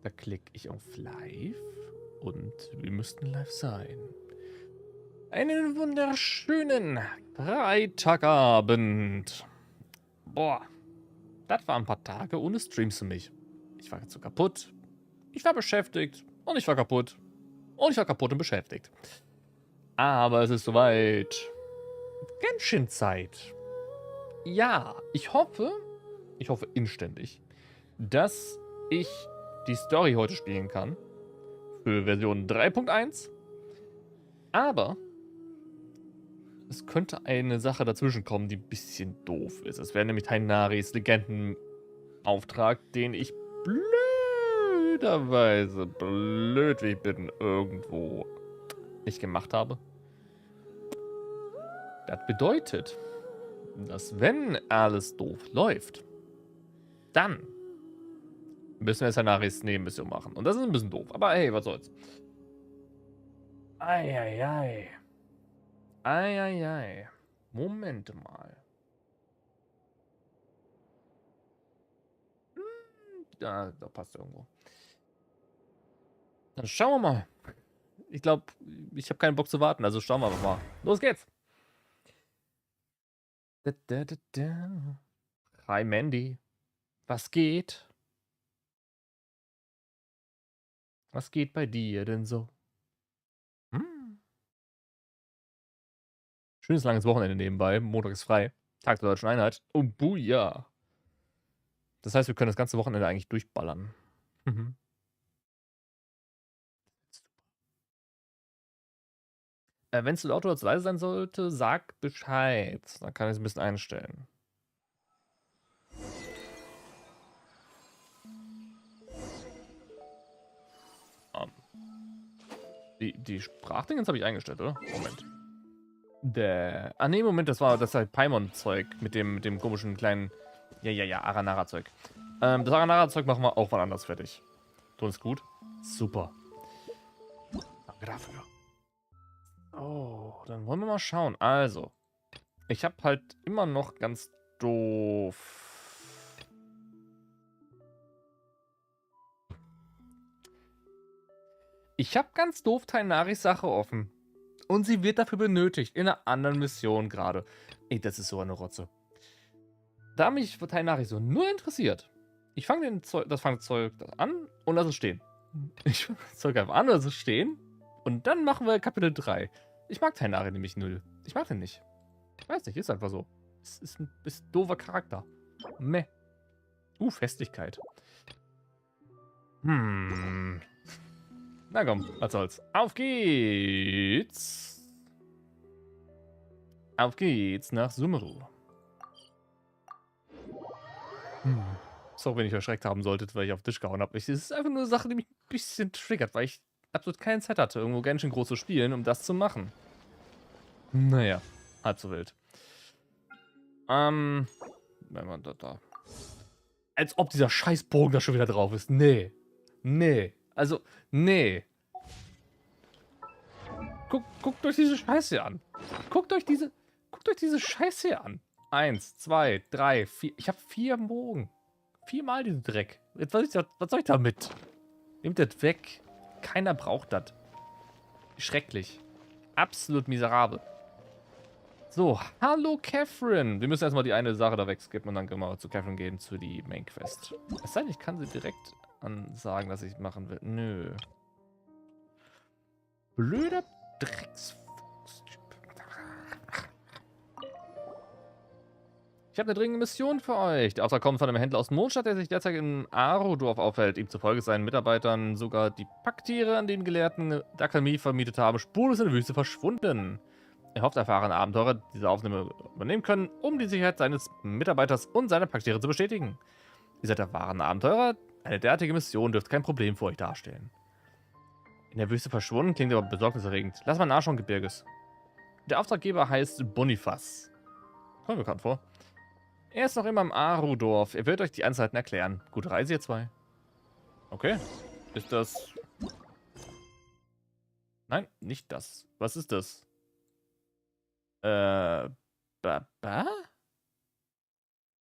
Da klicke ich auf Live und wir müssten live sein. Einen wunderschönen Freitagabend. Boah, das waren ein paar Tage ohne Streams für mich. Ich war so kaputt, ich war beschäftigt und ich war kaputt und ich war kaputt und beschäftigt. Aber es ist soweit. Genshin-Zeit. Ja, ich hoffe inständig, dass ich die Story heute spielen kann. Für Version 3.1. Aber es könnte eine Sache dazwischen kommen, die ein bisschen doof ist. Es wäre nämlich Tainaris Legendenauftrag, den ich blöderweise, blöd wie ich bin, irgendwo nicht gemacht habe. Das bedeutet, dass wenn alles doof läuft, dann müssen wir Tainaris Nebenmission machen. Und das ist ein bisschen doof. Aber hey, was soll's. Eieiei. Eieiei. Moment mal. Da passt irgendwo. Dann schauen wir mal. Ich glaube, ich habe keinen Bock zu warten, also schauen wir einfach mal. Los geht's. Hi Mandy. Was geht? Was geht bei dir denn so? Hm. Schönes langes Wochenende nebenbei. Montag ist frei. Tag der Deutschen Einheit. Oh, buja. Das heißt, wir können das ganze Wochenende eigentlich durchballern. Mhm. Wenn es zu laut oder zu leise sein sollte, sag Bescheid. Dann kann ich es ein bisschen einstellen. Die Sprachdingens habe ich eingestellt, oder? Moment. Ah, nee, Moment, das war das halt Paimon-Zeug mit dem komischen kleinen. Ja, Aranara-Zeug. Das Aranara-Zeug machen wir auch mal anders fertig. Tun es gut. Super. Danke dafür. Oh, dann wollen wir mal schauen. Also, ich habe halt immer noch ganz doof. Ich habe ganz doof Tainaris Sache offen. Und sie wird dafür benötigt. In einer anderen Mission gerade. Ey, das ist so eine Rotze. Da mich Tainari so nur interessiert, ich fange das Fangzeug an und lasse es stehen. Ich fange das Zeug einfach an und lasse es stehen. Und dann machen wir Kapitel 3. Ich mag Tainari nämlich null. Ich mag den nicht. Ich weiß nicht, ist einfach so. Es ist ein doofer Charakter. Meh. Festigkeit. Na komm, was soll's. Auf geht's. Auf geht's nach Sumeru. Sorry, wenn ich erschreckt haben solltet, weil ich auf den Tisch gehauen habe. Es ist einfach nur eine Sache, die mich ein bisschen triggert, weil ich absolut keine Zeit hatte, irgendwo Genshin groß zu spielen, um das zu machen. Naja, halb so wild. Wenn man da. Als ob dieser Scheißbogen da schon wieder drauf ist. Nee. Nee. Also, nee. Guckt euch diese Scheiße hier an. Guckt euch diese Scheiße hier an. 1, 2, 3, 4. Ich habe 4 Bogen. 4-mal diesen Dreck. Jetzt was soll ich damit? Nehmt das weg. Keiner braucht das. Schrecklich. Absolut miserabel. So, hallo Catherine. Wir müssen erstmal die eine Sache da wegskippen und dann können wir zu Catherine gehen, zu die Main Quest. Es sei denn, ich kann sie direkt ansagen, dass ich machen will. Nö. Blöder Drecksfuchstyp. Ich habe eine dringende Mission für euch. Der Auftrag kommt von einem Händler aus Mondstadt, der sich derzeit in Arodorf aufhält. Ihm zufolge seinen Mitarbeitern sogar die Packtiere, an denen Gelehrten der Akademie vermietet haben, spurlos in der Wüste verschwunden. Er hofft, erfahrene Abenteurer diese Aufnahme übernehmen können, um die Sicherheit seines Mitarbeiters und seiner Packtiere zu bestätigen. Ihr seid erfahrene Abenteurer. Eine derartige Mission dürfte kein Problem für euch darstellen. In der Wüste verschwunden klingt aber besorgniserregend. Lass mal nachschauen, Gebirges. Der Auftraggeber heißt Bonifaz. Kommt mir bekannt vor. Er ist noch immer im Arudorf. Er wird euch die Anzeiten erklären. Gute Reise, ihr zwei. Okay. Ist das... Nein, nicht das. Was ist das? Baba?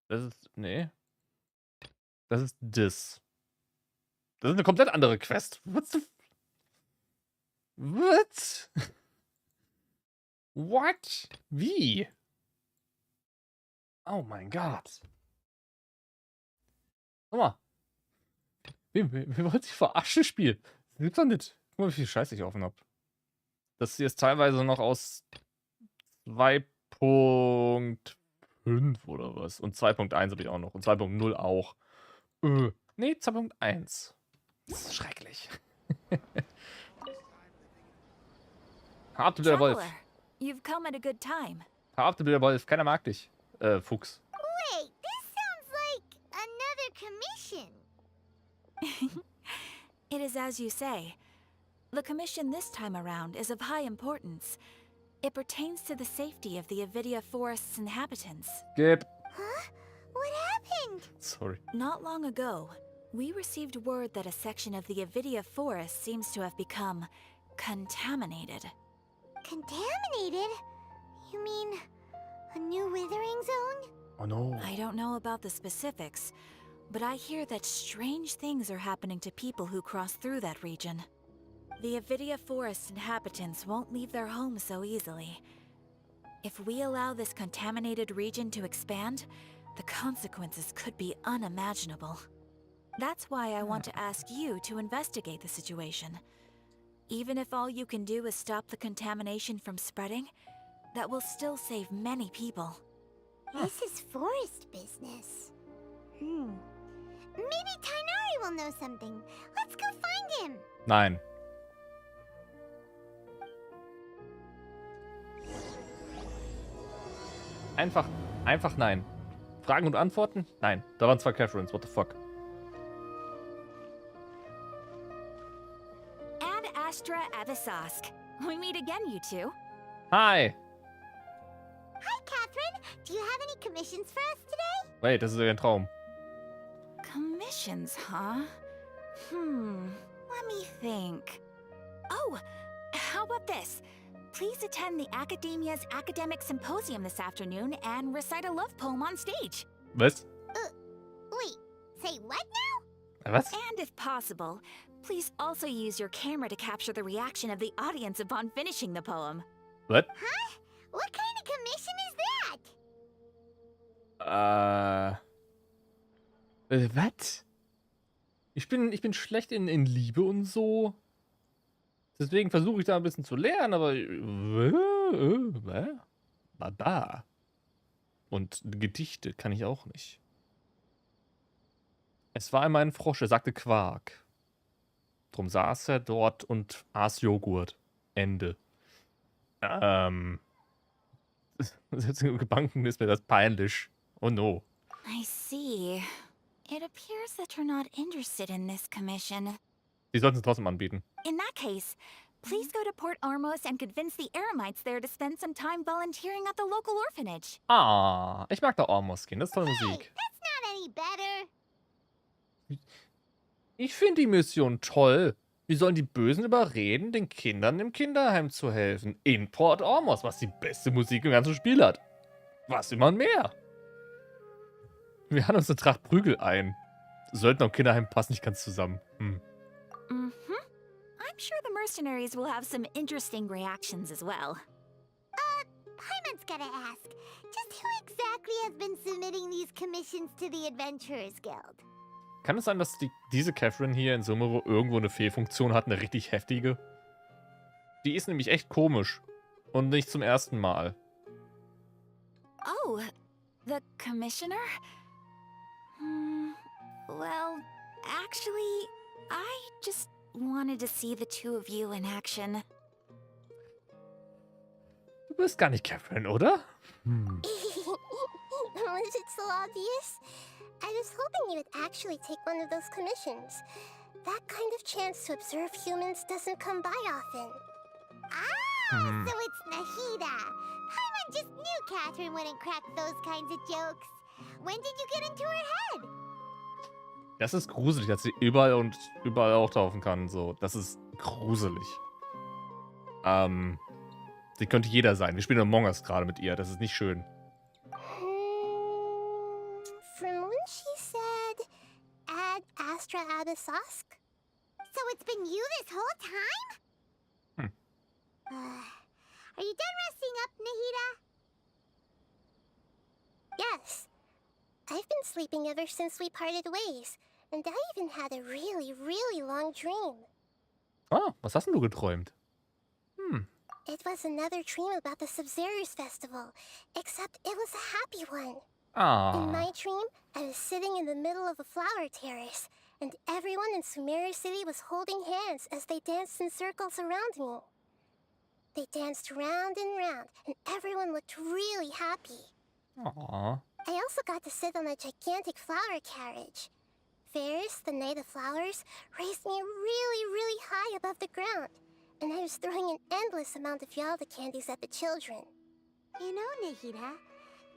Das ist... Nee. Das ist das. Das ist eine komplett andere Quest. What? What? Wie? Oh mein Gott. Guck mal. Wir wollen sich verarschen spielen. Das gibt's doch nicht. Guck mal, wie viel Scheiße ich offen hab. Das hier ist teilweise noch aus 2.5 oder was. Und 2.1 habe ich auch noch. Und 2.0 auch. Nee, 2.1. Das ist schrecklich. Verhaftet der Wolf. Traveler, you've come at a good time. Verhaftet der Wolf. Keiner mag dich. Fuchs. Wait, this sounds like another commission. It is as you say. The commission this time around is of high importance. It pertains to the safety of the Avidia Forest's inhabitants. Gib. Huh? What happened? Sorry. Not long ago, we received word that a section of the Avidia Forest seems to have become contaminated. Contaminated? You mean a new withering zone? Oh no. I don't know about the specifics, but I hear that strange things are happening to people who cross through that region. The Avidia Forest inhabitants won't leave their homes so easily. If we allow this contaminated region to expand, the consequences could be unimaginable. That's why I want to ask you to investigate the situation. Even if all you can do is stop the contamination from spreading, that will still save many people. This is forest business. Maybe Tainari will know something. Let's go find him. Nein. Einfach nein. Fragen und Antworten? Nein. Da waren 2 Catherines. What the fuck? Ad Astra Avisask. We meet again, you two. Hi. Hi, Catherine. Do you have any commissions for us today? Wait, das ist ja ein Traum. Commissions, huh? Let me think. Oh, how about this? Please attend the Academia's Academic Symposium this afternoon and recite a love poem on stage. Was? Wait, say what now? Was? And if possible, please also use your camera to capture the reaction of the audience upon finishing the poem. What? Huh? What kind of commission is that? Was? Ich bin schlecht in Liebe und so. Deswegen versuche ich da ein bisschen zu lernen, aber... Baba. Und Gedichte kann ich auch nicht. Es war einmal ein Frosch, er sagte Quark. Drum saß er dort und aß Joghurt. Ende. Jetzt gebanken ist mir das peinlich. Oh no. I see. It appears that you're not interested in this commission. Die sollten es trotzdem anbieten. In that case, please go to Port Ormos and convince the Eremites there to spend some time volunteering at the local orphanage. Ah, ich mag da Ormos gehen, das ist tolle Musik. That's not any better. Ich finde die Mission toll. Wir sollen die Bösen überreden, den Kindern im Kinderheim zu helfen. In Port Ormos, was die beste Musik im ganzen Spiel hat. Was immer mehr. Wir haben uns eine Tracht Prügel ein. Söldner und Kinderheim passen nicht ganz zusammen. I'm sure the mercenaries will have some interesting reactions as well. Paimon's gotta ask. Just who exactly has been submitting these commissions to the Adventurers Guild? Kann es sein, dass diese Catherine hier in Sumeru irgendwo eine Fehlfunktion hat, eine richtig heftige? Die ist nämlich echt komisch. Und nicht zum ersten Mal. Oh, the commissioner? Well, actually, I just wanted to see the two of you in action. Du bist gar nicht Catherine, oder? Was it so obvious? I was hoping you would actually take one of those commissions. That kind of chance to observe humans doesn't come by often. Ah, so it's Nahida. Paimon just knew Catherine wouldn't crack those kinds of jokes. When did you get into her head? Das ist gruselig, dass sie überall auftauchen kann. So, das ist gruselig. Sie könnte jeder sein. Wir spielen Among Us gerade mit ihr. Das ist nicht schön. From when she said, Ad Astra Abisask? So it's been you this whole time? Are you done resting up, Nahida? Yes. I've been sleeping ever since we parted ways. And I even had a really, really long dream. Ah, was hast denn du geträumt? It was another dream about the Sumeru's festival, except it was a happy one. In my dream, I was sitting in the middle of a flower terrace, and everyone in Sumeru City was holding hands as they danced in circles around me. They danced round and round, and everyone looked really happy. Aww. I also got to sit on a gigantic flower carriage. Ferris, the Knight of Flowers, raised me really, really high above the ground, and I was throwing an endless amount of Yalda candies at the children. You know, Nahida,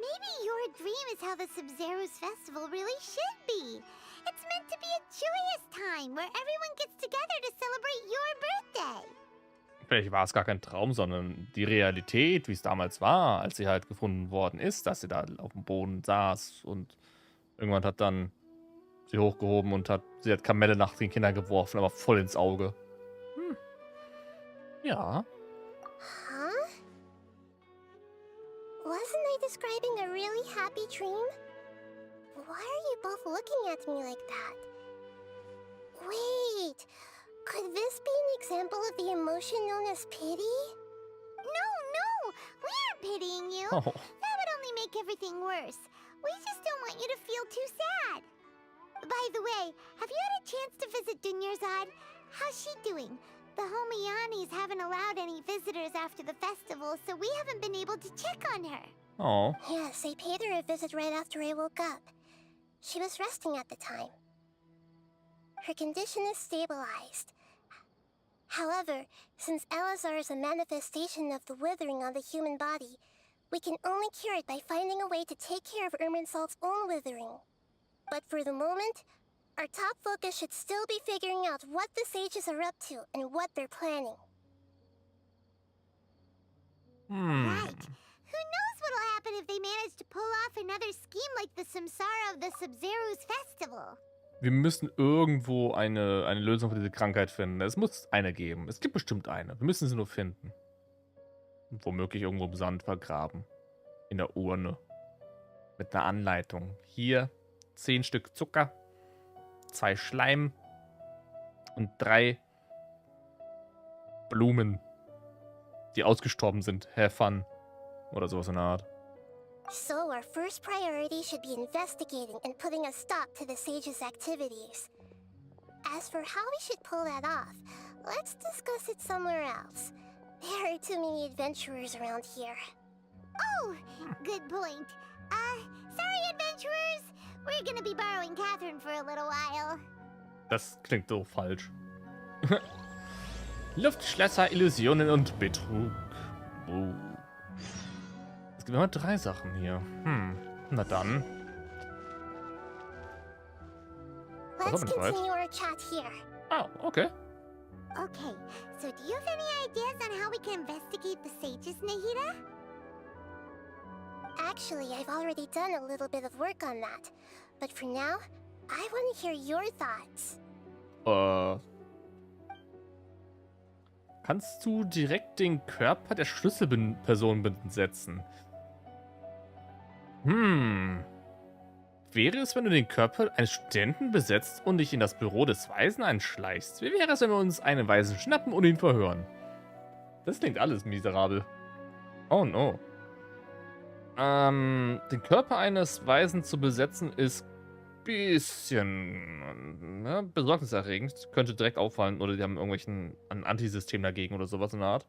maybe your dream is how the Sumeru's festival really should be. It's meant to be a joyous time where everyone gets together to celebrate your birthday. Vielleicht war es gar kein Traum, sondern die Realität, wie es damals war, als sie halt gefunden worden ist, dass sie da auf dem Boden saß und irgendwann hat dann sie hochgehoben und sie hat Kamelle nach den Kindern geworfen, aber voll ins Auge. Ja. Huh? Wasn't I describing a really happy dream? Why are you both looking at me like that? Wait, could this be an example of the emotion known as pity? No, we aren't pitying you. Oh. That would only make everything worse. We just don't want you to feel too sad. By the way, have you had a chance to visit Dunyarzad? How's she doing? The Homianis haven't allowed any visitors after the festival, so we haven't been able to check on her. Oh. Yes, I paid her a visit right after I woke up. She was resting at the time. Her condition is stabilized. However, since Elazar is a manifestation of the withering on the human body, we can only cure it by finding a way to take care of Irminsul's own withering. But for the moment, our top focus should still be figuring out what the sages are up to and what they're planning. Right. Who knows what'll happen if they manage to pull off another scheme like the Samsara of the Sumeru's festival? Wir müssen irgendwo eine Lösung für diese Krankheit finden. Es muss eine geben. Es gibt bestimmt eine. Wir müssen sie nur finden. Und womöglich irgendwo im Sand vergraben. In der Urne. Mit einer Anleitung. Hier 10 Stück Zucker, 2 Schleim und 3 Blumen, die ausgestorben sind. Have fun. Oder sowas in der Art. So our first priority should be investigating and putting a stop to the sages' activities. As for how we should pull that off, let's discuss it somewhere else. There are too many adventurers around here. Oh, good point. Sorry adventurers, we're gonna be borrowing Catherine for a little while. Das klingt so falsch. Luftschlösser, Illusionen und Betrug. Oh. Es gibt immer 3 Sachen hier. Na dann. Let's continue our chat here. Ah, okay. Okay, so do you have any ideas on how we can investigate the sages, Nahida? Actually, I've already done a little bit of work on that. But for now, I want to hear your thoughts. Kannst du direkt den Körper der Schlüsselperson setzen? Wäre es, wenn du den Körper eines Studenten besetzt und dich in das Büro des Weisen einschleichst? Wie wäre es, wenn wir uns einen Weisen schnappen und ihn verhören? Das klingt alles miserabel. Oh no. Den Körper eines Weisen zu besetzen ist ein bisschen besorgniserregend. Könnte direkt auffallen oder die haben ein Antisystem dagegen oder sowas in der Art.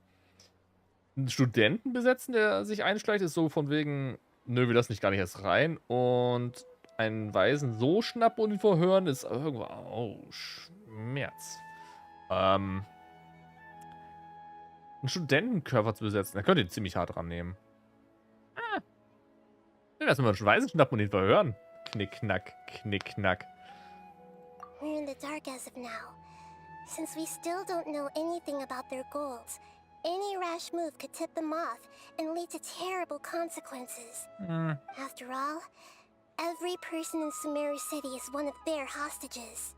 Einen Studenten besetzen, der sich einschleicht, ist so von wegen, nö, wir lassen dich gar nicht erst rein. Und einen Weisen so schnappen und ihn verhören ist irgendwo, oh, Schmerz. Einen Studentenkörper zu besetzen, der könnte ihn ziemlich hart rannehmen. Wie wär's, wenn wir einen Weisen schnappen und ihn verhören? Knickknack, knickknack. We're in the dark as of now. Since we still don't know anything about their goals, any rash move could tip them off and lead to terrible consequences. After all, every person in Sumeru City is one of their hostages.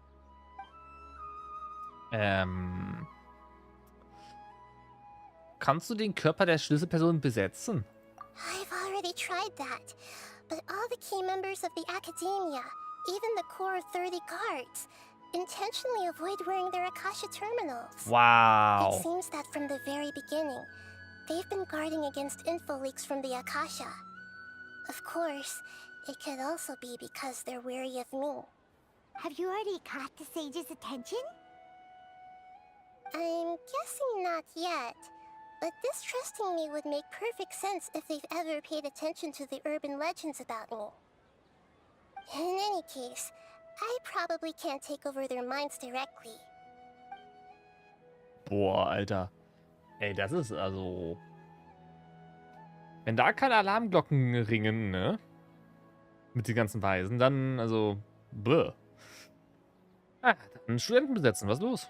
Kannst du den Körper der Schlüsselperson besetzen? I've already tried that, but all the key members of the Academia, even the core 30 guards, intentionally avoid wearing their Akasha terminals. Wow. It seems that from the very beginning, they've been guarding against info leaks from the Akasha. Of course, it could also be because they're wary of me. Have you already caught the sage's attention? I'm guessing not yet, but distrusting me would make perfect sense if they've ever paid attention to the urban legends about me. In any case, I probably can't take over their minds directly. Boah, Alter. Ey, das ist also... Wenn da keine Alarmglocken ringen, ne? Mit den ganzen Weisen, dann, also... Bäh. Ah, dann Studenten besetzen, was ist los?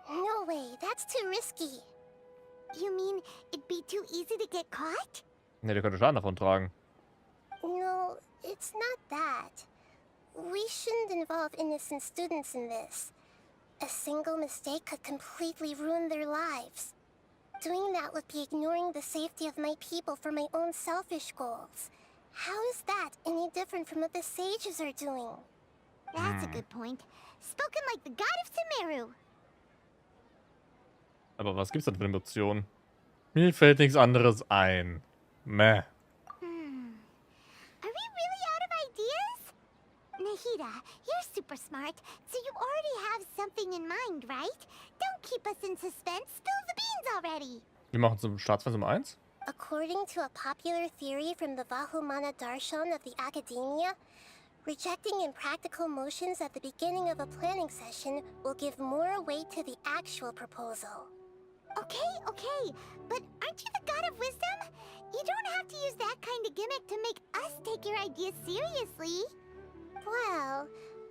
No way, that's too risky. You mean it'd be too easy to get caught? Ne, der könnte Schaden davon tragen. No, it's not that. We shouldn't involve innocent students in this. A single mistake could completely ruin their lives. Doing that would be ignoring the safety of my people for my own selfish goals. How is that any different from what the sages are doing? That's a good point. Spoken like the god of Sumeru. Aber was gibt's denn für eine Option? Mir fällt nichts anderes ein. Meh. Are we really out of ideas? Nahida, you're super smart, so you already have something in mind, right? Don't keep us in suspense. Spill the beans already. Wir machen zum Staatsfest um 1. According to a popular theory from the Vahumana Darshan of the Academia, rejecting impractical motions at the beginning of a planning session will give more weight to the actual proposal. Okay, but aren't you the god of wisdom? You don't have to use that kind of gimmick to make us take your ideas seriously. Well,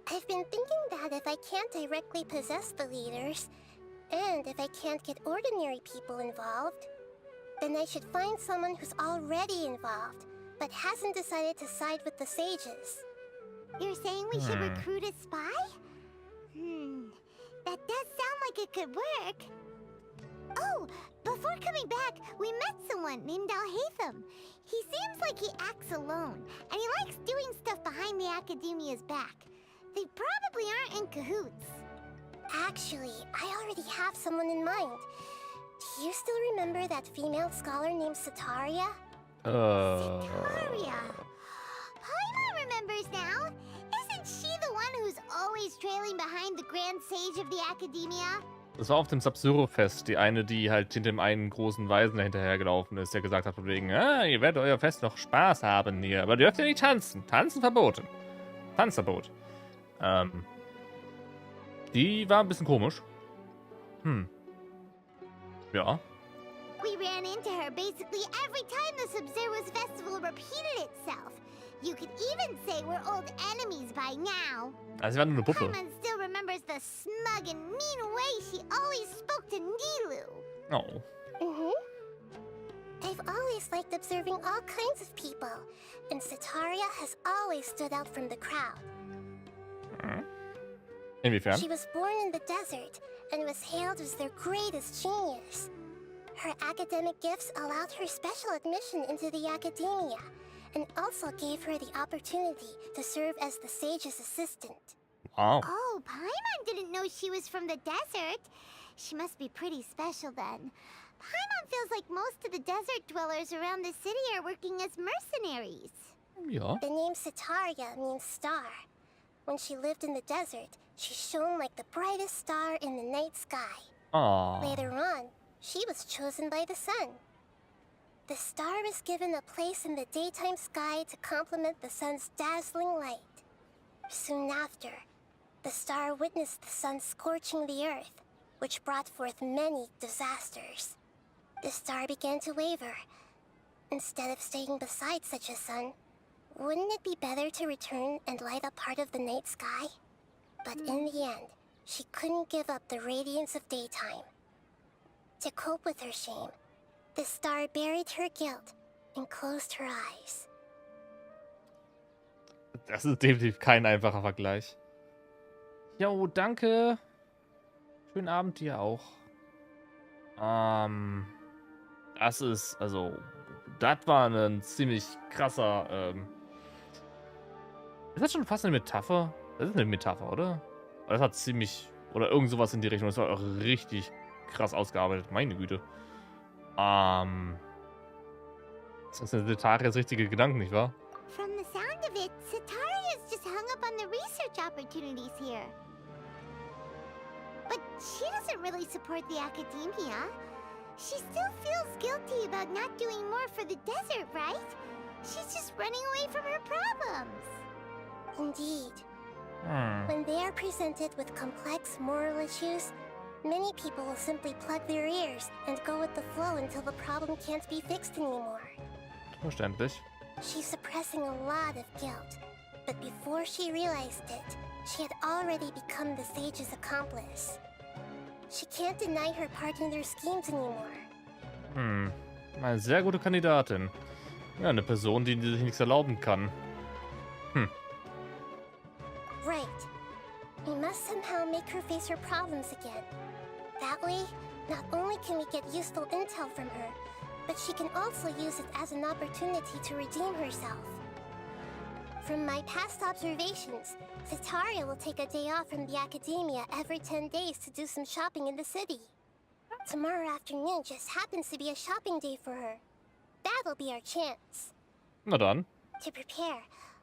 I've been thinking that if I can't directly possess the leaders, and if I can't get ordinary people involved, then I should find someone who's already involved, but hasn't decided to side with the sages. You're saying we should recruit a spy? That does sound like it could work. Oh, before coming back, we met someone named Alhaitham. He seems like he acts alone, and he likes doing stuff behind the Academia's back. They probably aren't in cahoots. Actually, I already have someone in mind. Do you still remember that female scholar named Sataria? Sataria. Paimon remembers now. Isn't she the one who's always trailing behind the Grand Sage of the Academia? Das war auf dem Sumeru-Fest, die eine, die halt hinter dem einen großen Weisen hinterhergelaufen ist, der gesagt hat von wegen, ihr werdet euer Fest noch Spaß haben hier, aber ihr dürft ja nicht tanzen. Tanzen verboten. Tanzverbot. Die war ein bisschen komisch. Ja. We ran into her basically every time the Sumeru's festival repeated itself. You could even say we're old enemies by now. Also sie war nur eine Puppe. Paimon still remembers the smug and mean way she always spoke to Nilu. Oh. I've always liked observing all kinds of people, and Sataria has always stood out from the crowd. Inwiefern? She was born in the desert and was hailed as their greatest genius. Her academic gifts allowed her special admission into the Academia, and also gave her the opportunity to serve as the sage's assistant. Wow. Oh, Paimon didn't know she was from the desert. She must be pretty special then. Paimon feels like most of the desert dwellers around the city are working as mercenaries. Ja. The name Sataria means star. When she lived in the desert, she shone like the brightest star in the night sky. Aww. Later on, she was chosen by the sun. The star was given a place in the daytime sky to complement the sun's dazzling light. Soon after, the star witnessed the sun scorching the earth, which brought forth many disasters. The star began to waver. Instead of staying beside such a sun, wouldn't it be better to return and light up part of the night sky? But in the end, she couldn't give up the radiance of daytime. To cope with her shame, the star buried her guilt and closed her eyes. Das ist definitiv kein einfacher Vergleich. Jo, danke Schönen Abend dir auch. Das ist, also, das war ein ziemlich krasser, ist das schon fast eine Metapher? Das ist eine Metapher, oder? Das hat ziemlich, oder irgend sowas in die Richtung. Das war auch richtig krass ausgearbeitet. Meine Güte. Das ist eine Tarias richtige Gedanken, nicht wahr? From the sound of it, Sataria's just hung up on the research opportunities here. But she doesn't really support the academia. She still feels guilty about not doing more for the desert, right? She's just running away from her problems. Indeed. When they are presented with complex moral issues, many people will simply plug their ears and go with the flow until the problem can't be fixed anymore. Verständlich. She's suppressing a lot of guilt, but before she realized it, she had already become the sage's accomplice. She can't deny her part in their schemes anymore. Eine sehr gute Kandidatin. Ja, eine Person, die sich nichts erlauben kann. Right. We must somehow make her face her problems again. That way, not only can we get useful intel from her, but she can also use it as an opportunity to redeem herself. From my past observations, Zetaria will take a day off from the academia every 10 days to do some shopping in the city. Tomorrow afternoon just happens to be a shopping day for her. That'll be our chance. Na dann. To prepare,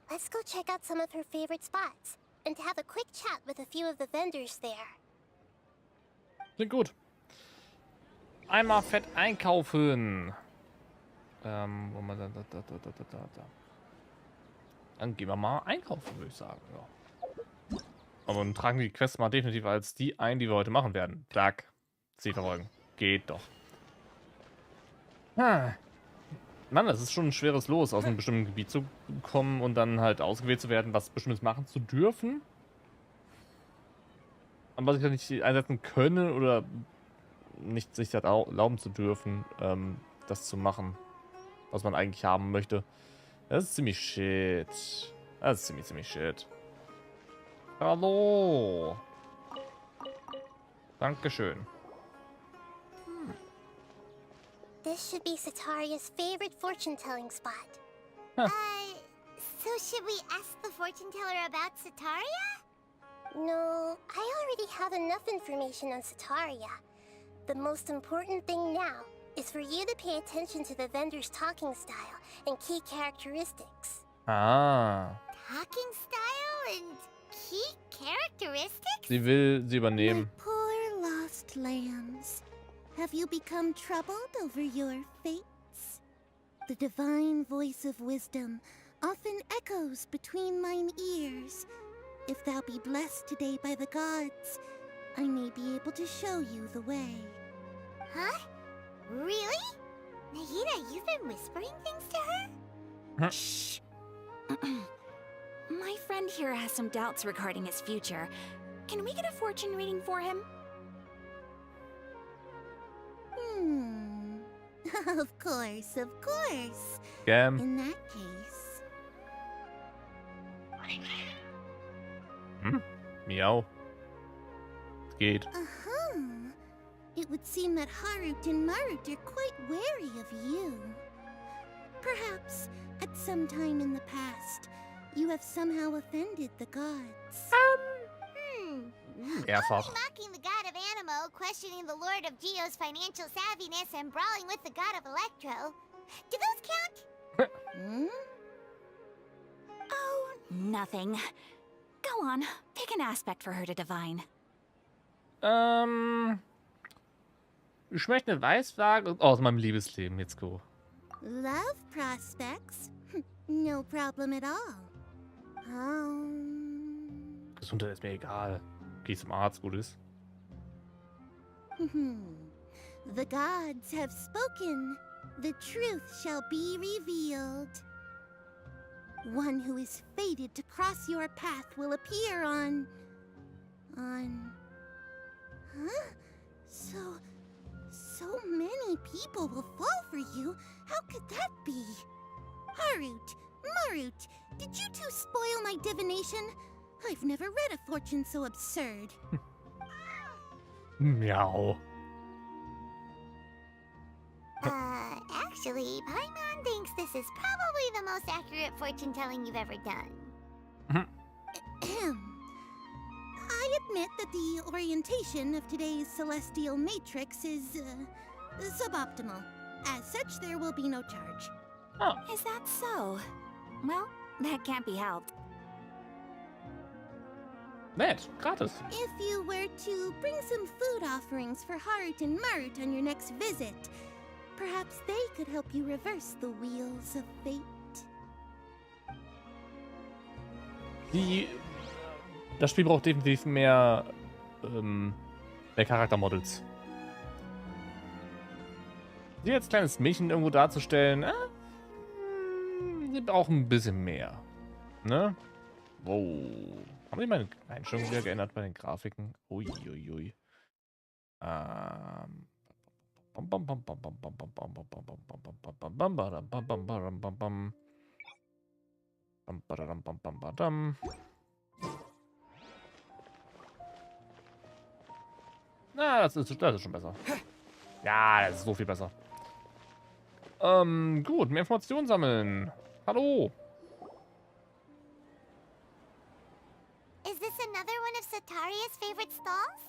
let's go check out some of her favorite spots and have a quick chat with a few of the vendors there. Klingt gut. Einmal fett einkaufen. Wo man da. Dann gehen wir mal einkaufen, würde ich sagen. Ja. Aber dann tragen wir die Quests mal definitiv als die ein, die wir heute machen werden. Klack. Ziel verfolgen. Geht doch. Mann, das ist schon ein schweres Los, aus einem bestimmten Gebiet zu kommen und dann halt ausgewählt zu werden, was Bestimmtes machen zu dürfen. Aber was ich ja nicht einsetzen können oder nicht sich das erlauben zu dürfen, das zu machen, was man eigentlich haben möchte. Das ist ziemlich shit. Das ist ziemlich shit. Hallo. Dankeschön. This should be Sataria's favorite fortune-telling spot. So should we ask the fortune teller about Sataria? No, I already have enough information on Sataria. The most important thing now is for you to pay attention to the vendor's talking style and key characteristics. Ah. Talking style and key characteristics? Sie will sie übernehmen. My poor lost lambs. Have you become troubled over your fates? The divine voice of wisdom often echoes between mine ears. If thou be blessed today by the gods, I may be able to show you the way. Huh? Really? Nahida, you've been whispering things to her? Shh. My friend here has some doubts regarding his future. Can we get a fortune reading for him? Of course, of course. Gam. In that case... Miau. Geht. It would seem that Harut and Marut are quite wary of you. Perhaps, at some time in the past, you have somehow offended the gods. Mehrfach. Only mocking the god of Animo, questioning the lord of Geo's financial savviness, and brawling with the god of Electro. Do those count? Oh, nothing. Go on, pick an aspect for her to divine. Ich möchte eine Weißwaage aus meinem Liebesleben. Jetzt go. Love prospects? No problem at all. Gesundheit ist mir egal. Geh zum Arzt, gut ist. The gods have spoken. The truth shall be revealed. One who is fated to cross your path will appear on... Huh? So many people will fall for you. How could that be? Harut, Marut, did you two spoil my divination? I've never read a fortune so absurd. Miau. Actually, Paimon thinks this is probably the most accurate fortune telling you've ever done. I admit that the orientation of today's celestial matrix is suboptimal. As such, there will be no charge. Oh. Is that so? Well, that can't be helped. Nett. Gratis. If you were to bring some food offerings for Heart and Mert on your next visit, perhaps they could help you reverse the wheels of fate. Das Spiel braucht definitiv mehr Charaktermodels. Die als kleines Mädchen irgendwo darzustellen, die brauchen ein bisschen mehr. Ne? Wow. Haben die meine Einstellungen wieder geändert bei den Grafiken? Uiuiui. Na, das ist schon besser. Ja, das ist so viel besser. Gut, mehr Informationen sammeln. Hallo. Is this another one of Sataria's favorite stalls?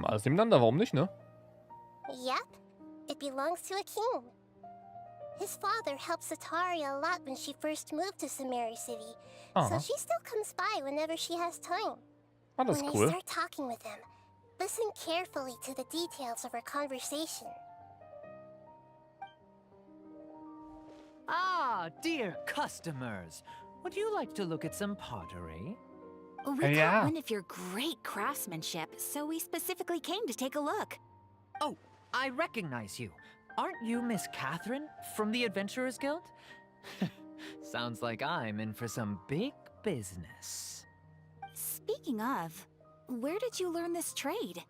Alles nebeneinander, warum nicht, ne? Yep, it belongs to a king. His father helped Sataria a lot when she first moved to Sumeru City, so she still comes by whenever she has time. Ah, das ist When cool. I start talking with him, listen carefully to the details of our conversation. Ah, dear customers. Would you like to look at some pottery? We Yeah. got one of your great craftsmanship, so we specifically came to take a look. Oh, I recognize you. Aren't you Miss Catherine from the Adventurers Guild? Sounds like I'm in for some big business. Speaking of, where did you learn this trade?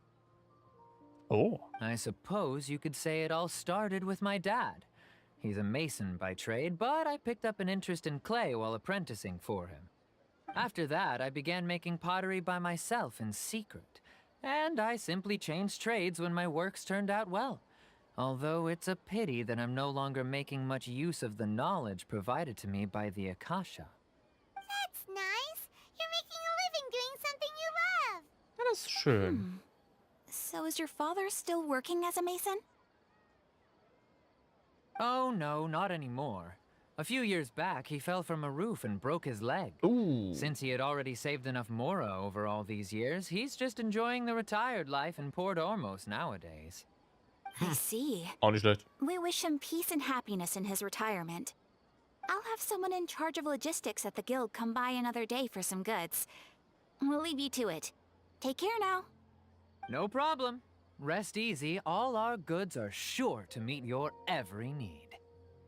Oh. I suppose you could say it all started with my dad. He's a mason by trade, but I picked up an interest in clay while apprenticing for him. After that, I began making pottery by myself in secret, and I simply changed trades when my works turned out well. Although it's a pity that I'm no longer making much use of the knowledge provided to me by the Akasha. That's nice. You're making a living doing something you love. Ja, das ist schön. So is your father still working as a mason? Oh no, not anymore. A few years back, he fell from a roof and broke his leg. Ooh. Since he had already saved enough Mora over all these years, he's just enjoying the retired life in Port Ormos nowadays. I see. Auch nicht schlecht. We wish him peace and happiness in his retirement. I'll have someone in charge of logistics at the guild come by another day for some goods. We'll leave you to it. Take care now. No problem. Rest easy, all our goods are sure to meet your every need.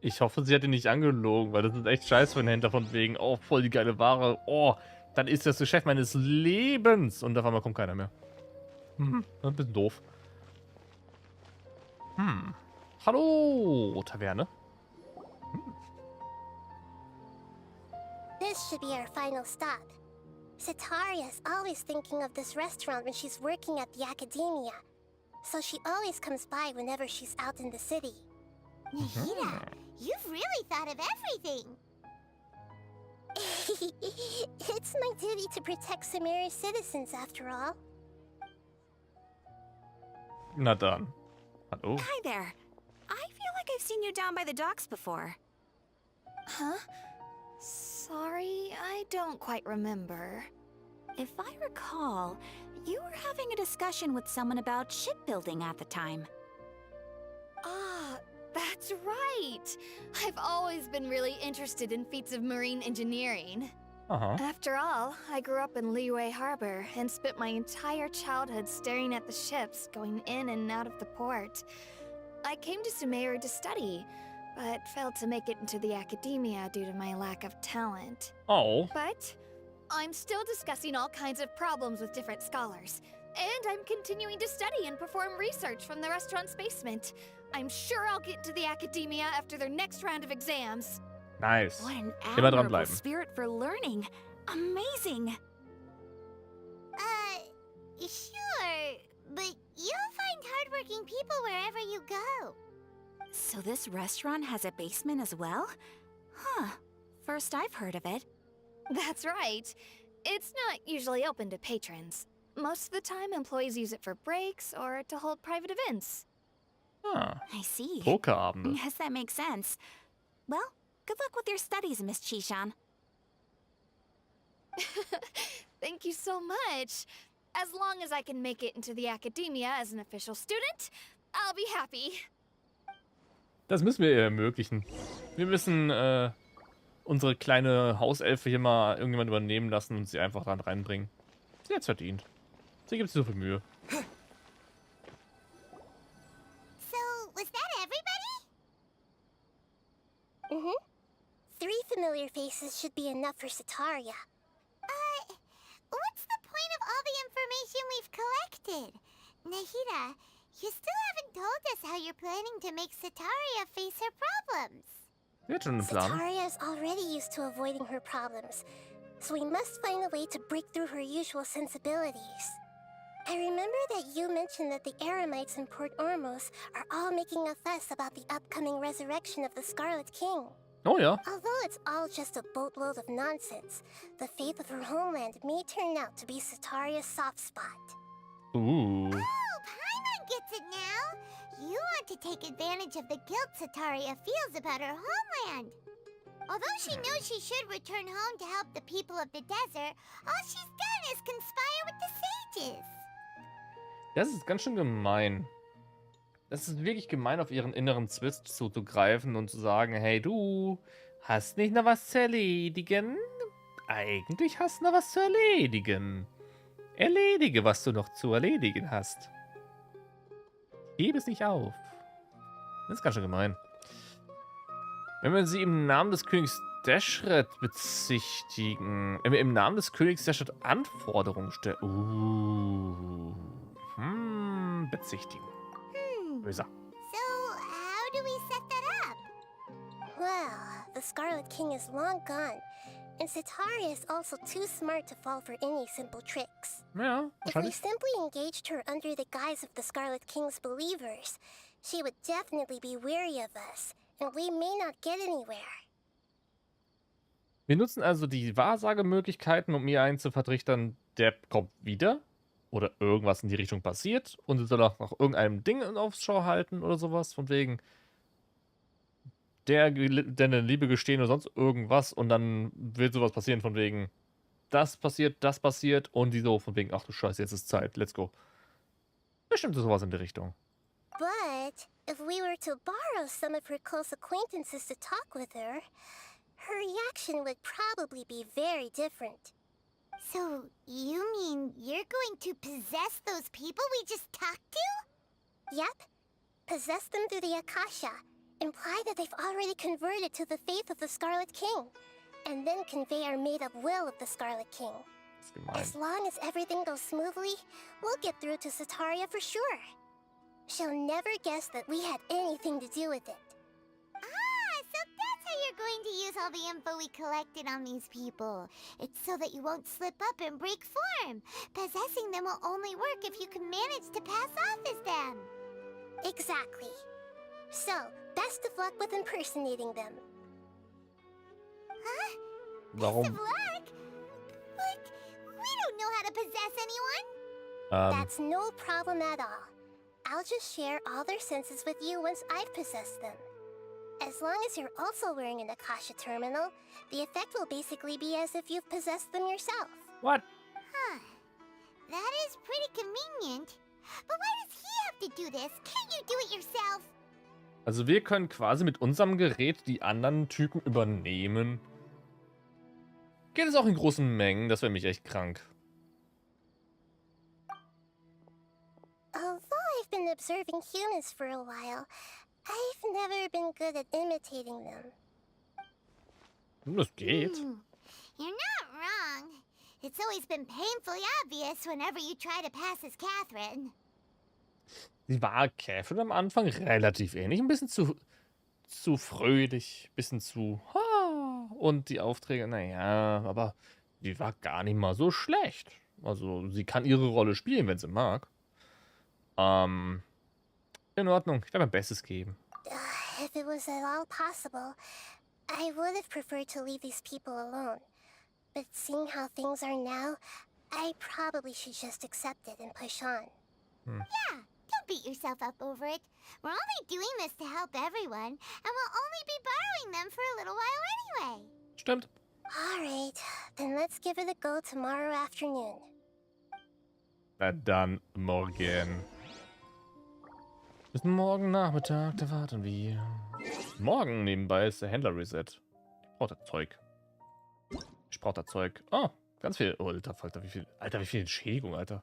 Ich hoffe, sie hat ihn nicht angelogen, weil das ist echt scheiße für einen Händler von wegen, oh, voll die geile Ware. Oh, dann ist das Geschäft meines Lebens. Und auf einmal kommt keiner mehr. Ein bisschen doof. Hallo, Taverne. This should be our final stop. Sataria's always thinking of this restaurant when she's working at the academia, so she always comes by whenever she's out in the city. Nahida, you've really thought of everything. It's my duty to protect Sumeru's citizens, after all. Na dann. Hallo. Hi there. I feel like I've seen you down by the docks before. Huh? Sorry, I don't quite remember. If I recall, you were having a discussion with someone about shipbuilding at the time. Ah, that's right! I've always been really interested in feats of marine engineering. Aha. After all, I grew up in Liyue Harbor and spent my entire childhood staring at the ships going in and out of the port. I came to Sumeru to study, but failed to make it into the academia due to my lack of talent. Oh. But I'm still discussing all kinds of problems with different scholars. And I'm continuing to study and perform research from the restaurant's basement. I'm sure I'll get into the academia after their next round of exams. Nice. What an Immer admirable dranbleiben. spirit for learning. Amazing. Sure, but you So this restaurant has a basement as well? Huh. First I've heard of it. That's right. It's not usually open to patrons. Most of the time, employees use it for breaks or to hold private events. Ah, I see. Pokerabende. Guess that makes sense. Well, good luck with your studies, Miss Chishan. Thank you so much. As long as I can make it into the academia as an official student, I'll be happy. Das müssen wir ihr ermöglichen. Wir müssen unsere kleine Hauselfe hier mal irgendjemand übernehmen lassen und sie einfach dann reinbringen. Sie hat's verdient. Sie gibt sich so viel Mühe. So, was that everybody? Mm-hmm. 3 familiar faces should be enough for Sataria. What's the point of all the information we've collected? Nahida, you still haven't told us how you're planning to make Sataria face her problems. Sie hat schon einen Plan. Sataria is already used to avoiding her problems, so we must find a way to break through her usual sensibilities. I remember that you mentioned that the Eremites in Port Ormos are all making a fuss about the upcoming resurrection of the Scarlet King. Oh ja. Although it's all just a boatload of nonsense, the fate of her homeland may turn out to be Sataria's soft spot. Oh, Paimon gets it now. You want to take advantage of the guilt Sataria feels about her homeland. Although she knows she should return home to help the people of the desert, all she's done is conspire with the sages. Das ist ganz schön gemein. Das ist wirklich gemein, auf ihren inneren Zwist zuzugreifen und zu sagen, hey, du hast nicht noch was zu erledigen? Eigentlich hast du noch was zu erledigen. Erledige, was du noch zu erledigen hast. Gebe es nicht auf. Das ist ganz schön gemein. Wenn wir sie im Namen des Königs Deshred bezichtigen, wenn wir im Namen des Königs Deshred Anforderungen stellen. Bezichtigen. Böser. So, how do we set that up? Well, the Scarlet King is long gone, and Sataria is also too smart to fall for any simple tricks. Ja, If we wahrscheinlich. simply engaged her under the guise of the Scarlet King's believers, she would definitely be weary of us, and we may not get anywhere. Wir nutzen also die Wahrsagemöglichkeiten, um ihr einen zu vertrichtern, der kommt wieder. Oder irgendwas in die Richtung passiert. Und sie soll auch nach irgendeinem Ding aufs Schau halten oder sowas. Von wegen der eine Liebe gestehen oder sonst irgendwas. Und dann wird sowas passieren von wegen das passiert. Und die so von wegen, ach du Scheiße, jetzt ist Zeit, let's go. Bestimmt sowas in die Richtung. But if we were to borrow some of her close acquaintances to talk with her, her reaction would probably be very different. So, you mean you're going to possess those people we just talked to? Yep. Possess them through the Akasha. Imply that they've already converted to the faith of the Scarlet King. And then convey our made-up will of the Scarlet King. Das ist gemein. As long as everything goes smoothly, we'll get through to Sataria for sure. She'll never guess that we had anything to do with it. So that's how you're going to use all the info we collected on these people. It's so that you won't slip up and break form. Possessing them will only work if you can manage to pass off as them. Exactly. So, best of luck with impersonating them. Huh? Best Warum? of luck? But we don't know how to possess anyone. That's no problem at all. I'll just share all their senses with you once I've possessed them. As long as you're also wearing an Akasha terminal, the effect will basically be as if you've possessed them yourself. What? Huh. That is pretty convenient. But why does he have to do this? Can't you do it yourself? Also wir können quasi mit unserem Gerät die anderen Typen übernehmen. Geht es auch in großen Mengen? Das wäre mich echt krank. Although I've been observing humans for a while, I've never been good at imitating them. Das geht. You're not wrong. It's always been painfully obvious whenever you try to pass as Catherine. Sie war Catherine am Anfang relativ ähnlich. Ein bisschen zu fröhlich. Ein bisschen zu... Und die Aufträge, naja, aber die war gar nicht mal so schlecht. Also sie kann ihre Rolle spielen, wenn sie mag. In Ordnung. Ich werde mein Bestes geben. If If it was at all possible, I would have preferred to leave these people alone. But seeing how things are now, I probably should just accept it and push on. Yeah, don't beat yourself up over it. We're only doing this to help everyone, and we'll only be borrowing them for a little while anyway. Stimmt. Alright, then let's give it a go tomorrow afternoon. Na dann morgen. Bis morgen Nachmittag, da warten wir. Morgen nebenbei ist der Händler-Reset. Ich brauche das Zeug. Ich brauche das Zeug. Oh, ganz viel. Oh, Alter, Falter, wie viel. Alter, wie viel Entschädigung, Alter.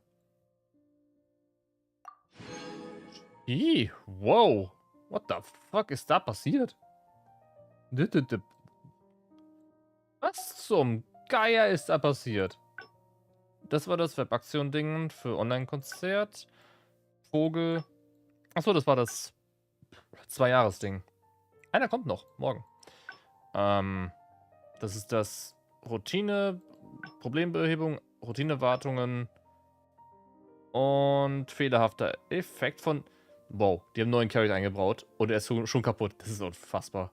Ih, wow. What the fuck ist da passiert? Was zum Geier ist da passiert? Das war das Webaktion-Ding für Online-Konzert. Vogel. Achso, das war das 2-Jahres-Ding. Einer kommt noch, morgen. Das ist das Routine, Problembehebung, Routinewartungen und fehlerhafter Effekt von... Wow, die haben einen neuen Charakter eingebaut und er ist schon kaputt. Das ist unfassbar.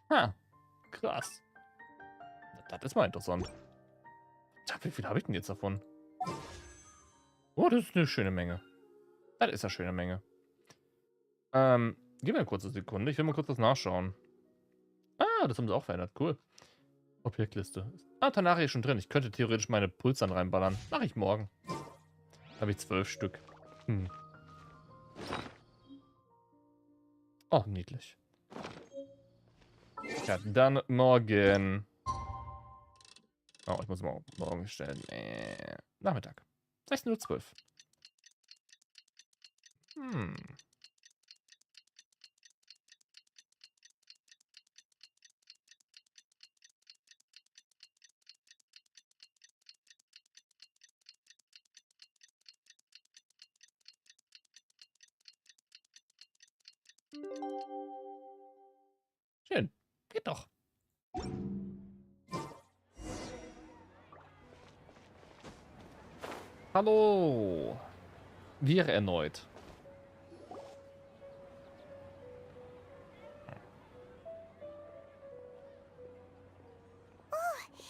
Ha, krass. Das ist mal interessant. Wie viel habe ich denn jetzt davon? Oh, das ist eine schöne Menge. Das ist eine schöne Menge. Gib mir eine kurze Sekunde. Ich will mal kurz was nachschauen. Ah, das haben sie auch verändert. Cool. Objektliste. Ah, Tanari ist schon drin. Ich könnte theoretisch meine Pulsern reinballern. Mache ich morgen. Da habe ich 12 Stück. Oh, niedlich. Ja, dann morgen. Oh, ich muss morgen stellen. Nachmittag. 16:12 Uhr. Schön. Geht doch. Hallo. Wir erneut.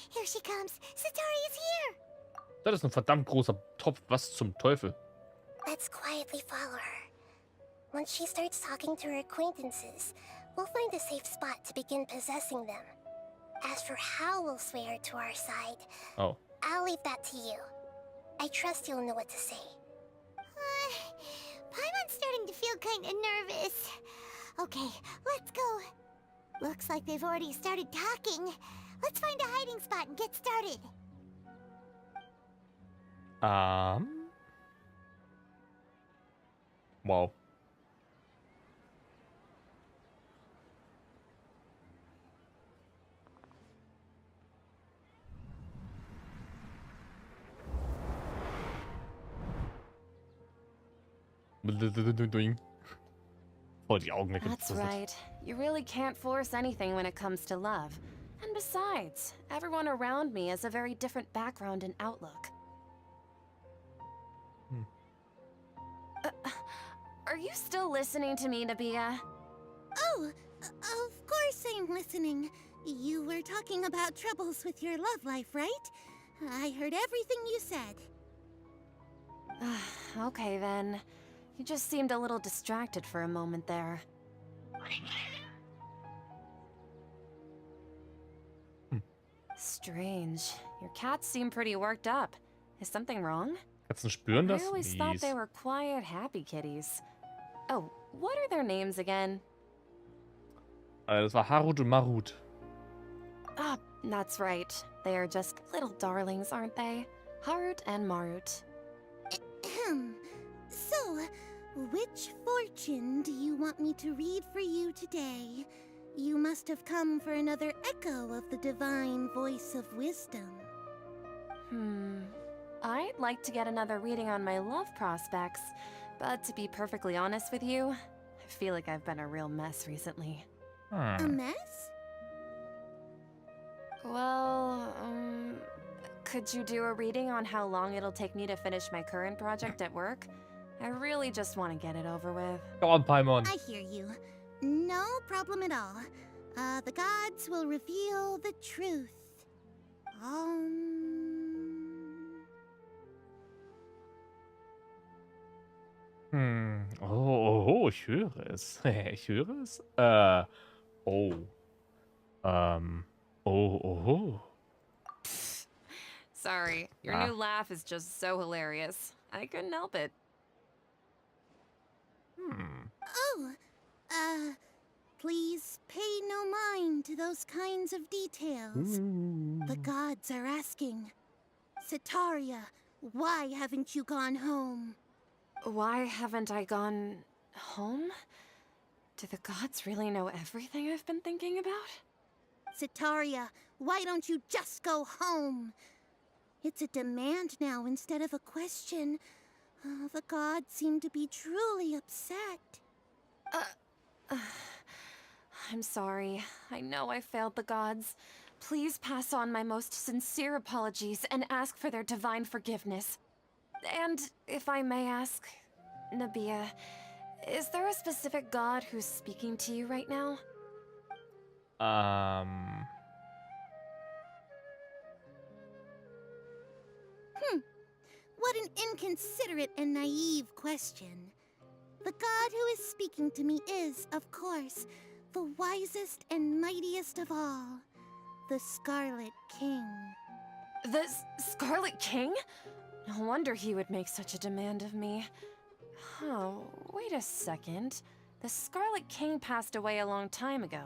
Here she comes. Satori is here. Das ist ein verdammt großer Topf. Was zum Teufel? Let's quietly follow her. Once she starts talking to her acquaintances, we'll find a safe spot to begin possessing them. As for how we'll sway her to our side, I'll leave that to you. I trust you'll know what to say. Paimon's starting to feel kinda nervous. Okay, let's go. Looks like they've already started talking. Let's find a hiding spot and get started. Wow. Oh, die Augen weg. That's right. You really can't force anything when it comes to love. And besides, everyone around me has a very different background and outlook. Are you still listening to me, Nabia? Oh, of course I'm listening. You were talking about troubles with your love life, right? I heard everything you said. Okay then. You just seemed a little distracted for a moment there. Strange. Your cats seem pretty worked up. Is something wrong? Katzen spüren das? I always thought they were quiet, happy kitties. Oh, what are their names again? Das war Harut und Marut. Ah, that's right. They are just little darlings, aren't they? Harut and Marut. So, which fortune do you want me to read for you today? You must have come for another echo of the divine voice of wisdom. I'd like to get another reading on my love prospects, but to be perfectly honest with you, I feel like I've been a real mess recently. A mess? Well, could you do a reading on how long it'll take me to finish my current project at work? I really just want to get it over with. Go on, Paimon. I hear you. No problem at all. The gods will reveal the truth. Oh, ich höre es. Ich höre es. Oh. Oh. Sorry, your new laugh is just so hilarious. I couldn't help it. Please pay no mind to those kinds of details. The gods are asking. Sitaria, why haven't you gone home? Why haven't I gone home? Do the gods really know everything I've been thinking about? Sitaria, why don't you just go home? It's a demand now instead of a question. The gods seem to be truly upset. I'm sorry. I know I failed the gods. Please pass on my most sincere apologies and ask for their divine forgiveness. And if I may ask, Nabia, is there a specific god who's speaking to you right now? What an inconsiderate and naive question. The god who is speaking to me is, of course, the wisest and mightiest of all, the Scarlet King. The Scarlet King? No wonder he would make such a demand of me. Oh, wait a second. The Scarlet King passed away a long time ago.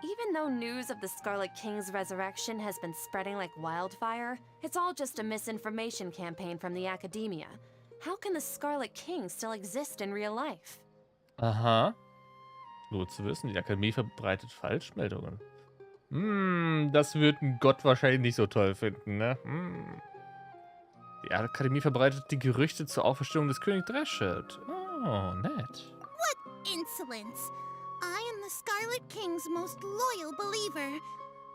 Even though news of the Scarlet King's resurrection has been spreading like wildfire, it's all just a misinformation campaign from the academia. How can the Scarlet King still exist in real life? Aha. Gut zu wissen, die Akademie verbreitet Falschmeldungen. Das wird ein Gott wahrscheinlich nicht so toll finden, ne? Die Akademie verbreitet die Gerüchte zur Auferstehung des König Deshred. Oh, nett. What insolence! I am the Scarlet King's most loyal believer.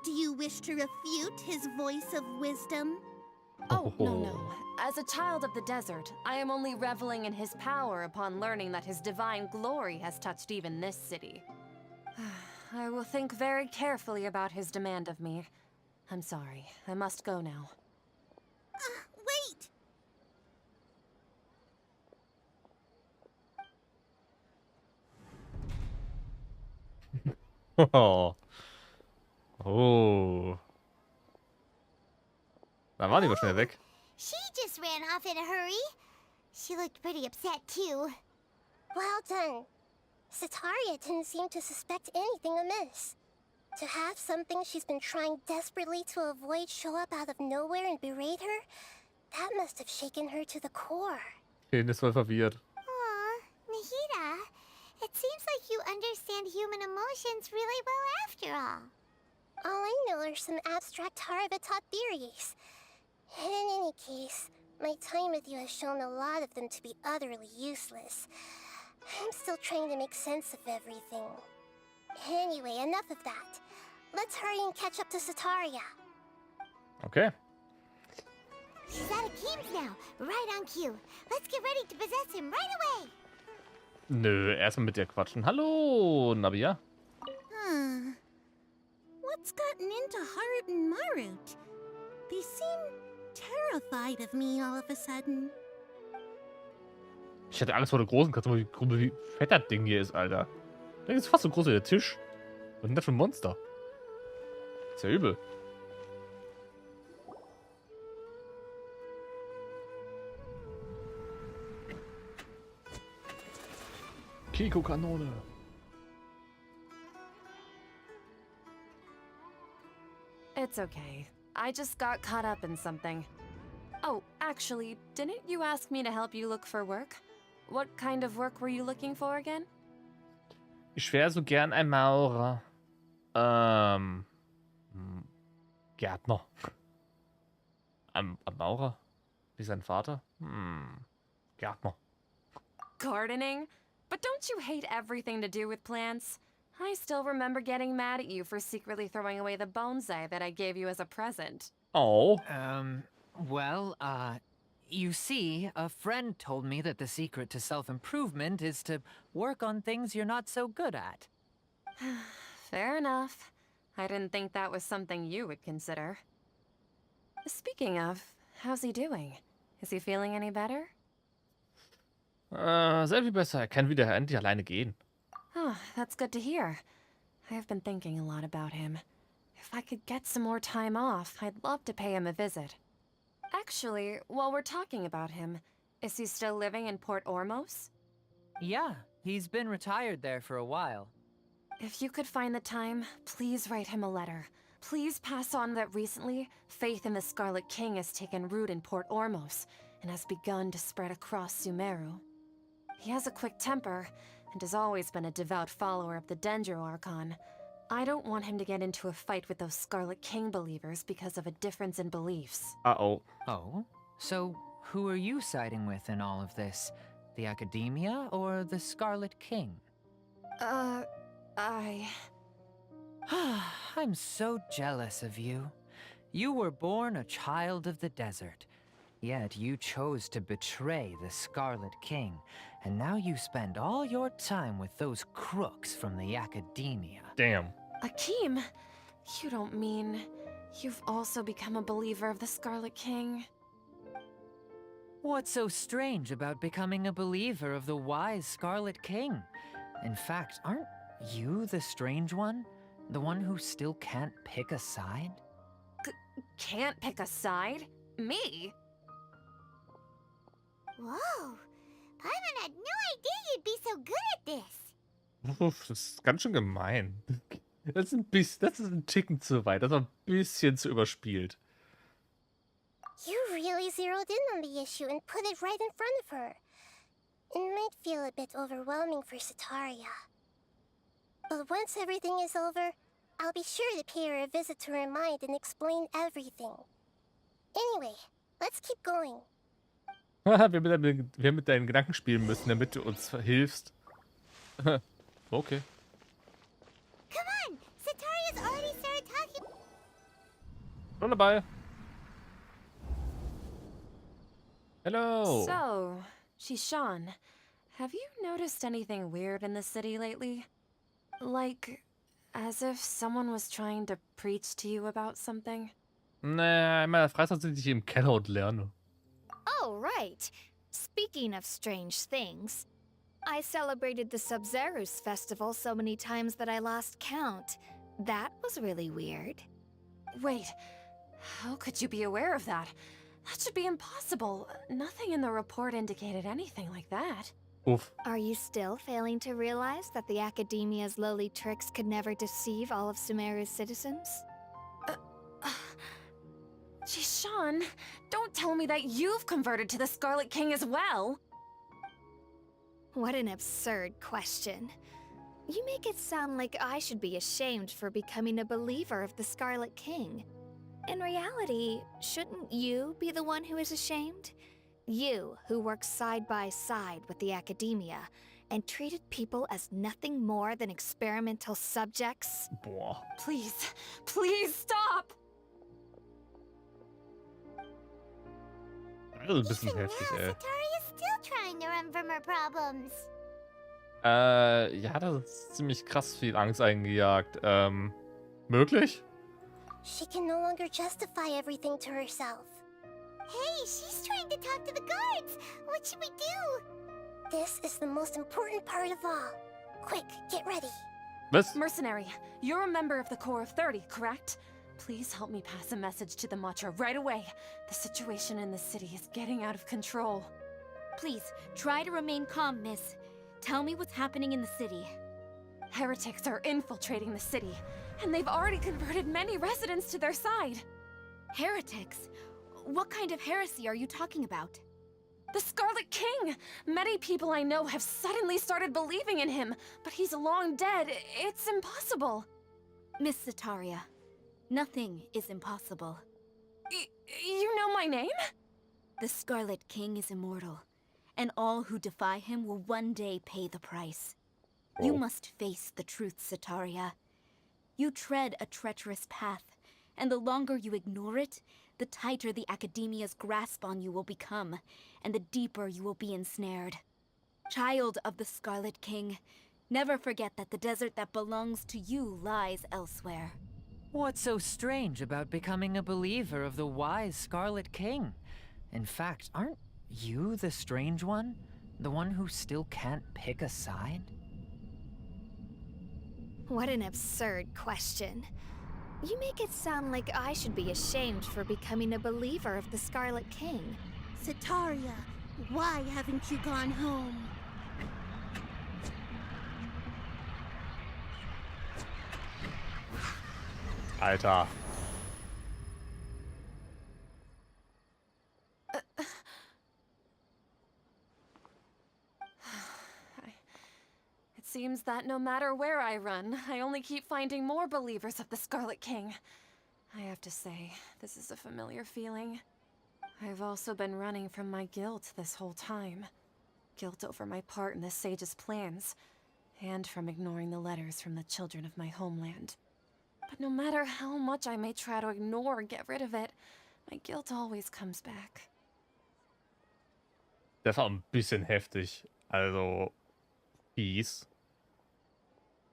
Do you wish to refute his voice of wisdom? Oh, no. As a child of the desert, I am only reveling in his power upon learning that his divine glory has touched even this city. I will think very carefully about his demand of me. I'm sorry. I must go now. Wait! Oh. Da waren die aber schnell weg. She just ran off in a hurry. She looked pretty upset too. Well done. Sitaria didn't seem to suspect anything amiss. To have something she's been trying desperately to avoid show up out of nowhere and berate her, that must have shaken her to the core. Den ist voll verwirrt. Aw, Nahida, it seems like you understand human emotions really well after all. All I know are some abstract Harvard-taught theories. In any case, my time with you has shown a lot of them to be utterly useless. I'm still trying to make sense of everything. Anyway, enough of that. Let's hurry and catch up to Sitaria. Okay. She's out of Keem's now, right on cue. Let's get ready to possess him right away. Nö, erstmal mit dir quatschen. Hallo, Nabia. What's gotten into Harit and Marut? They seem terrified of me all of a sudden. Ich hatte Angst vor der großen Katze, wie fett das Ding hier ist, Alter. Das ist fast so groß wie der Tisch. Was ist denn das für ein Monster? Ist ja übel. Kiko-Kanone. It's okay. I just got caught up in something. Oh, actually, didn't you ask me to help you look for work? What kind of work were you looking for again? Ich wäre so gern ein Maurer. Gärtner. Ein Maurer? Wie sein Vater? Gärtner. Gardening? But don't you hate everything to do with plants? I still remember getting mad at you for secretly throwing away the bonsai that I gave you as a present. Oh. You see, a friend told me that the secret to self-improvement is to work on things you're not so good at. Fair enough. I didn't think that was something you would consider. Speaking of, how's he doing? Is he feeling any better? Sehr viel besser. Er kann wieder endlich alleine gehen. Oh, that's good to hear. I have been thinking a lot about him. If I could get some more time off, I'd love to pay him a visit. Actually, while we're talking about him, is he still living in Port Ormos? Yeah, he's been retired there for a while. If you could find the time, please write him a letter. Please pass on that recently, faith in the Scarlet King has taken root in Port Ormos and has begun to spread across Sumeru. He has a quick temper and has always been a devout follower of the Dendro Archon. I don't want him to get into a fight with those Scarlet King believers because of a difference in beliefs. Uh-oh. Oh? So, who are you siding with in all of this? The Academia or the Scarlet King? I'm so jealous of you. You were born a child of the desert, yet you chose to betray the Scarlet King, and now you spend all your time with those crooks from the Academia. Damn. Akeem, you don't mean you've also become a believer of the Scarlet King? What's so strange about becoming a believer of the wise Scarlet King? In fact, aren't you the strange one? The one who still can't pick a side? Can't pick a side? Me? Whoa! Paimon had no idea you'd be so good at this. Uff, das ist ganz schön gemein. Das ist ein Ticken zu weit. Das ist ein bisschen zu überspielt. You really zeroed in on the issue and put it right in front of her. It might feel a bit overwhelming for Sataria. But once everything is over, I'll be sure to pay her a visit to her mind and explain everything. Anyway, let's keep going. wir mit deinen Gedanken spielen müssen, damit du uns hilfst. Okay. Come on! Sataria's already started talking. Schon dabei. Hello. So, Shishan, have you noticed anything weird in the city lately? Like, as if someone was trying to preach to you about something? Nee, in meiner Freizeit sitze ich im Keller und lerne. Oh, right. Speaking of strange things, I celebrated the Sub-Zerus festival so many times that I lost count. That was really weird. Wait, how could you be aware of that? That should be impossible. Nothing in the report indicated anything like that. Uff. Are you still failing to realize that the Academia's lowly tricks could never deceive all of Sumeru's citizens? Jishan, don't tell me that you've converted to the Scarlet King as well! What an absurd question. You make it sound like I should be ashamed for becoming a believer of the Scarlet King. In reality, shouldn't you be the one who is ashamed? You, who works side by side with the Academia, and treated people as nothing more than experimental subjects? Boah. Please, please stop! Das ist ein bisschen Even heftig, now, ey. Sataria's still trying to run from her problems. Ja, das ist ziemlich krass viel Angst eingejagt. Möglich? She can no longer justify everything to herself. Hey, she's trying to talk to the guards. What should we do? This is the most important part of all. Quick, get ready. Was? Mercenary, you're a member of the Corps of 30, correct? Please help me pass a message to the Matra right away. The situation in the city is getting out of control. Please, try to remain calm, miss. Tell me what's happening in the city. Heretics are infiltrating the city, and they've already converted many residents to their side. Heretics? What kind of heresy are you talking about? The Scarlet King! Many people I know have suddenly started believing in him, but he's long dead. It's impossible. Miss Sataria, nothing is impossible. You know my name? The Scarlet King is immortal, and all who defy him will one day pay the price. You must face the truth, Sataria. You tread a treacherous path, And the longer you ignore it, the tighter the Academia's grasp on you will become, and the deeper you will be ensnared. Child of the Scarlet King, never forget that the desert that belongs to you lies elsewhere. What's so strange about becoming a believer of the wise Scarlet King? In fact, aren't you the strange one? The one who still can't pick a side? What an absurd question. You make it sound like I should be ashamed for becoming a believer of the Scarlet King. Sataria, why haven't you gone home? Alter. It seems that no matter where I run, I only keep finding more believers of the Scarlet King. I have to say, this is a familiar feeling. I've also been running from my guilt this whole time. Guilt over my part in the sage's plans, and from ignoring the letters from the children of my homeland. But no matter how much I may try to ignore or get rid of it, my guilt always comes back. Das war ein bisschen heftig. Also, fies.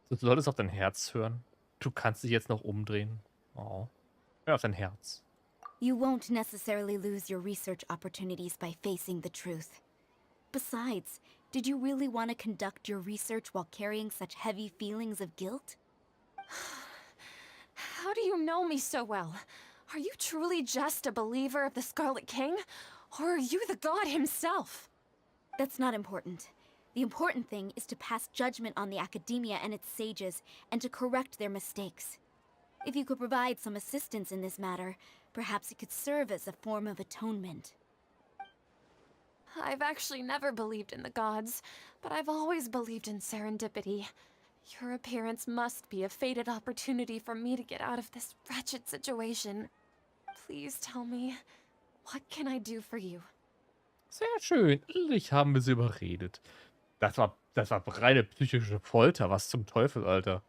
Du solltest auf dein Herz hören. Du kannst dich jetzt noch umdrehen. Oh. Hör auf dein Herz. You won't necessarily lose your research opportunities by facing the truth. Besides, did you really want to conduct your research while carrying such heavy feelings of guilt? How do you know me so well? Are you truly just a believer of the Scarlet King? Or are you the god himself? That's not important. The important thing is to pass judgment on the Academia and its sages, and to correct their mistakes. If you could provide some assistance in this matter, perhaps it could serve as a form of atonement. I've actually never believed in the gods, but I've always believed in serendipity. Your appearance must be a fated opportunity for me to get out of this wretched situation. Please tell me, what can I do for you? Sehr schön. Endlich haben wir sie überredet. Das war reine psychische Folter. Was zum Teufel, Alter.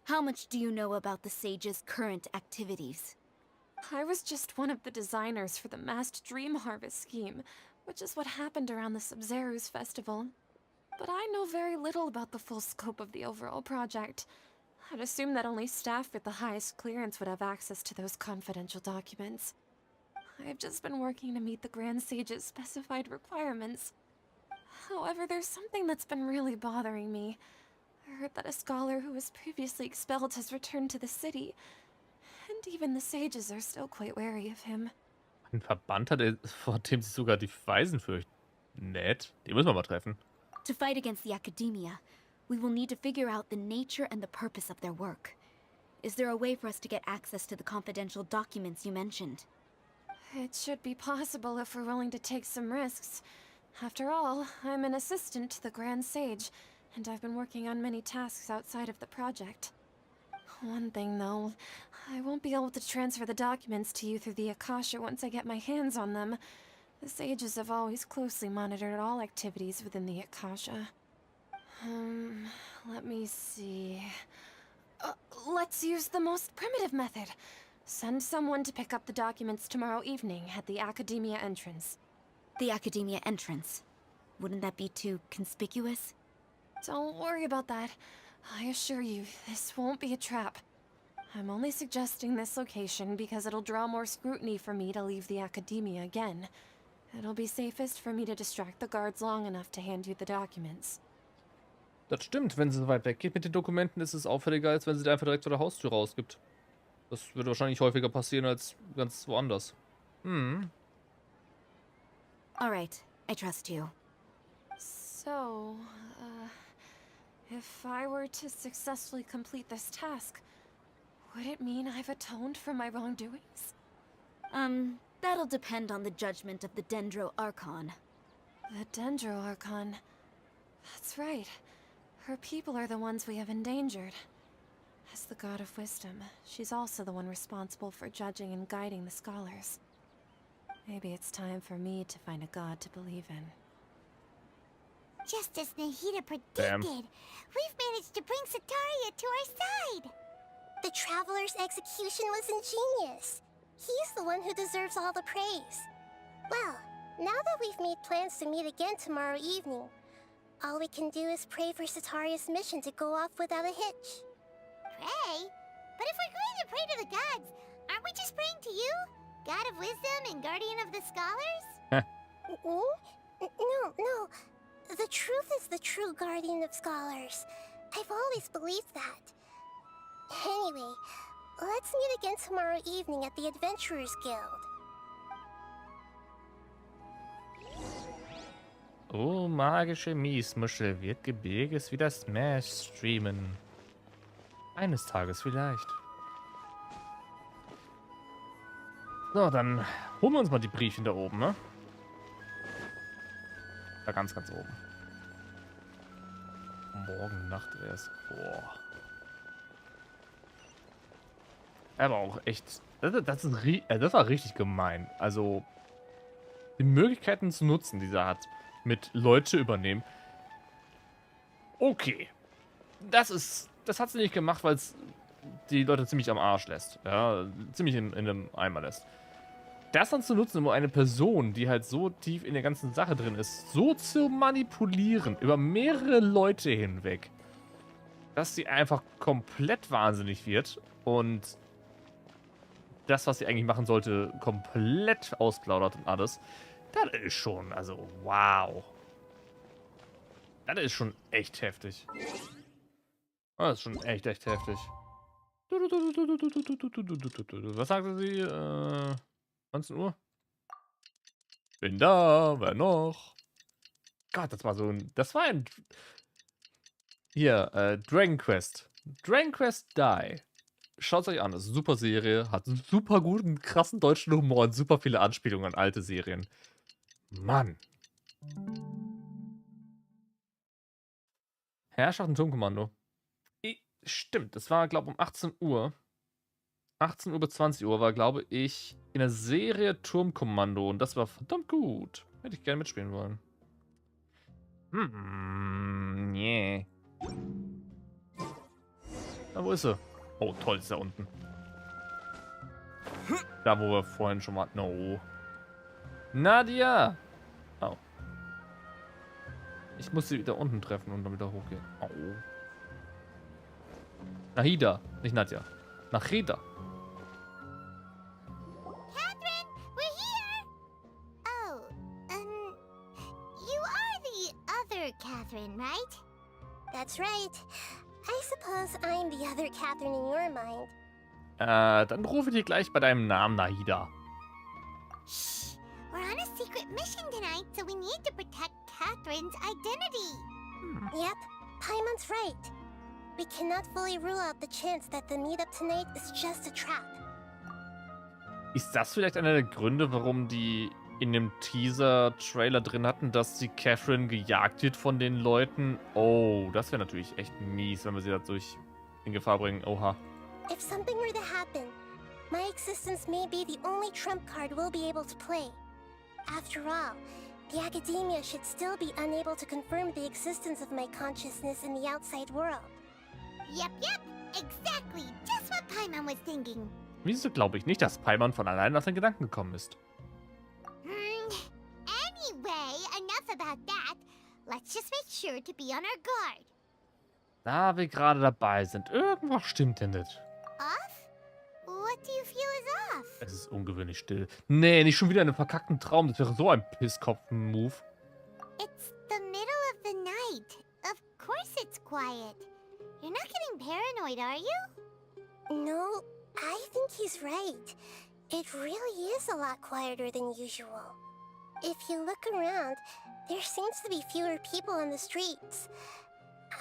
How much do you know about the sage's current activities? I was just one of the designers for the masked dream harvest scheme, which is what happened around the Sumeru's festival. But I know very little about the full scope of the overall project. I'd assume that only staff with the highest clearance would have access to those confidential documents. I've just been working to meet the Grand Sage's specified requirements. However, there's something that's been really bothering me. I heard that a scholar who was previously expelled has returned to the city, and even the sages are still quite wary of him. Ein Verband hat er, vor dem sich sogar die Weisen fürchten. Nett. Den müssen wir mal treffen. To fight against the Academia, we will need to figure out the nature and the purpose of their work. Is there a way for us to get access to the confidential documents you mentioned? It should be possible if we're willing to take some risks. After all, I'm an assistant to the Grand Sage, and I've been working on many tasks outside of the project. One thing, though, I won't be able to transfer the documents to you through the Akasha once I get my hands on them. The sages have always closely monitored all activities within the Akasha. Let me see... let's use the most primitive method. Send someone to pick up the documents tomorrow evening at the Academia entrance. The Academia entrance. Wouldn't that be too conspicuous? Don't worry about that. I assure you, this won't be a trap. I'm only suggesting this location because it'll draw more scrutiny for me to leave the Academia again. It'll be safest for me to distract the guards long enough to hand you the documents. Das stimmt. Wenn sie so weit weg geht mit den Dokumenten, ist es auffälliger, als wenn sie die einfach direkt vor der Haustür rausgibt. Das wird wahrscheinlich häufiger passieren als ganz woanders. Alright, I trust you. So, if I were to successfully complete this task, would it mean I've atoned for my wrongdoings? That'll depend on the judgment of the Dendro Archon. The Dendro Archon. That's right. Her people are the ones we have endangered. As the god of wisdom, she's also the one responsible for judging and guiding the scholars. Maybe it's time for me to find a god to believe in. Just as Nahida predicted, we've managed to bring Sataria to our side. The traveler's execution was ingenious. He's the one who deserves all the praise. Well, now that we've made plans to meet again tomorrow evening, all we can do is pray for Sataria's mission to go off without a hitch. Pray? But if we're going to pray to the gods, aren't we just praying to you? God of wisdom and guardian of the scholars? No. The truth is the true guardian of scholars. I've always believed that. Anyway, let's meet again tomorrow evening at the Adventurers Guild. Oh, magische Miesmuschel wird Gebirges wieder Smash streamen. Eines Tages vielleicht. So, dann holen wir uns mal die Briefchen da oben, ne? Da ganz oben. Morgen Nacht erst. Boah. Aber auch echt... Das war richtig gemein. Also, die Möglichkeiten zu nutzen, die er hat, mit Leute übernehmen. Okay. Das hat sie nicht gemacht, weil es die Leute ziemlich am Arsch lässt. Ja, ziemlich in einem Eimer lässt. Das dann zu nutzen, um eine Person, die halt so tief in der ganzen Sache drin ist, so zu manipulieren, über mehrere Leute hinweg, dass sie einfach komplett wahnsinnig wird und das, was sie eigentlich machen sollte, komplett ausplaudert und alles. Das ist schon, also, wow. Das ist schon echt heftig. Das ist schon echt heftig. Was sagte sie? 19 Uhr? Bin da, wer noch? Gott, das war so ein... Das war ein... Hier, Dragon Quest. Dragon Quest Die. Schaut es euch an, das ist eine super Serie, hat einen super guten, krassen deutschen Humor und super viele Anspielungen an alte Serien. Mann. Herrschaft und Turmkommando. Stimmt, das war, glaube ich, um 18 Uhr. 18 Uhr bis 20 Uhr war, glaube ich, in der Serie Turmkommando. Und das war verdammt gut. Hätte ich gerne mitspielen wollen. Yeah. Na, wo ist sie? Oh, toll, ist da unten. Da, wo wir vorhin schon mal... No. Nadia! Oh. Ich muss sie wieder unten treffen und dann wieder hochgehen. Oh. Nahida, nicht Nadja. Nachida. Catherine, we're here! Oh, you are the other Catherine, right? That's right. I suppose I'm the other Catherine in your mind. Dann rufe ich dich gleich bei deinem Namen, Nahida. Shh! We're on a secret mission tonight, so we need to protect Catherine's identity. Yep, Paimon's right. We cannot fully rule out the chance that the meetup tonight is just a trap. Ist das vielleicht einer der Gründe, warum die in dem Teaser-Trailer drin hatten, dass die Catherine gejagt wird von den Leuten? Oh, das wäre natürlich echt mies, wenn wir sie dadurch in Gefahr bringen. Oha. If something were to happen, my existence may be the only trump card we'll be able to play. After all, the academia should still be unable to confirm the existence of my consciousness in the outside world. Yep, exactly. Just what Paimon was thinking. Wieso glaube ich nicht, dass Paimon von allein auf den Gedanken gekommen ist? Anyway, enough about that. Let's just make sure to be on our guard. Da wir gerade dabei sind, irgendwas stimmt denn nicht. Off? What do you feel is off? Es ist ungewöhnlich still. Nee, nicht schon wieder einen verkackten Traum. Das wäre so ein Pisskopf-Move. It's the middle of the night. Of course it's quiet. You're not getting paranoid, are you? No, I think he's right. It really is a lot quieter than usual. If you look around, there seems to be fewer people on the streets.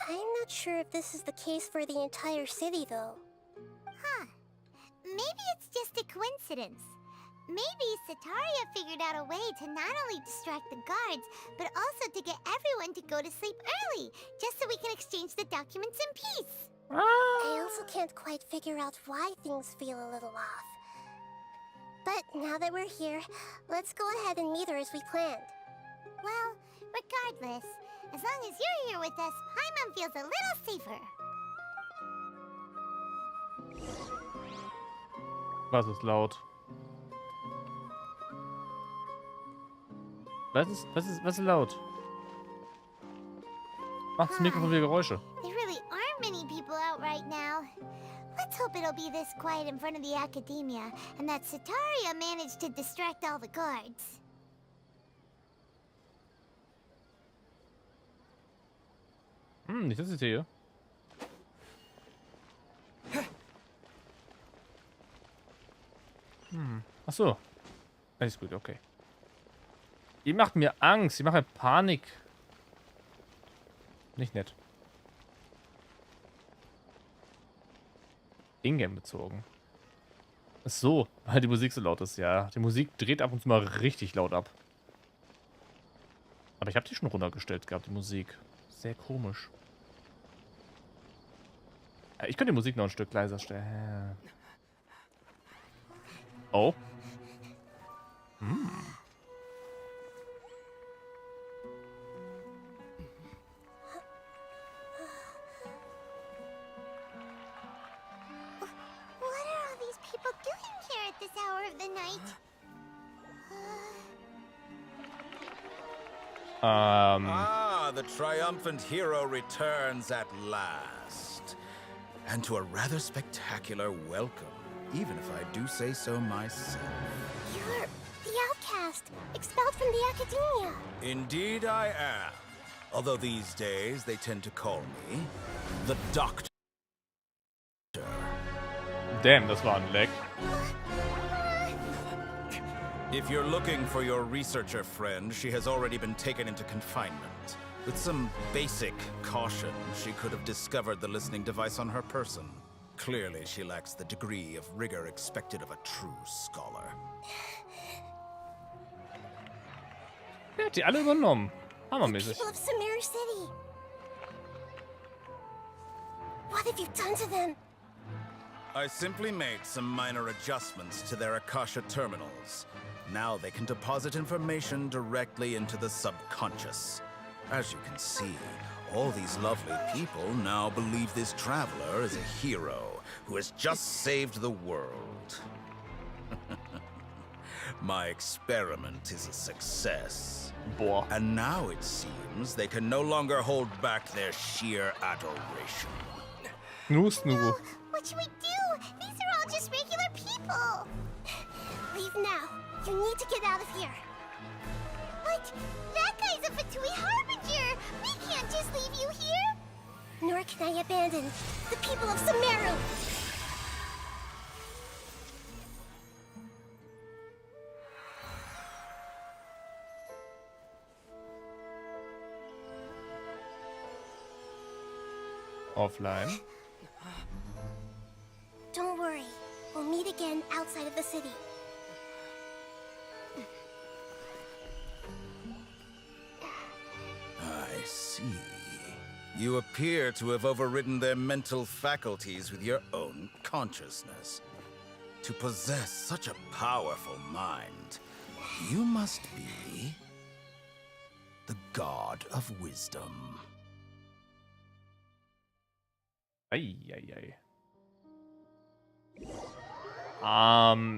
I'm not sure if this is the case for the entire city, though. Huh. Maybe it's just a coincidence. Maybe Sataria figured out a way to not only distract the guards, but also to get everyone to go to sleep early, just so we can exchange the documents in peace. I also can't quite figure out why things feel a little off. But now that we're here, let's go ahead and meet her as we planned. Well, regardless, as long as you're here with us, Paimon feels a little safer. Was ist laut? Was ist laut? Macht das Mikrofon wieder Geräusche? There really aren't many people out right now. Let's hope it'll be this quiet in front of the Academia, and that Sataria managed to distract all the guards. Nicht, dass ich sehe. Ach so. Alles gut, okay. Ihr macht mir Angst, ihr macht mir Panik. Nicht nett. Ingame bezogen. Ach so, weil die Musik so laut ist, ja. Die Musik dreht ab und zu mal richtig laut ab. Aber ich habe die schon runtergestellt gehabt, die Musik. Sehr komisch. Ja, ich könnte die Musik noch ein Stück leiser stellen. Oh. What are all these people doing here at this hour of the night? The triumphant hero returns at last. And to a rather spectacular welcome, even if I do say so myself. You're the outcast, expelled from the Academia. Indeed I am. Although these days they tend to call me the Doctor. Damn, das war ein Leck. If you're looking for your researcher friend, she has already been taken into confinement. With some basic caution, she could have discovered the listening device on her person. Clearly, she lacks the degree of rigor expected of a true scholar. Er hat die alle übernommen. Hammermäßig. People of Sumeru City. What have you done to them? I simply made some minor adjustments to their Akasha terminals. Now they can deposit information directly into the subconscious. As you can see, all these lovely people now believe this traveler is a hero who has just saved the world. My experiment is a success. Boah. And now it seems they can no longer hold back their sheer adoration. Snoo. What should we do? These are all just regular people. Leave now. You need to get out of here. But that guy's a Fatui Harbinger. We can't just leave you here. Nor can I abandon the people of Sumeru. Offline. Don't worry. We'll meet again outside of the city. I see. You appear to have overridden their mental faculties with your own consciousness. To possess such a powerful mind, you must be the god of wisdom. Eieiei.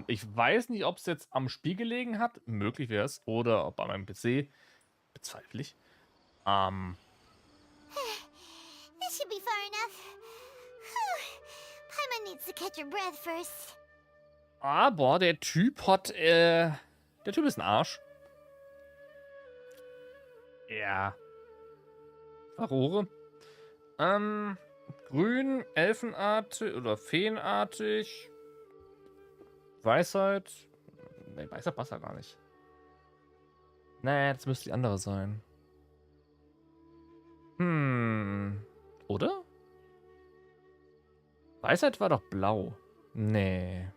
Ich weiß nicht, ob es jetzt am Spiel gelegen hat. Möglich wäre es. Oder ob an meinem PC. Bezweifle ich. This should be far enough. Paimon needs to catch her breath first. Aber der Typ hat, der Typ ist ein Arsch. Ja. Aurore. Grün, elfenartig oder feenartig. Weisheit. Ne, Weisheit passt ja gar nicht. Nee, das müsste die andere sein. Oder? Weisheit war doch blau. Nee.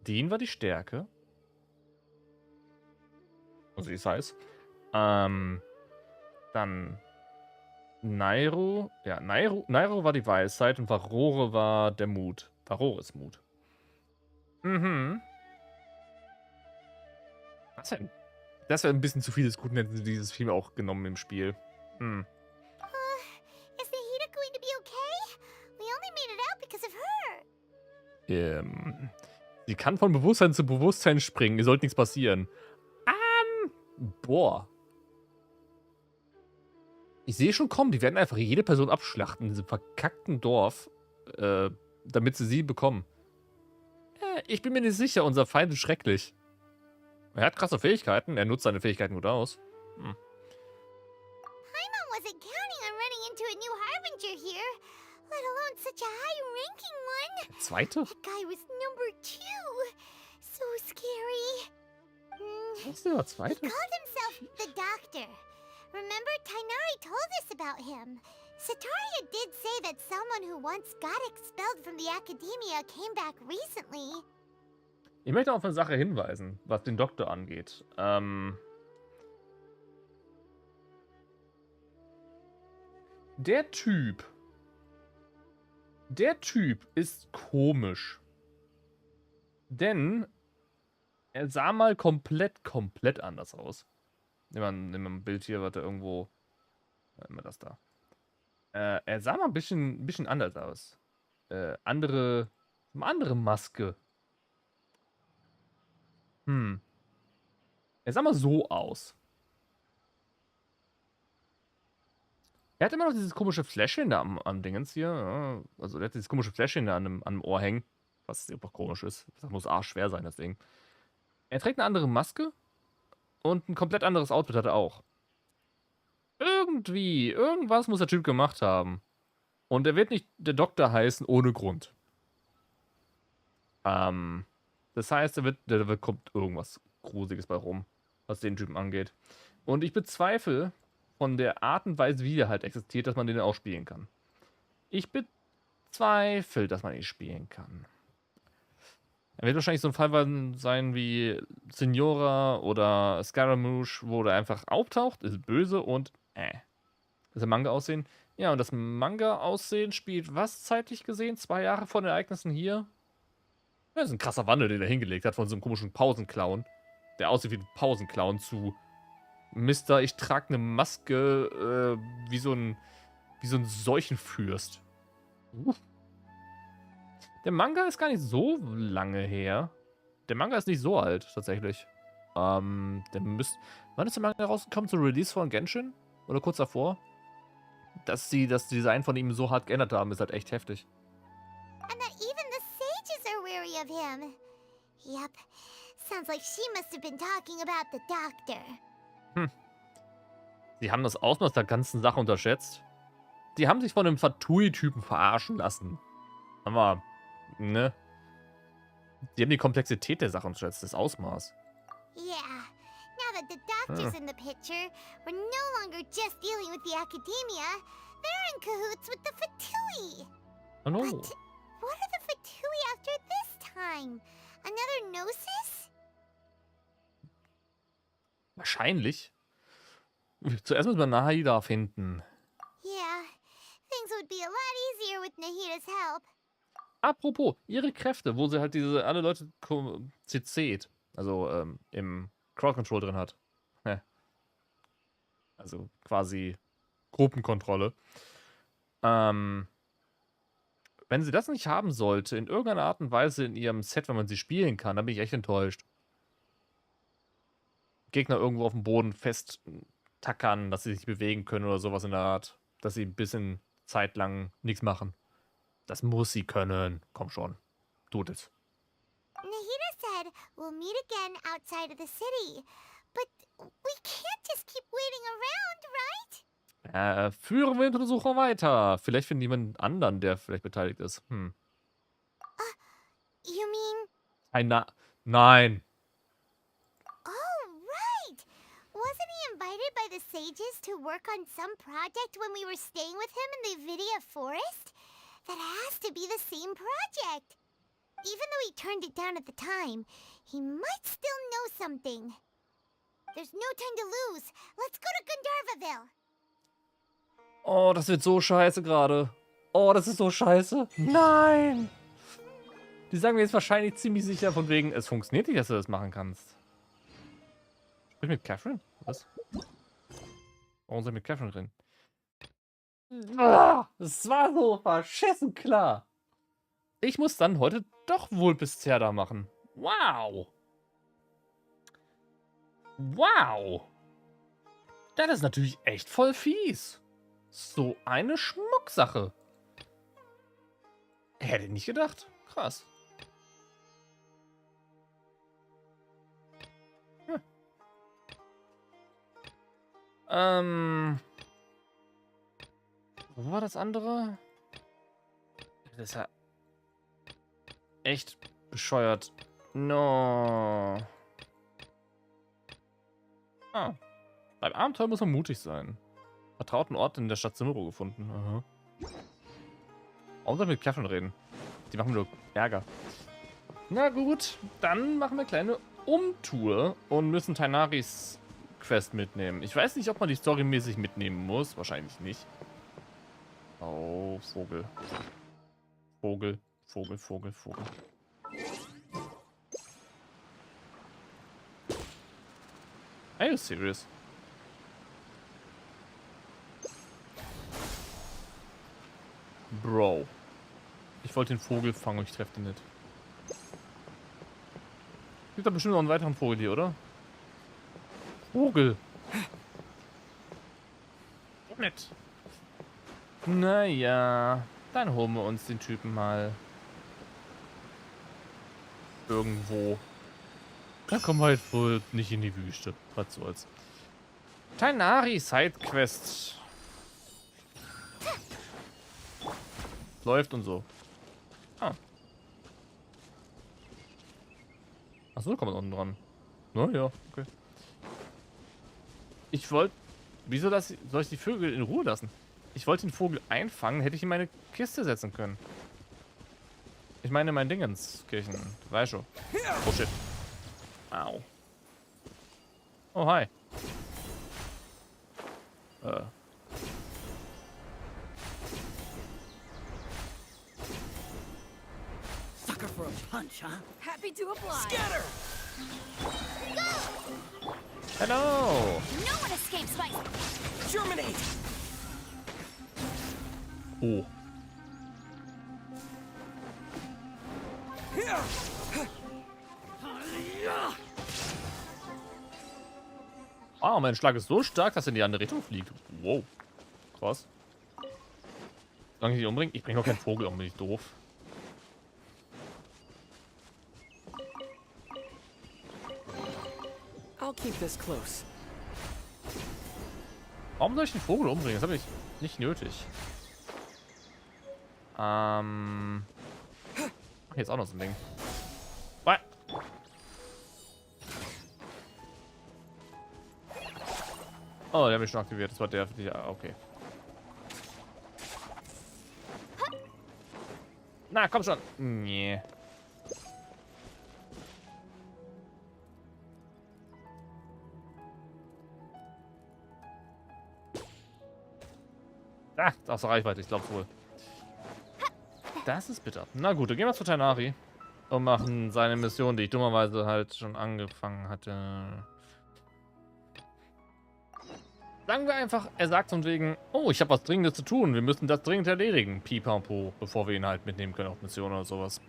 Dean war die Stärke. Also ich heiß. Dann Nairo. Ja, Nairo war die Weisheit und Varore war der Mut. Varore ist Mut. Das wäre ein bisschen zu viel des Guten, hätten sie dieses Film auch genommen im Spiel. Is the heater going to be okay? We Sie kann von Bewusstsein zu Bewusstsein springen. Ihr sollte nichts passieren. Boah. Ich sehe schon kommen, die werden einfach jede Person abschlachten in diesem verkackten Dorf, damit sie bekommen. Ich bin mir nicht sicher, unser Feind ist schrecklich. Er hat krasse Fähigkeiten, er nutzt seine Fähigkeiten gut aus. Paimon wasn't counting on running into a new harbinger here, let alone such a high-ranking one. Der zweite? That guy was number 2. So scary. Was ist der He zweite? called himself the Doctor. Remember, Tainari told us about him. Sataria did say that someone who once got expelled from the Academia came back recently. Ich möchte auf eine Sache hinweisen, was den Doktor angeht. Der Typ ist komisch. Denn er sah mal komplett anders aus. Nimm mal ein Bild hier, warte, irgendwo. Immer das da. Er sah mal ein bisschen anders aus. Andere Maske. Er sah mal so aus. Er hat immer noch dieses komische Fläschchen da am Dingens hier. Ja. Also, er hat dieses komische Fläschchen da an dem Ohr hängen. Was einfach komisch ist. Das muss arschschwer sein, das Ding. Er trägt eine andere Maske. Und ein komplett anderes Outfit hat er auch. Irgendwas muss der Typ gemacht haben. Und er wird nicht der Doktor heißen ohne Grund. Das heißt, da kommt irgendwas Gruseliges bei rum, was den Typen angeht. Und ich bezweifle von der Art und Weise, wie er halt existiert, dass man den auch spielen kann. Ich bezweifle, dass man ihn spielen kann. Er wird wahrscheinlich so ein Fall sein wie Signora oder Scaramouche, wo der einfach auftaucht, ist böse und Das ist Manga-Aussehen. Ja, und das Manga-Aussehen spielt was zeitlich gesehen? 2 Jahre vor den Ereignissen hier? Das ist ein krasser Wandel, den er hingelegt hat von so einem komischen Pausenclown, der aussieht wie ein Pausenclown, zu Mister, ich trage eine Maske wie so ein Seuchenfürst. Der Manga ist gar nicht so lange her. Der Manga ist nicht so alt, tatsächlich. Wann ist der Manga rausgekommen? Zum Release von Genshin? Oder kurz davor? Dass sie das Design von ihm so hart geändert haben, ist halt echt heftig. And that even the sages are wary of him. Yep. Sounds like she must have been talking about the Doctor. Sie haben das Ausmaß der ganzen Sache unterschätzt. Die haben sich von einem Fatui-Typen verarschen lassen. Aber, ne? Die haben die Komplexität der Sache unterschätzt, das Ausmaß. Yeah. Now that the Doctor's in the picture, we're no longer just dealing with the Academia. They're in cahoots with the Fatui. Oh no. But what are the Fatui after this time? Another Gnosis? Wahrscheinlich. Zuerst müssen wir Nahida finden. Yeah. Things would be a lot easier with Nahida's help. Apropos, ihre Kräfte, wo sie halt alle Leute CC't, also im Crowd Control drin hat. Also quasi Gruppenkontrolle. Wenn sie das nicht haben sollte, in irgendeiner Art und Weise in ihrem Set, wenn man sie spielen kann, dann bin ich echt enttäuscht. Gegner irgendwo auf dem Boden festtackern, dass sie sich bewegen können oder sowas in der Art. Dass sie ein bisschen Zeit lang nichts machen. Das muss sie können. Komm schon. Tut es. Nahida said we'll meet again outside of the city. But we can't just keep waiting around, right? Führen wir die Untersuchung weiter. Vielleicht finden jemand anderen, der vielleicht beteiligt ist. You mean... Nein. Oh, right! Wasn't he invited by the sages to work on some project when we were staying with him in the Vidia forest? That has to be the same project. Even though he turned it down at the time, he might still know something. There's no time to lose. Let's go to Gandharvaville. Oh, das wird so scheiße gerade. Oh, das ist so scheiße. Nein. Die sagen mir jetzt wahrscheinlich ziemlich sicher von wegen, es funktioniert nicht, dass du das machen kannst. Sprich mit Catherine? Was? Warum soll ich mit Catherine reden? Das war so verschissen klar. Ich muss dann heute doch wohl bisher da machen. Wow. Wow. Das ist natürlich echt voll fies. So eine Schmucksache. Hätte ich nicht gedacht. Krass. Wo war das andere? Das ist ja echt bescheuert. No. Ah. Beim Abenteuer muss man mutig sein. Vertrauten Ort in der Stadt Sumeru gefunden. Aha. Warum soll ich mit Klaffen reden? Die machen mir nur Ärger. Na gut, dann machen wir eine kleine Umtour und müssen Tainaris Quest mitnehmen. Ich weiß nicht, ob man die storymäßig mitnehmen muss. Wahrscheinlich nicht. Oh, Vogel. Vogel, Vogel, Vogel, Vogel. Are you serious? Bro. Ich wollte den Vogel fangen und ich treffe den nicht. Gibt da bestimmt noch einen weiteren Vogel hier, oder? Vogel. Nett. Naja, dann holen wir uns den Typen mal irgendwo. Dann kommen wir halt wohl nicht in die Wüste. Was soll's. Tainari Sidequest. Läuft und so. Ah. Achso, da kommt man unten dran. Naja, okay. Ich wollte... Wieso soll ich die Vögel in Ruhe lassen? Ich wollte den Vogel einfangen, hätte ich in meine Kiste setzen können. Ich meine mein Dingenskirchen. Du weißt schon. Oh shit. Au. Oh hi. Sucker for a punch, huh? Happy to oblige. Scatter! Hello. No one escapes my... Germinate! Oh. Ah, mein Schlag ist so stark, dass er in die andere Richtung fliegt. Wow. Krass. Solange ich dich umbringe? Ich bringe doch keinen Vogel um, bin ich doof. I'll keep this close. Warum soll ich den Vogel umbringen? Das habe ich nicht nötig. Ach, jetzt auch noch so ein Ding. What? Oh, der hat mich schon aktiviert. Das war der für dich. Okay. Na, komm schon. Nee. Ah, aus der Reichweite, ich glaube wohl. Das ist bitter. Na gut, dann gehen wir zu Tainari und machen seine Mission, die ich dummerweise halt schon angefangen hatte. Sagen wir einfach, er sagt von wegen, oh, ich habe was Dringendes zu tun, wir müssen das dringend erledigen, Pipapo, bevor wir ihn halt mitnehmen können auf Mission oder sowas.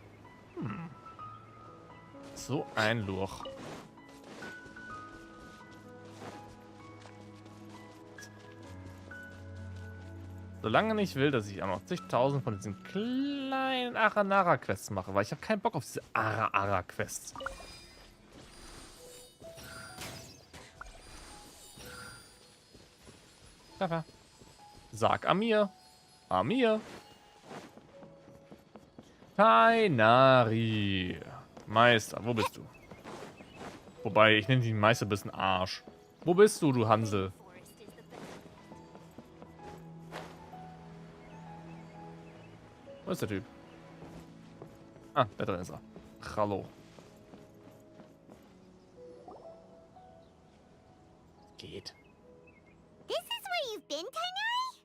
So ein Lurch. Solange nicht will, dass ich auch noch zigtausend von diesen kleinen Aranara-Quests mache, weil ich habe keinen Bock auf diese Ara-Ara-Quests. Treffer. Sag Amir. Amir. Tainari. Meister, wo bist du? Wobei, ich nenne den Meister ein bisschen Arsch. Wo bist du, du Hansel? Wo ist der Typ? Ah, da drin ist er. Hallo. Geht. This is where you've been, Tainari?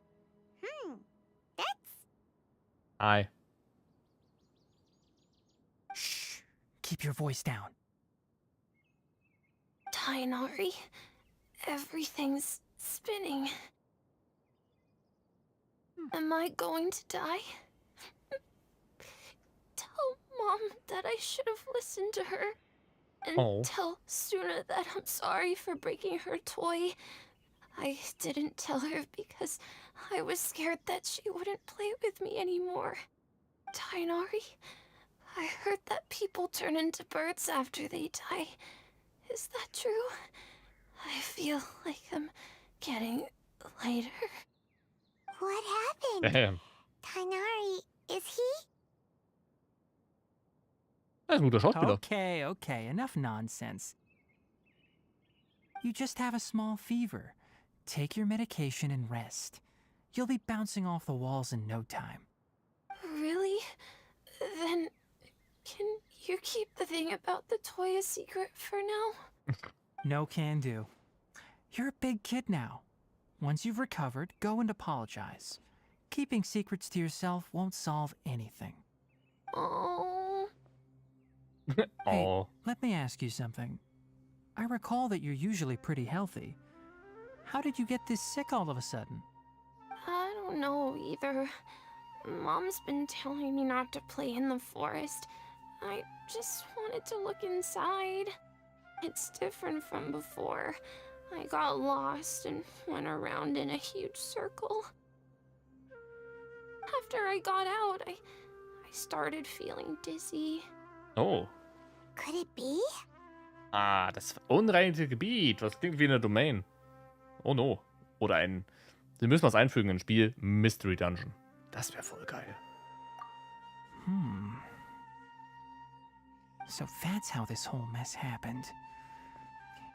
That's... Hi. Shh. Keep your voice down. Tainari, everything's spinning. Am I going to die? Tell Mom that I should have listened to her. And Oh. tell Suna that I'm sorry for breaking her toy. I didn't tell her because I was scared that she wouldn't play with me anymore. Tainari, I heard that people turn into birds after they die. Is that true? I feel like I'm getting lighter. What happened? Damn. Tainari, is he? Er ist ein guter Schauspieler. Okay, okay, enough nonsense. You just have a small fever. Take your medication and rest. You'll be bouncing off the walls in no time. Really? Then can you keep the thing about the toy a secret for now? No can do. You're a big kid now. Once you've recovered, go and apologize. Keeping secrets to yourself won't solve anything. Oh. Hey, Oh. let me ask you something. I recall that you're usually pretty healthy. How did you get this sick all of a sudden? I don't know either. Mom's been telling me not to play in the forest. I just wanted to look inside. It's different from before. I got lost and went around in a huge circle. After I got out, I started feeling dizzy. Oh. Could it be? Ah, das verunreinigte Gebiet. Was klingt wie eine Domain. Oh no. Oder ein... Sie müssen was einfügen ins Spiel. Mystery Dungeon. Das wäre voll geil. So that's how this whole mess happened.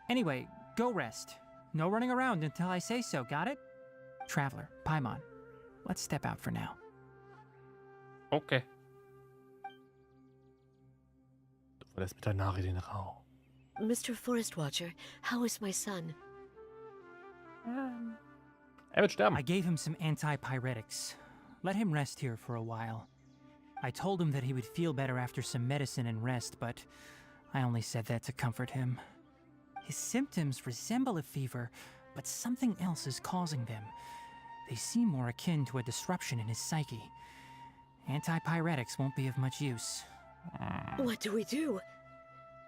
Anyway, go rest. No running around until I say so, got it? Traveler, Paimon, let's step out for now. Okay. Du verlässt mit Tainari den Raum. Mr. Forest Watcher, how is my son? Er wird sterben. I gave him some antipyretics. Let him rest here for a while. I told him that he would feel better after some medicine and rest, but I only said that to comfort him. His symptoms resemble a fever, but something else is causing them. They seem more akin to a disruption in his psyche. Antipyretics won't be of much use. What do we do?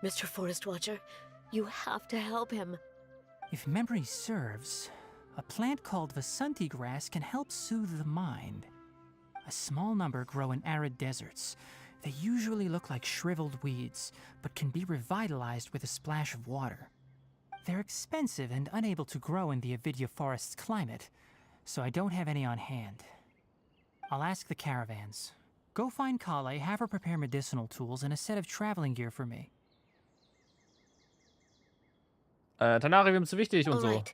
Mr. Forest Watcher, you have to help him. If memory serves, a plant called Vasanti grass can help soothe the mind. A small number grow in arid deserts. They usually look like shriveled weeds, but can be revitalized with a splash of water. They're expensive and unable to grow in the Avidya forest's climate, so I don't have any on hand. I'll ask the caravans. Go find Kale, have her prepare medicinal tools and a set of traveling gear for me. Tainari, wir sind zu wichtig und All so. right.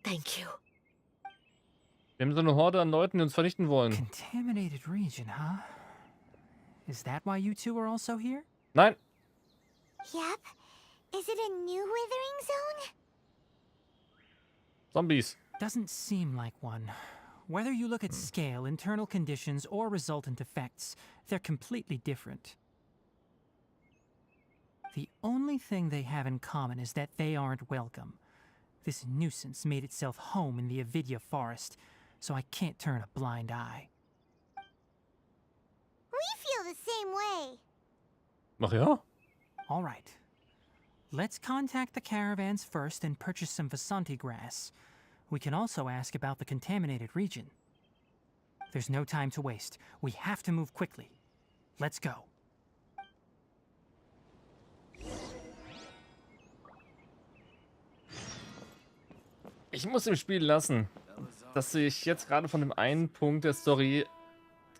Thank you. Wir haben so eine Horde an Leuten, die uns vernichten wollen. Contaminated region, huh? Is that why you two are also here? Nein. Yep. Is it a new withering zone? Zombies. Doesn't seem like one. Whether you look at scale, internal conditions, or resultant effects, they're completely different. The only thing they have in common is that they aren't welcome. This nuisance made itself home in the Avidya forest, so I can't turn a blind eye. We feel the same way. Ach ja? All right. Let's contact the caravans first and purchase some Vasanti grass. We can also ask about the contaminated region. There's no time to waste. We have to move quickly. Let's go. Ich muss im Spiel lassen, dass ich jetzt gerade von dem einen Punkt der Story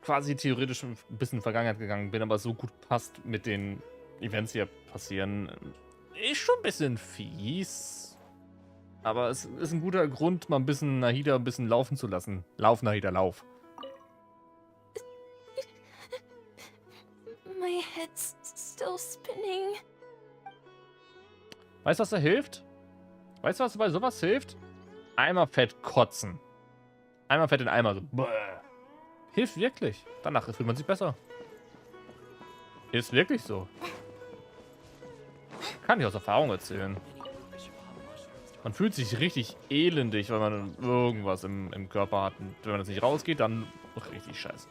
quasi theoretisch ein bisschen in Vergangenheit gegangen bin, aber so gut passt mit den Events, die hier passieren. Ist schon ein bisschen fies. Aber es ist ein guter Grund, mal ein bisschen Nahida ein bisschen laufen zu lassen. Lauf, Nahida, lauf. My head's still spinning. Weißt du, was da hilft? Weißt du, was bei sowas hilft? Einmal fett kotzen. Einmal fett in den Eimer. So. Bäh. Hilft wirklich. Danach fühlt man sich besser. Ist wirklich so. Kann ich aus Erfahrung erzählen. Man fühlt sich richtig elendig, weil man irgendwas im Körper hat. Und wenn man das nicht rausgeht, dann richtig scheiße.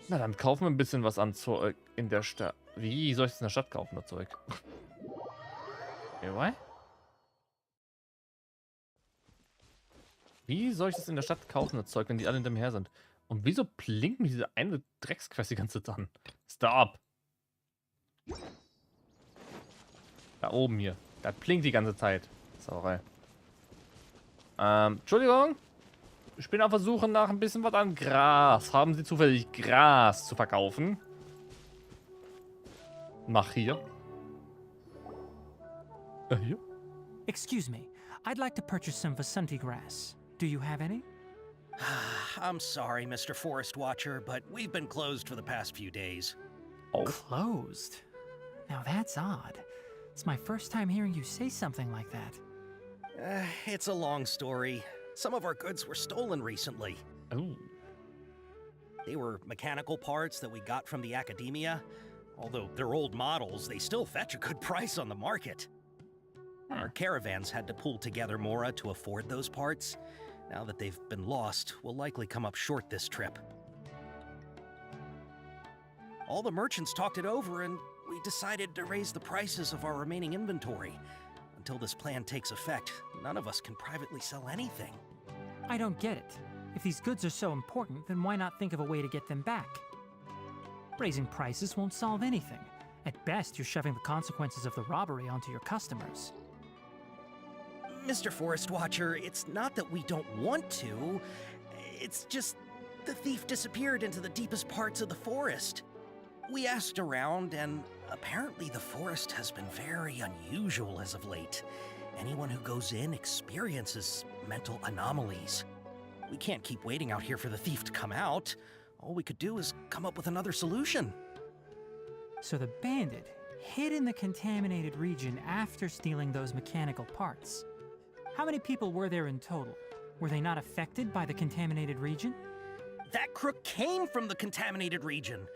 Na, dann kaufen wir ein bisschen was an Zeug in der Stadt. Wie soll ich es in der Stadt kaufen, das Zeug? Okay, wie soll ich das in der Stadt kaufen, das Zeug, wenn die alle hinter mir her sind? Und wieso blinkt mir diese eine Drecksquest die ganze Zeit an? Stop! Da oben hier. Da blinkt die ganze Zeit. Sauerei. Entschuldigung. Ich bin auf der Suche nach ein bisschen was an Gras. Haben Sie zufällig Gras zu verkaufen? Mach hier. Hier? Excuse me. I'd like to purchase some Vasanti grass. Do you have any? I'm sorry, Mr. Forest Watcher, but we've been closed for the past few days. Oh. Closed? Now that's odd. It's my first time hearing you say something like that. It's a long story. Some of our goods were stolen recently. Ooh. They were mechanical parts that we got from the academia. Although they're old models, they still fetch a good price on the market. Our caravans had to pull together more to afford those parts. Now that they've been lost, we'll likely come up short this trip. All the merchants talked it over, and we decided to raise the prices of our remaining inventory. Until this plan takes effect, none of us can privately sell anything. I don't get it. If these goods are so important, then why not think of a way to get them back? Raising prices won't solve anything. At best, you're shoving the consequences of the robbery onto your customers. Mr. Forest Watcher, it's not that we don't want to. It's just the thief disappeared into the deepest parts of the forest. We asked around, and apparently the forest has been very unusual as of late. Anyone who goes in experiences mental anomalies. We can't keep waiting out here for the thief to come out. All we could do is come up with another solution. So the bandit hid in the contaminated region after stealing those mechanical parts. How many people were there in total? Were they not affected by the contaminated region? That crook came from the contaminated region.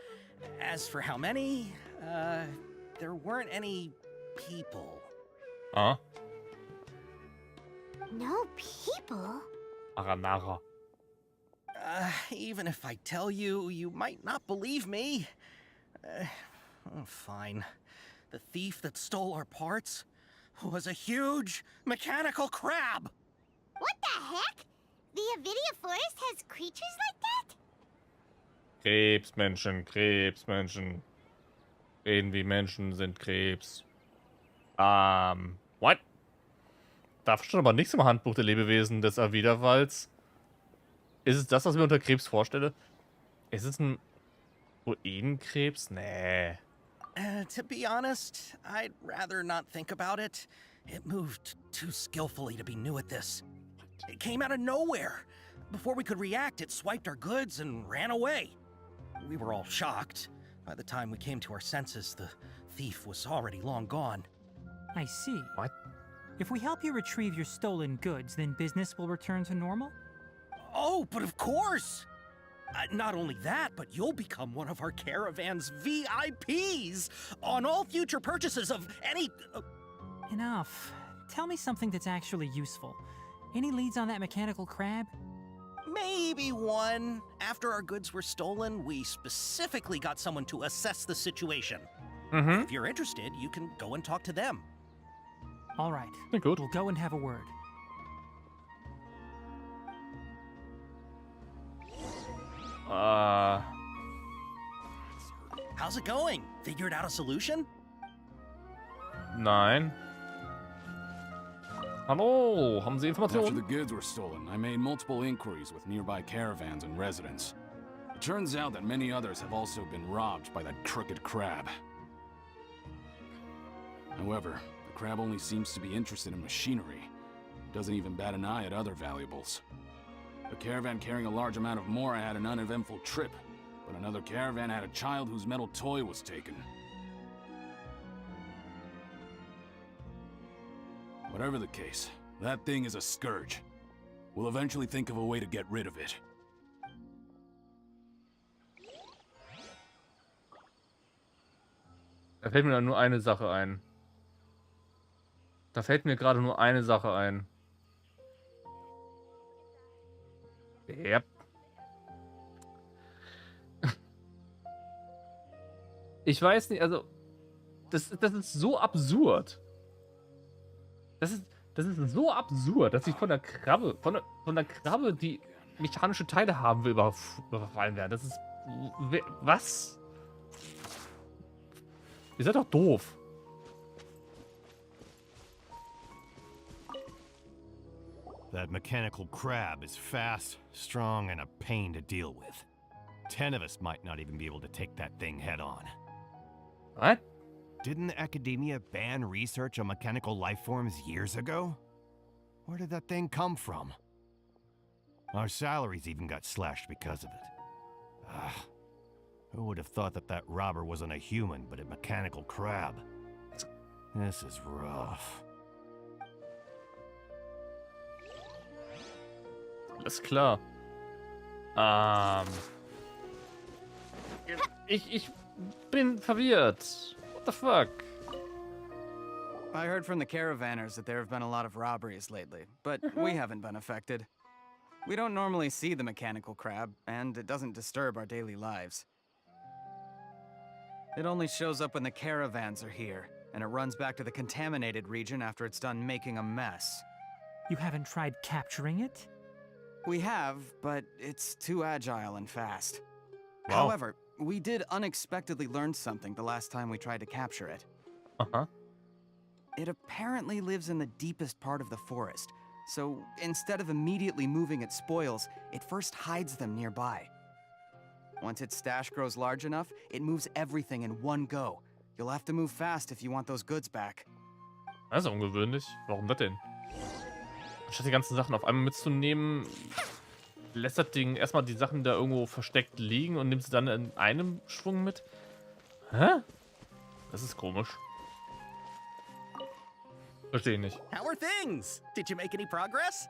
As for how many, there weren't any people. Huh? No people? Aranara. Even if I tell you, you might not believe me. Fine. The thief that stole our parts was a huge mechanical crab. What the heck? The Avidia Forest has creatures like that? Krebsmenschen, Krebsmenschen. Reden wie Menschen sind Krebs. What? Da steht aber nichts im Handbuch der Lebewesen des Aviderwalds. Ist es das, was ich mir unter Krebs vorstelle? Ist es ein Ruinenkrebs? Nee. To be honest, I'd rather not think about it. It moved too skillfully to be new at this. It came out of nowhere. Before we could react, it swiped our goods and ran away. We were all shocked. By the time we came to our senses, the thief was already long gone. I see. What? If we help you retrieve your stolen goods, then business will return to normal? Oh, but of course! Not only that, but you'll become one of our caravan's VIPs on all future purchases of any... Enough. Tell me something that's actually useful. Any leads on that mechanical crab? Maybe one. After our goods were stolen, we specifically got someone to assess the situation. Mm-hmm. If you're interested, you can go and talk to them. All right. Good. We'll go and have a word. How's it going? Figured out a solution? Nein. Hallo, haben Sie After the Informationen? goods were stolen, I made multiple inquiries with nearby caravans and residents. It turns out that many others have also been robbed by that crooked crab. However, the crab only seems to be interested in machinery. It doesn't even bat an eye at other valuables. A caravan carrying a large amount of Mora had an uneventful trip, but another caravan had a child whose metal toy was taken. Whatever the case, that thing is a scourge. We'll eventually think of a way to get rid of it. Da fällt mir nur eine Sache ein. Da fällt mir gerade nur eine Sache ein. Yep. Ich weiß nicht, also das ist so absurd. Das ist so absurd, dass ich von der Krabbe, von der Krabbe, die mechanische Teile haben will, überfallen werden. Das ist was? Ihr seid doch doof. That mechanical crab is fast, strong, and a pain to deal with. 10 of us might not even be able to take that thing head on. What? Didn't the academia ban research on mechanical life forms years ago? Where did that thing come from? Our salaries even got slashed because of it. Who would have thought that that robber wasn't a human, but a mechanical crab? This is rough. Alles klar. Ich bin verwirrt. What the fuck? I heard from the caravanners that there have been a lot of robberies lately, but we haven't been affected. We don't normally see the mechanical crab, and it doesn't disturb our daily lives. It only shows up when the caravans are here, and it runs back to the contaminated region after it's done making a mess. You haven't tried capturing it? We have, but it's too agile and fast. Wow. However, we did unexpectedly learn something the last time we tried to capture it. Uh-huh. It apparently lives in the deepest part of the forest, so instead of immediately moving its spoils, it first hides them nearby. Once its stash grows large enough, it moves everything in one go. You'll have to move fast if you want those goods back. Das ist ungewöhnlich. Warum das denn? Statt die ganzen Sachen auf einmal mitzunehmen, lässt das Ding erstmal die Sachen da irgendwo versteckt liegen und nimmt sie dann in einem Schwung mit. Hä? Das ist komisch. Verstehe ich nicht. How are things? Did you make any progress?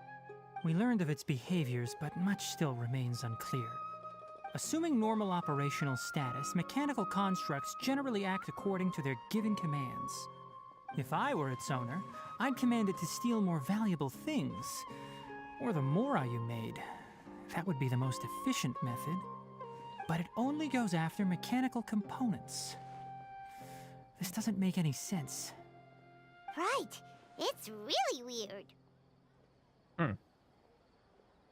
We learned of its behaviors, but much still remains unclear. Assuming normal operational status, mechanical constructs generally act according to their given commands. If I were its owner, I'd command it to steal more valuable things. Or the mora you made. That would be the most efficient method. But it only goes after mechanical components. This doesn't make any sense. Right. It's really weird.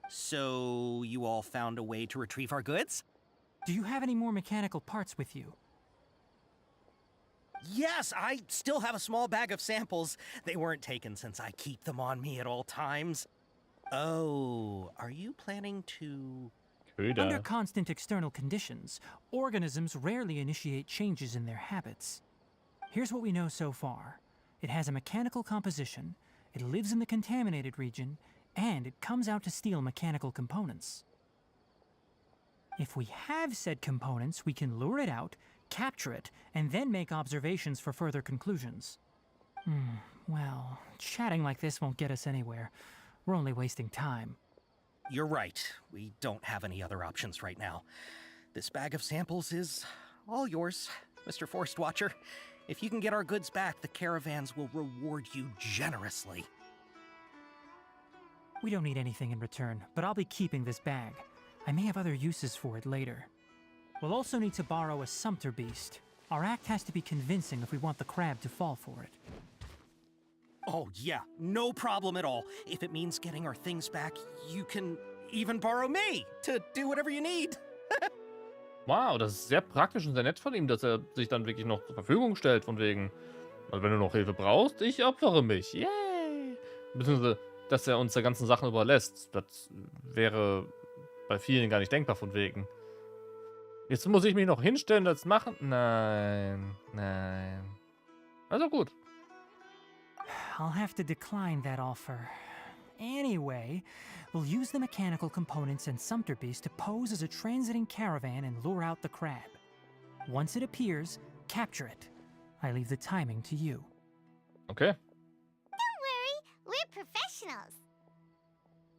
So, you all found a way to retrieve our goods? Do you have any more mechanical parts with you? Yes, I still have a small bag of samples. They weren't taken since I keep them on me at all times. Oh, are you planning to... Under constant external conditions, organisms rarely initiate changes in their habits. Here's what we know so far. It has a mechanical composition, it lives in the contaminated region, and it comes out to steal mechanical components. If we have said components, we can lure it out, capture it, and then make observations for further conclusions. Well, chatting like this won't get us anywhere. We're only wasting time. You're right. We don't have any other options right now. This bag of samples is all yours, Mr. Forest Watcher. If you can get our goods back, the caravans will reward you generously. We don't need anything in return, but I'll be keeping this bag. I may have other uses for it later. We'll also need to borrow a sumpter beast. Our act has to be convincing if we want the crab to fall for it. Oh yeah, no problem at all. If it means getting our things back, you can even borrow me to do whatever you need. Wow, das ist sehr praktisch und sehr nett von ihm, dass er sich dann wirklich noch zur Verfügung stellt, von wegen, also wenn du noch Hilfe brauchst, ich opfere mich. Yay! Beziehungsweise, dass er uns der ganzen Sachen überlässt. Das wäre bei vielen gar nicht denkbar, von wegen. Jetzt muss ich mich noch hinstellen und das machen? Nein, nein. Also gut. I'll have to decline that offer. Anyway, we'll use the mechanical components and sumpter beast to pose as a transiting caravan and lure out the crab. Once it appears, capture it. I leave the timing to you. Okay. Don't worry, we're professionals.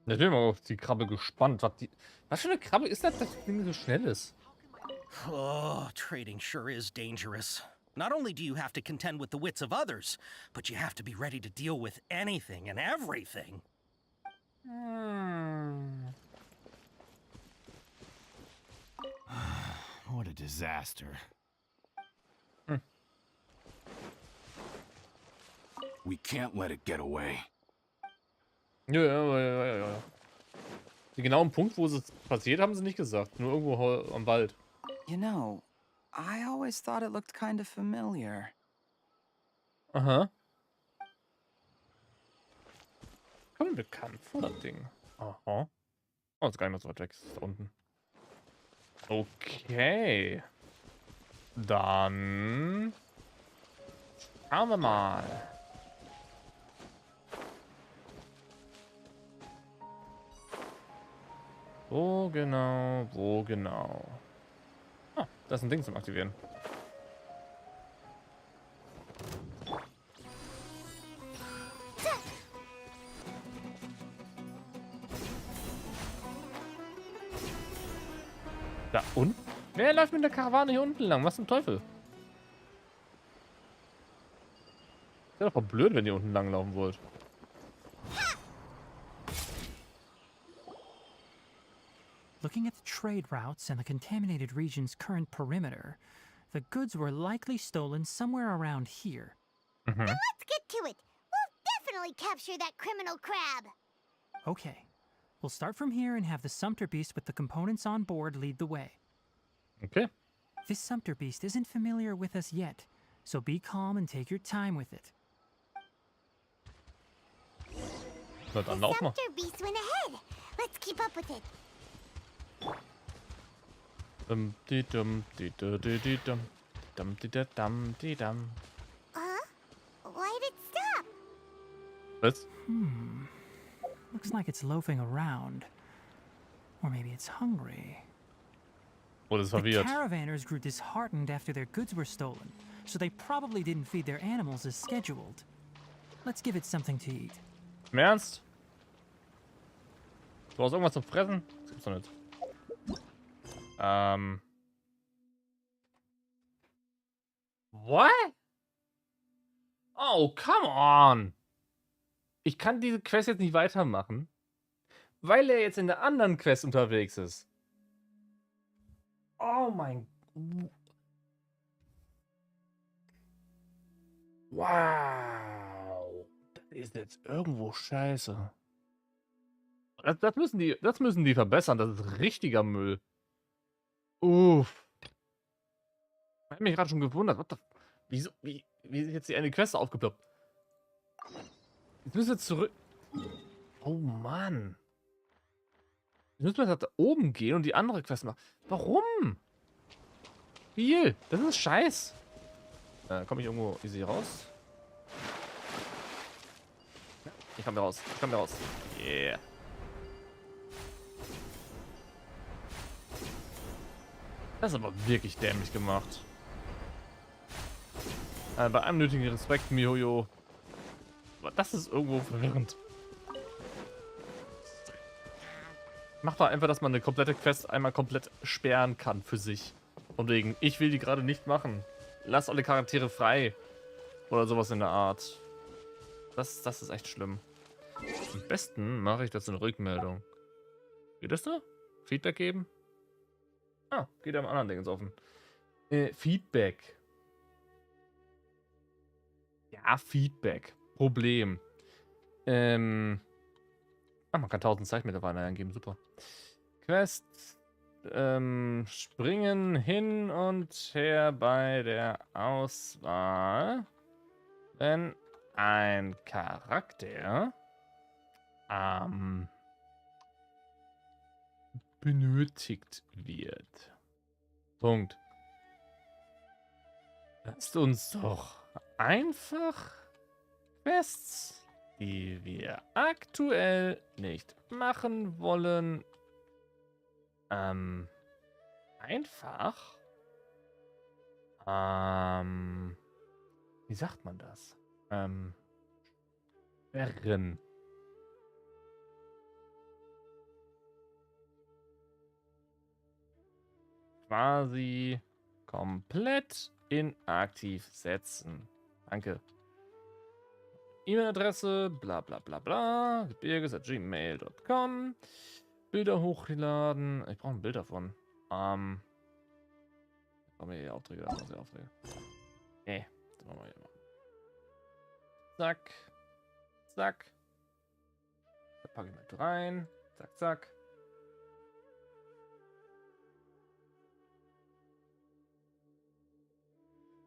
Ich bin mal auf die Krabbe gespannt. Was für eine Krabbe ist das, dass das Ding so schnell ist? Oh, trading sure is dangerous. Not only do you have to contend with the wits of others, but you have to be ready to deal with anything and everything. What a disaster. We can't let it get away. Ja. Den genauen Punkt, wo es passiert, haben sie nicht gesagt. Nur irgendwo am Wald. You know, I always thought it looked kind of familiar. Aha. Kommt mir bekannt vor, das Ding. Aha. Oh, ist gar nicht mehr so weit weg. Ist da unten. Okay. Dann schauen wir mal. Wo genau? Ah, da ist ein Ding zum Aktivieren. Da unten? Wer läuft mit der Karawane hier unten lang? Was zum Teufel? Wäre doch blöd, wenn ihr unten lang laufen wollt. Looking at the trade routes and the contaminated region's current perimeter, the goods were likely stolen somewhere around here. Then let's get to it. We'll definitely capture that criminal crab. Okay. We'll start from here and have the Sumpter Beast with the components on board lead the way. Okay. This Sumpter Beast isn't familiar with us yet, so be calm and take your time with it. Na dann lauf mal. Sumpter Beast went ahead. Let's keep up with it. Why'd it stop? Was? Looks like it's loafing around. Or maybe it's hungry. Oder ist The verwirrt. caravanners grew disheartened after their goods were stolen, so they probably didn't feed their animals as scheduled. Let's give it something to eat. Im Ernst? Du brauchst irgendwas zum Fressen? Das gibt's doch nicht. What? Oh, come on! Ich kann diese Quest jetzt nicht weitermachen, weil er jetzt in der anderen Quest unterwegs ist. Oh mein... Wow. Das ist jetzt irgendwo scheiße. Das müssen die verbessern. Das ist richtiger Müll. Uff. Ich habe mich gerade schon gewundert. Wie ist jetzt die eine Quest aufgeploppt? Jetzt müssen wir zurück. Oh Mann. Jetzt müssen wir da oben gehen und die andere Quest machen. Warum? Viel. Das ist Scheiß. Komme ich irgendwo easy raus? Ich komme raus. Yeah. Das ist aber wirklich dämlich gemacht. Bei allem nötigen Respekt, Mihoyo. Aber das ist irgendwo verwirrend. Macht doch einfach, dass man eine komplette Quest einmal komplett sperren kann für sich. Und wegen, ich will die gerade nicht machen. Lass alle Charaktere frei. Oder sowas in der Art. Das ist echt schlimm. Am besten mache ich dazu eine Rückmeldung. Geht das da? Feedback geben? Ah, geht am anderen Ding ins Offen. Feedback. Ja, Feedback. Problem. Man kann 1000 Zeitmeter eingeben, super. Quest. Springen hin und her bei der Auswahl. Wenn ein Charakter benötigt wird. Punkt. Lasst uns doch einfach Quests, die wir aktuell nicht machen wollen, einfach wie sagt man das? Sperren. Quasi komplett inaktiv setzen. Danke. E-Mail-Adresse, bla bla bla bla, gebirges@gmail.com. Bilder hochladen. Ich brauche ein Bild davon. Brauchen wir hier Aufträge? Nee, das machen wir hier mal. Zack. Zack. Da packe ich mal rein. Zack, zack.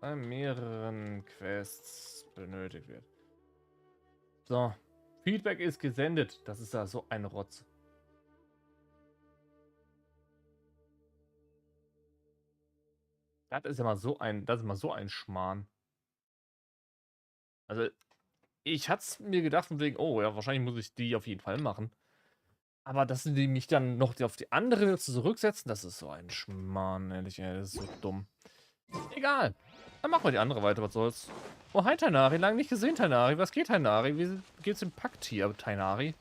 Bei mehreren Quests benötigt wird. So. Feedback ist gesendet. Das ist ja so ein Rotz. Das ist immer so ein Schmarrn. Also, ich hatte es mir gedacht von wegen, oh ja, wahrscheinlich muss ich die auf jeden Fall machen. Aber dass die mich dann noch auf die andere zurücksetzen, das ist so ein Schmarrn, ehrlich, ey, das ist so dumm. Egal. Dann machen wir die andere weiter, was soll's. Oh, hi Tainari, lange nicht gesehen, Tainari. Was geht, Tainari? Wie geht's im Pakt hier, Tainari?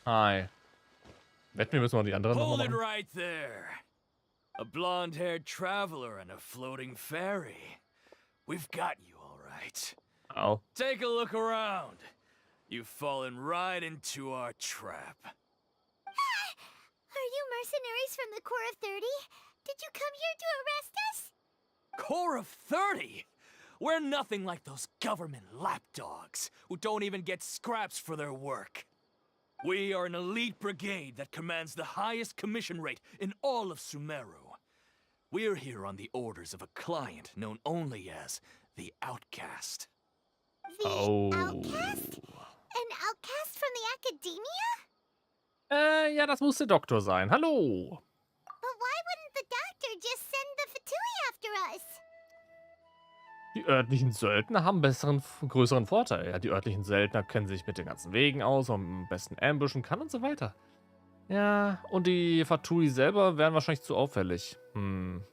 Hi. Wetten, wir müssen mal die anderen Hold nochmal it machen. right there. A blonde-haired traveler and a floating fairy. We've got you, all right. Oh. Take a look around. You've fallen right into our trap. Are you mercenaries from the Corps of 30? Did you come here to arrest us? Corps of 30? We're nothing like those government lapdogs who don't even get scraps for their work. We are an elite brigade that commands the highest commission rate in all of Sumeru. We're here on the orders of a client known only as the Outcast. The Outcast? An outcast from the Academia? Ja, das muss der Doktor sein. Hallo. But why wouldn't the doctor just send the Fatui after us? Die örtlichen Söldner haben größeren Vorteil. Ja, die örtlichen Söldner kennen sich mit den ganzen Wegen aus, und am besten ambushen kann und so weiter. Ja, und die Fatui selber wären wahrscheinlich zu auffällig. Und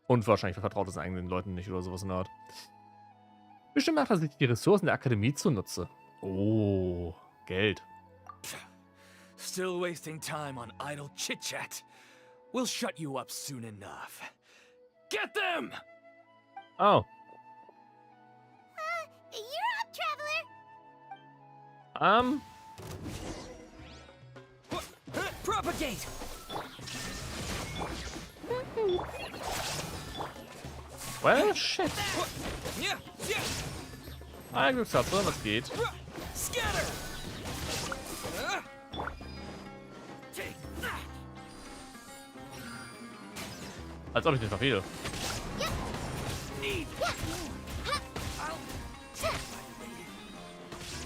wahrscheinlich vertraut es eigenen Leuten nicht oder sowas in der Art. Bestimmt macht er sich die Ressourcen der Akademie zunutze. Oh, Geld. Still wasting time on idle chit-chat. We'll shut you up soon enough. Get them! Oh. You're up, traveler! Propagate! Well, shit. Glückshafte, was geht? Scatter! Als ob ich den verfehle.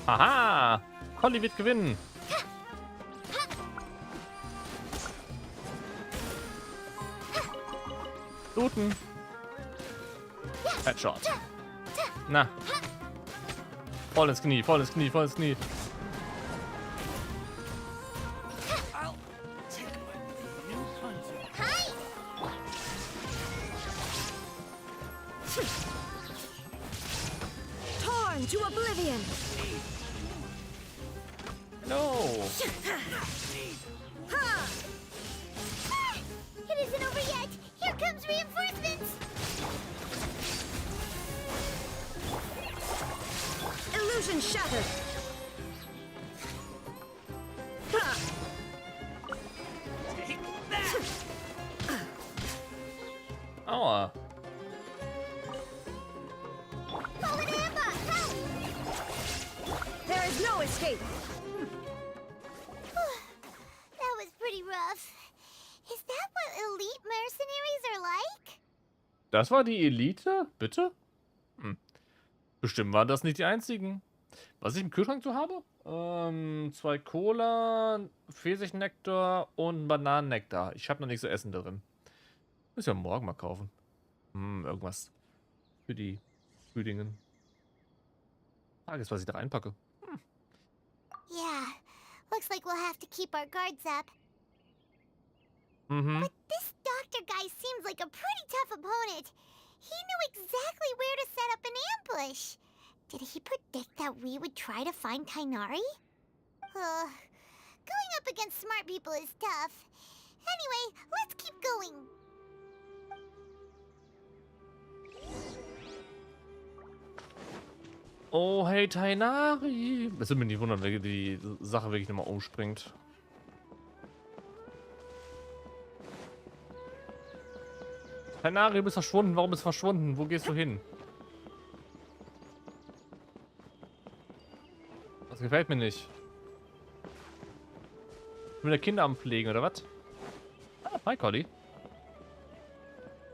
Aha! Collie wird gewinnen. Guten. Headshot. Na. Voll ins Knie, voll ins Knie, voll ins Knie. Torn to oblivion! No! It isn't over yet! Here comes reinforcements! Illusion shattered! Aua. There is no escape! That was pretty rough. Is that what elite mercenaries are like? Das war die Elite? Bitte? Bestimmt waren das nicht die einzigen. Was ich im Kühlschrank so habe? 2 Cola, Pfirsichnektar und Bananennektar. Ich habe noch nichts zu essen da drin. Muss ja morgen mal kaufen. Irgendwas für die Rüdingen. Frage ist, was ich da reinpacke. Yeah, looks like we'll have to keep our guards up. Mhm. But this doctor guy seems like a pretty tough opponent. He knew exactly where to set up an ambush. Did he predict that we would try to find Kainari? Going up against smart people is tough. Anyway, let's keep going. Oh, hey, Tainari. Es würde mich nicht wundern, wenn die Sache wirklich nochmal umspringt. Tainari, du bist verschwunden. Warum bist du verschwunden? Wo gehst du hin? Das gefällt mir nicht. Ich bin der Kinder am Pflegen, oder was? Ah, hi, Collie.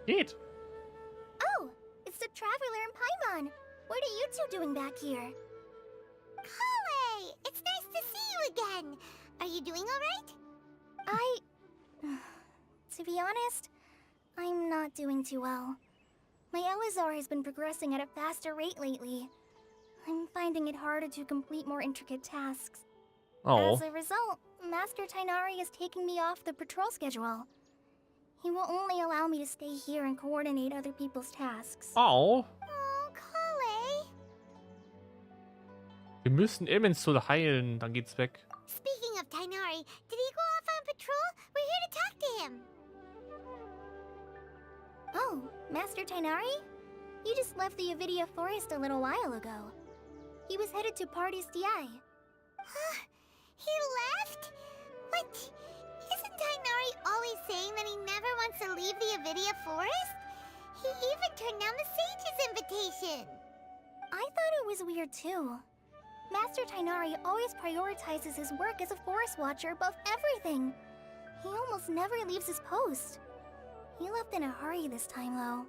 Geht. Oh, it's the traveler in Paimon. What are you two doing back here? Kale! It's nice to see you again. Are you doing alright? To be honest, I'm not doing too well. My Elazar has been progressing at a faster rate lately. I'm finding it harder to complete more intricate tasks. Oh. As a result, Master Tainari is taking me off the patrol schedule. He will only allow me to stay here and coordinate other people's tasks. Oh. Oh, Kale. Wir müssen Elemental heilen, dann geht's weg. Speaking of Tainari, did he go off on patrol? We're here to talk to him. Oh, Master Tainari? You just left the Avidia Forest a little while ago. He was headed to Party's DI. He left? What? Isn't Tainari always saying that he never wants to leave the Avidia Forest? He even turned down the sage's invitation. I thought it was weird too. Master Tainari always prioritizes his work as a forest watcher above everything. He almost never leaves his post. He left in a hurry this time though.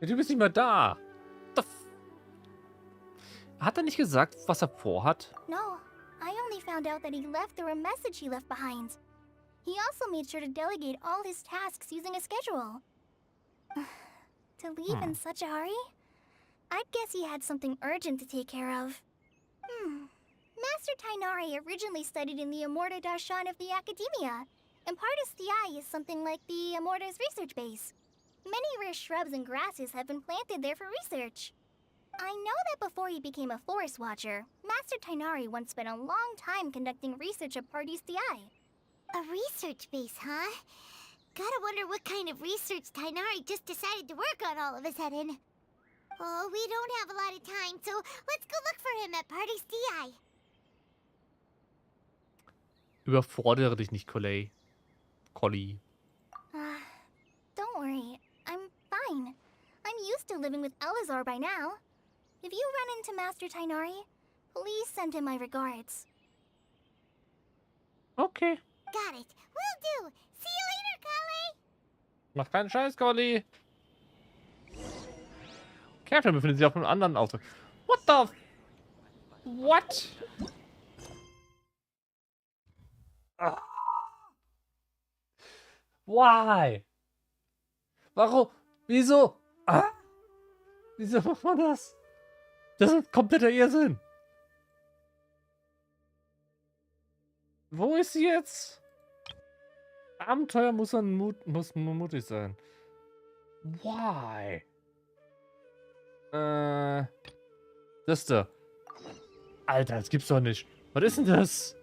Du bist nicht mehr da. Hat er nicht gesagt, was er vorhat? No, I only found out that he left through a message he left behind. He also made sure to delegate all his tasks using a schedule. To leave in such a hurry? I'd guess he had something urgent to take care of. Master Tainari originally studied in the Amorta Darshan of the Academia, and Partis DI is something like the Amorta's research base. Many rare shrubs and grasses have been planted there for research. I know that before he became a forest watcher, Master Tainari once spent a long time conducting research at Partis DI. A research base, huh? Gotta wonder what kind of research Tainari just decided to work on all of a sudden. Oh, we don't have a lot of time, so let's go look for him at Party's DI. Überfordere dich nicht, Collie. Don't worry, I'm fine. I'm used to living with Elazar by now. If you run into Master Tainari, please send him my regards. Okay. Got it. Will do. See you later, Kale. Mach keinen Scheiß, Collie. Catherine befindet sich auf einem anderen Auto. What the... What? Why? Warum? Wieso? Wieso macht man das? Das ist kompletter Irrsinn. Wo ist sie jetzt? Abenteuer muss mutig sein. Why? Das da. Alter, das gibt's doch nicht. Was ist denn das?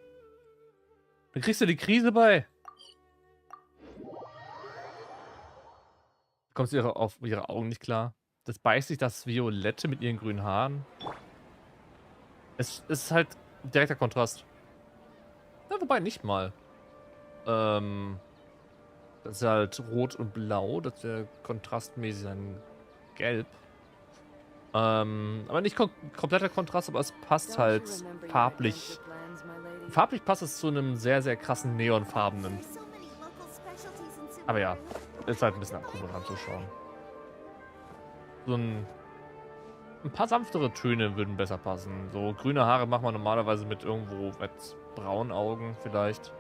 Da kriegst du die Krise bei. Kommst du auf ihre Augen nicht klar? Das beißt sich das Violette mit ihren grünen Haaren. Es ist halt direkter Kontrast. Ja, wobei nicht mal. Das ist halt rot und blau. Das wäre kontrastmäßig ein Gelb. Aber nicht kompletter Kontrast, aber es passt halt farblich. Farblich passt es zu einem sehr, sehr krassen neonfarbenen. Aber ja, ist halt ein bisschen abgewohnt anzuschauen. So ein paar sanftere Töne würden besser passen. So grüne Haare macht man normalerweise mit irgendwo mit braunen Augen vielleicht.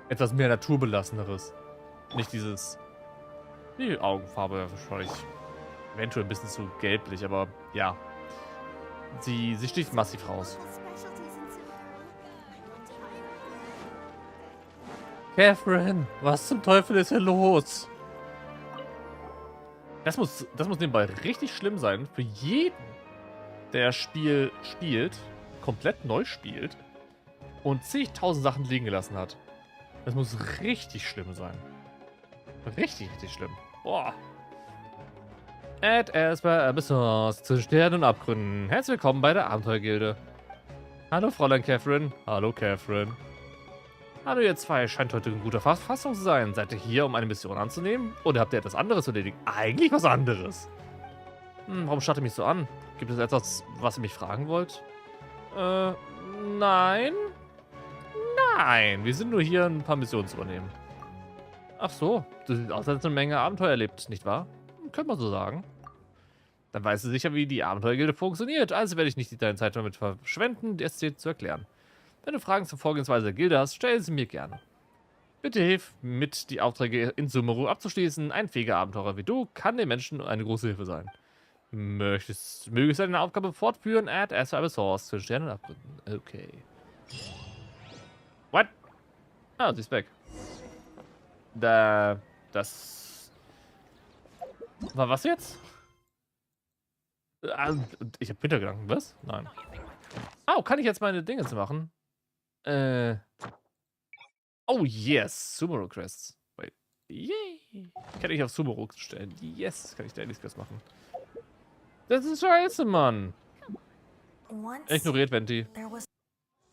Etwas mehr naturbelasseneres. Nicht dieses... Die Augenfarbe wahrscheinlich eventuell ein bisschen zu gelblich, aber ja. Sie sticht massiv raus. Catherine, was zum Teufel ist hier los? Das muss nebenbei richtig schlimm sein für jeden, der das Spiel spielt, komplett neu spielt und zigtausend Sachen liegen gelassen hat. Das muss richtig schlimm sein. Richtig schlimm. Boah. Bei Abyssos, zwischen Sternen und Abgründen. Herzlich willkommen bei der Abenteuergilde. Hallo Fräulein Catherine. Hallo Catherine. Hallo ihr zwei, scheint heute in guter Verfassung zu sein. Seid ihr hier, um eine Mission anzunehmen? Oder habt ihr etwas anderes zu erledigen? Eigentlich was anderes. Warum starrt ihr mich so an? Gibt es etwas, was ihr mich fragen wollt? Nein. Nein, wir sind nur hier, ein paar Missionen zu übernehmen. Ach so, du siehst aus, als hättest du eine Menge Abenteuer erlebt, nicht wahr? Könnte man so sagen. Dann weißt du sicher, wie die Abenteuergilde funktioniert, also werde ich nicht deine Zeit damit verschwenden, es dir zu erklären. Wenn du Fragen zur Vorgehensweise der Gilde hast, stell sie mir gerne. Bitte hilf mit, die Aufträge in Sumeru abzuschließen. Ein fähiger Abenteurer wie du kann den Menschen eine große Hilfe sein. Mögest du deine Aufgabe fortführen? Add as a source für Sterne und Abgründen. Okay. What? Ah, sie ist weg. Das... War was jetzt? Ich habe Hintergedanken. Was? Nein. Oh, kann ich jetzt meine Dinge machen? Oh, yes. Sumeru Quests. Wait. Yay. Kann ich auf Sumeru stellen? Yes. Kann ich Daily Quest machen. Das ist scheiße, Mann. Ignoriert Venti.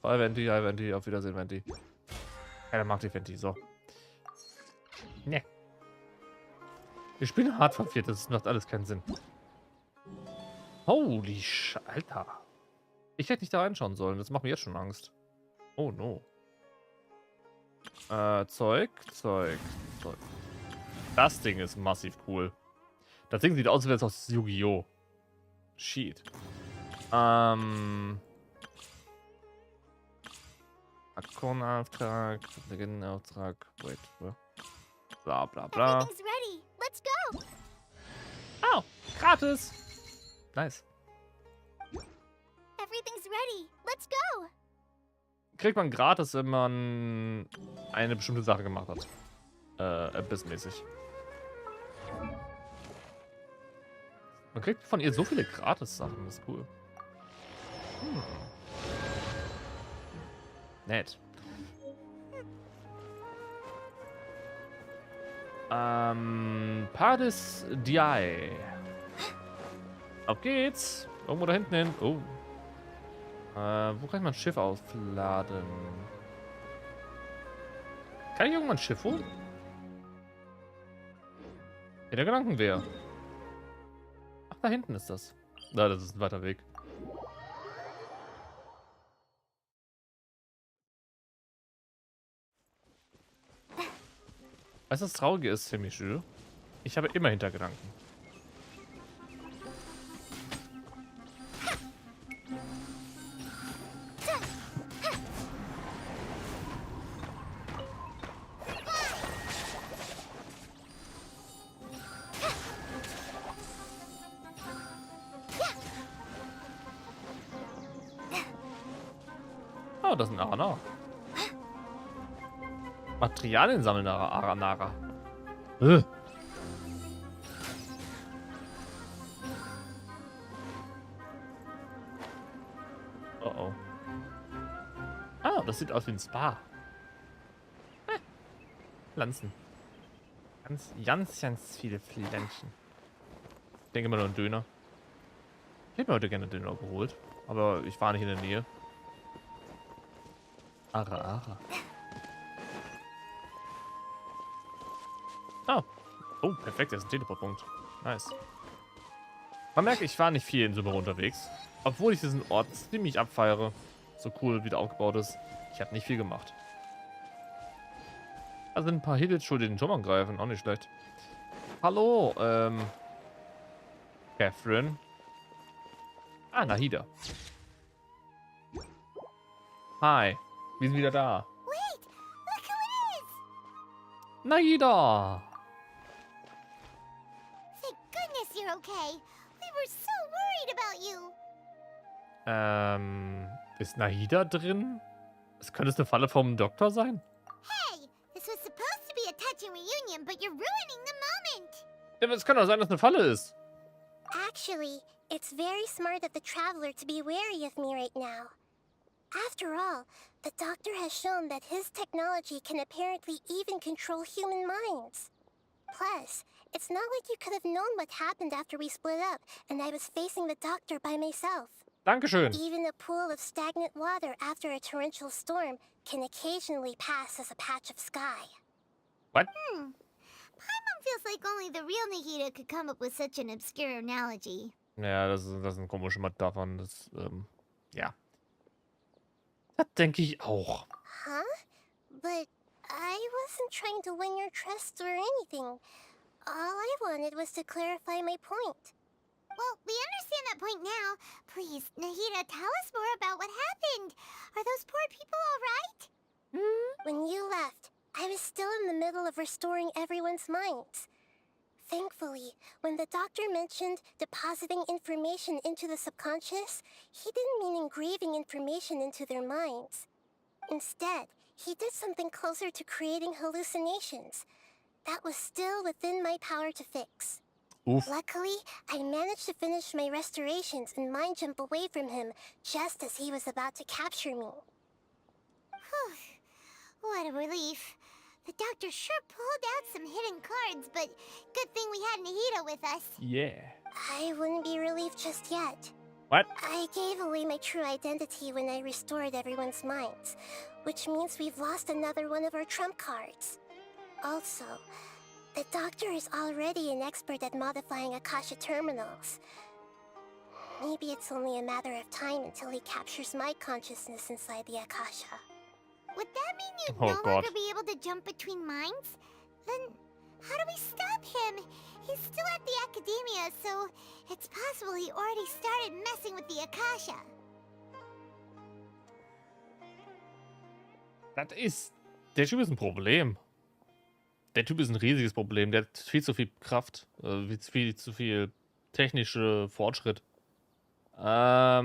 Hi, Venti. Hi, Venti. Auf Wiedersehen, Venti. Keiner mag die Venti. So. Ne. Wir spielen hart verwirrt. Das macht alles keinen Sinn. Holy Alter. Ich hätte nicht da reinschauen sollen. Das macht mir jetzt schon Angst. Oh, no. Zeug. Das Ding ist massiv cool. Das Ding sieht aus, als wäre es aus Yu-Gi-Oh! Shit. Akkonauftrag, Legendenauftrag, wait. Bla bla bla. Everything's ready. Let's go. Oh, gratis. Nice. Everything's ready. Let's go. Kriegt man gratis, wenn man eine bestimmte Sache gemacht hat. Abyssmäßig. Man kriegt von ihr so viele Gratis-Sachen, das ist cool. Nett. Pardis Drei. Auf geht's. Irgendwo da hinten hin. Oh. Wo kann ich mein Schiff aufladen? Kann ich irgendwann ein Schiff holen? Ja, der Gedankenwehr. Ach, da hinten ist das. Na, das ist ein weiter Weg. Weißt du, das Traurige ist, Semischü? Ich habe immer Hintergedanken. Oh, das ist ein Arana. Materialien sammeln, Aranara. Oh oh. Ah, das sieht aus wie ein Spa. Pflanzen. Ganz viele Pflänzchen. Ich denke immer nur an Döner. Ich hätte mir heute gerne Döner geholt, aber ich war nicht in der Nähe. Ara. Oh, perfekt, das ist ein Teleportpunkt. Nice. Man merkt, ich war nicht viel in Sumeru unterwegs. Obwohl ich diesen Ort ziemlich abfeiere. So cool, wie der aufgebaut ist. Ich habe nicht viel gemacht. Da sind ein paar Hidden schuld, die den Turm angreifen. Auch nicht schlecht. Hallo, Catherine. Ah, Nahida. Hi. Wir sind wieder da. Wait, look who it is! Nahida! Thank goodness you're okay. We were so worried about you. Ist Nahida drin? Es könnte eine Falle vom Doktor sein? Hey, this was supposed to be a touching reunion, but you're ruining the moment. Ja, aber es kann doch sein, dass eine Falle ist. Actually, it's very smart of the traveler to be wary of me right now. After all, the doctor has shown that his technology can apparently even control human minds. Plus, it's not like you could have known what happened after we split up and I was facing the doctor by myself. Dankeschön. Even a pool of stagnant water after a torrential storm can occasionally pass as a patch of sky. What? Paimon feels like only the real Nahida could come up with such an obscure analogy. Ja, das ist ein komischer Metaphern. Das, ja. Das denke ich auch. Huh? But I wasn't trying to win your trust or anything. All I wanted was to clarify my point. Well, we understand that point now. Please, Nahida, tell us more about what happened. Are those poor people all right? When you left, I was still in the middle of restoring everyone's minds. Thankfully, when the doctor mentioned depositing information into the subconscious, he didn't mean engraving information into their minds. Instead, he did something closer to creating hallucinations. That was still within my power to fix. Oof. Luckily, I managed to finish my restorations and mind jump away from him just as he was about to capture me. What a relief. The doctor sure pulled out some hidden cards, but good thing we had Nahida with us. Yeah. I wouldn't be relieved just yet. What? I gave away my true identity when I restored everyone's minds, which means we've lost another one of our trump cards. Also, the doctor is already an expert at modifying Akasha terminals. Maybe it's only a matter of time until he captures my consciousness inside the Akasha. Would that mean you'd Oh, no God. longer be able to jump between minds? Then how do we stop him? He's still at the Academia, so it's possible he already started messing with the Akasha. Der Typ ist ein Problem. Der Typ ist ein riesiges Problem. Der hat viel zu viel Kraft. Viel zu viel technische Fortschritt. Wir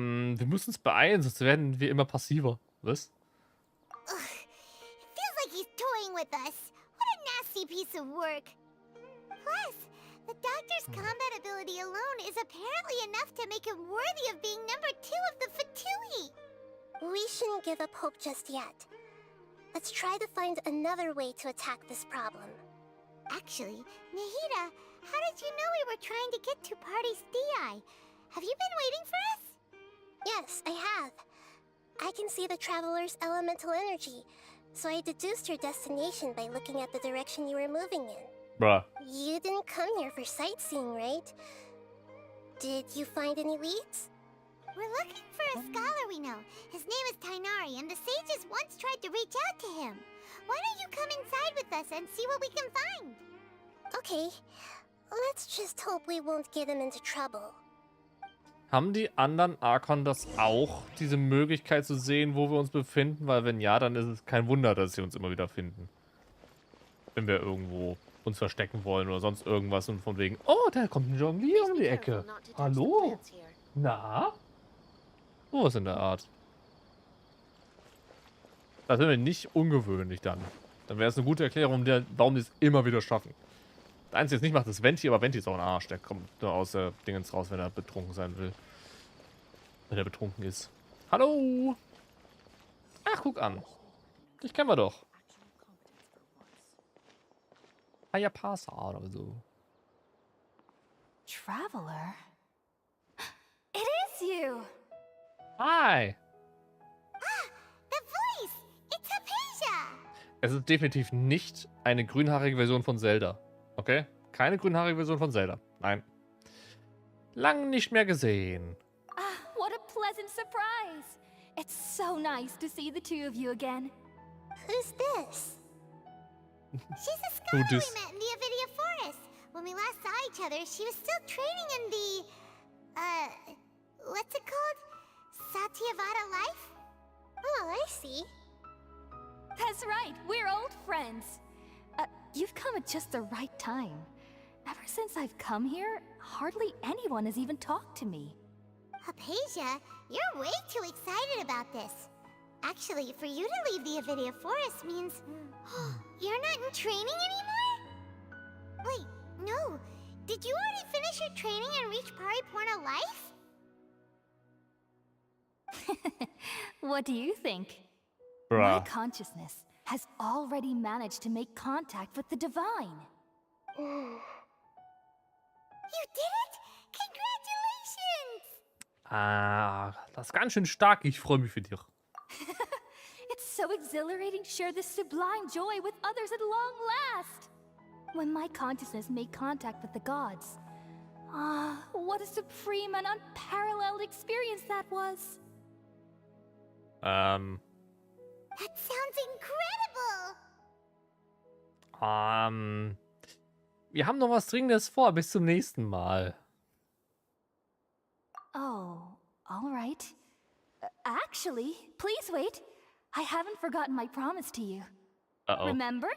müssen uns beeilen, sonst werden wir immer passiver. Was? It feels like he's toying with us. What a nasty piece of work. Plus, the doctor's combat ability alone is apparently enough to make him worthy of being number 2 of the Fatui. We shouldn't give up hope just yet. Let's try to find another way to attack this problem. Actually, Nahida, how did you know we were trying to get to Party's DI? Have you been waiting for us? Yes, I have. I can see the traveler's elemental energy, so I deduced your destination by looking at the direction you were moving in. Bruh. You didn't come here for sightseeing, right? Did you find any leads? We're looking for a scholar we know. His name is Tainari, and the sages once tried to reach out to him. Why don't you come inside with us and see what we can find? Okay, let's just hope we won't get him into trouble. Haben die anderen Archon das auch, diese Möglichkeit zu sehen, wo wir uns befinden? Weil wenn ja, dann ist es kein Wunder, dass sie uns immer wieder finden. Wenn wir irgendwo uns verstecken wollen oder sonst irgendwas und von wegen, oh, da kommt ein Jonglier um die Ecke. Hallo? Na? Sowas in der Art. Das wäre nicht ungewöhnlich dann. Dann wäre es eine gute Erklärung, warum die es immer wieder schaffen. Das Einzige, was nicht macht, ist Venti, aber Venti ist auch ein Arsch. Der kommt nur aus der Dingens raus, wenn er betrunken sein will. Wenn er betrunken ist. Hallo! Ach, guck an. Ich kennen wir doch. Hayapasa oder so. Traveler? It is you! Hi! The voice! It's Hypatia! Es ist definitiv nicht eine grünhaarige Version von Zelda. Okay? Keine grünhaarige Version von Zelda. Nein. Lang nicht mehr gesehen. What a pleasant surprise! It's so nice to see the two of you again. Who's this? She's a scholar we met in the Avidia Forest. When we last saw each other, she was still training in the... what's it called? Satyavada life? Oh, I see. That's right, we're old friends. You've come at just the right time. Ever since I've come here, hardly anyone has even talked to me. Hypatia, you're way too excited about this. Actually, for you to leave the Avidia Forest means... you're not in training anymore? Wait, no. Did you already finish your training and reach Paripurna life? What do you think? Bruh. My consciousness has already managed to make contact with the divine. You did it! Congratulations! Ah, das ist ganz schön stark. Ich freue mich für dich. It's so exhilarating to share this sublime joy with others at long last. When my consciousness made contact with the gods, Ah, what a supreme and unparalleled experience that was. That sounds incredible! Wir haben noch was Dringendes vor. Bis zum nächsten Mal. Oh, all right. Actually, please wait. I haven't forgotten my promise to you. Uh-oh. Remember?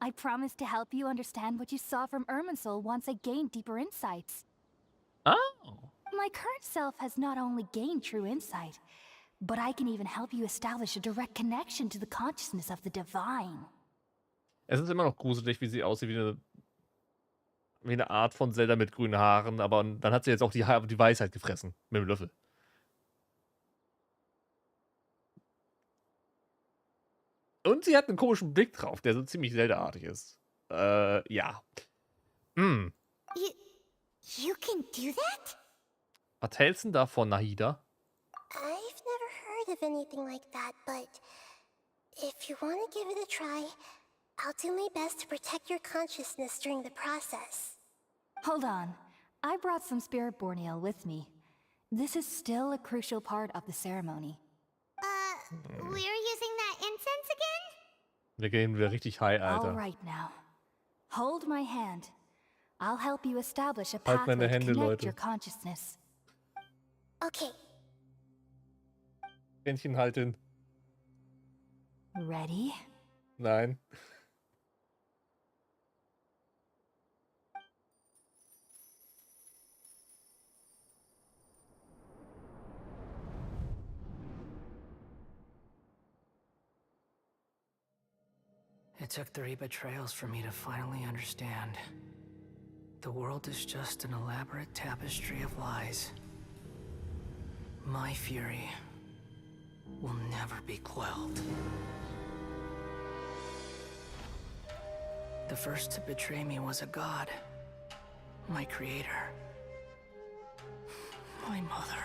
I promised to help you understand what you saw from Irminsul once I gained deeper insights. Oh. My current self has not only gained true insight, but I can even help you establish a direct connection to the consciousness of the divine. Es ist immer noch gruselig, wie sie aussieht, wie eine Art von Zelda mit grünen Haaren, aber dann hat sie jetzt auch die Weisheit gefressen. Mit dem Löffel. Und sie hat einen komischen Blick drauf, der so ziemlich Zelda-artig ist. Ja. You can do that? Was hältst du denn davon, Nahida? I've never heard of anything like that, but if you want to give it a try, I'll do my best to protect your consciousness during the process. Hold on. I brought some spirit borneal with me. This is still a crucial part of the ceremony. We're using that incense again? Wir gehen wieder richtig high, Alter. All right now. Hold my hand. I'll help you establish a Halt pathway meine to Hände, connect Leute. your consciousness. Okay. Händchen halten. Ready? Nein. It took 3 betrayals for me to finally understand. The world is just an elaborate tapestry of lies. My fury will never be quelled. The first to betray me was a god. My creator. My mother.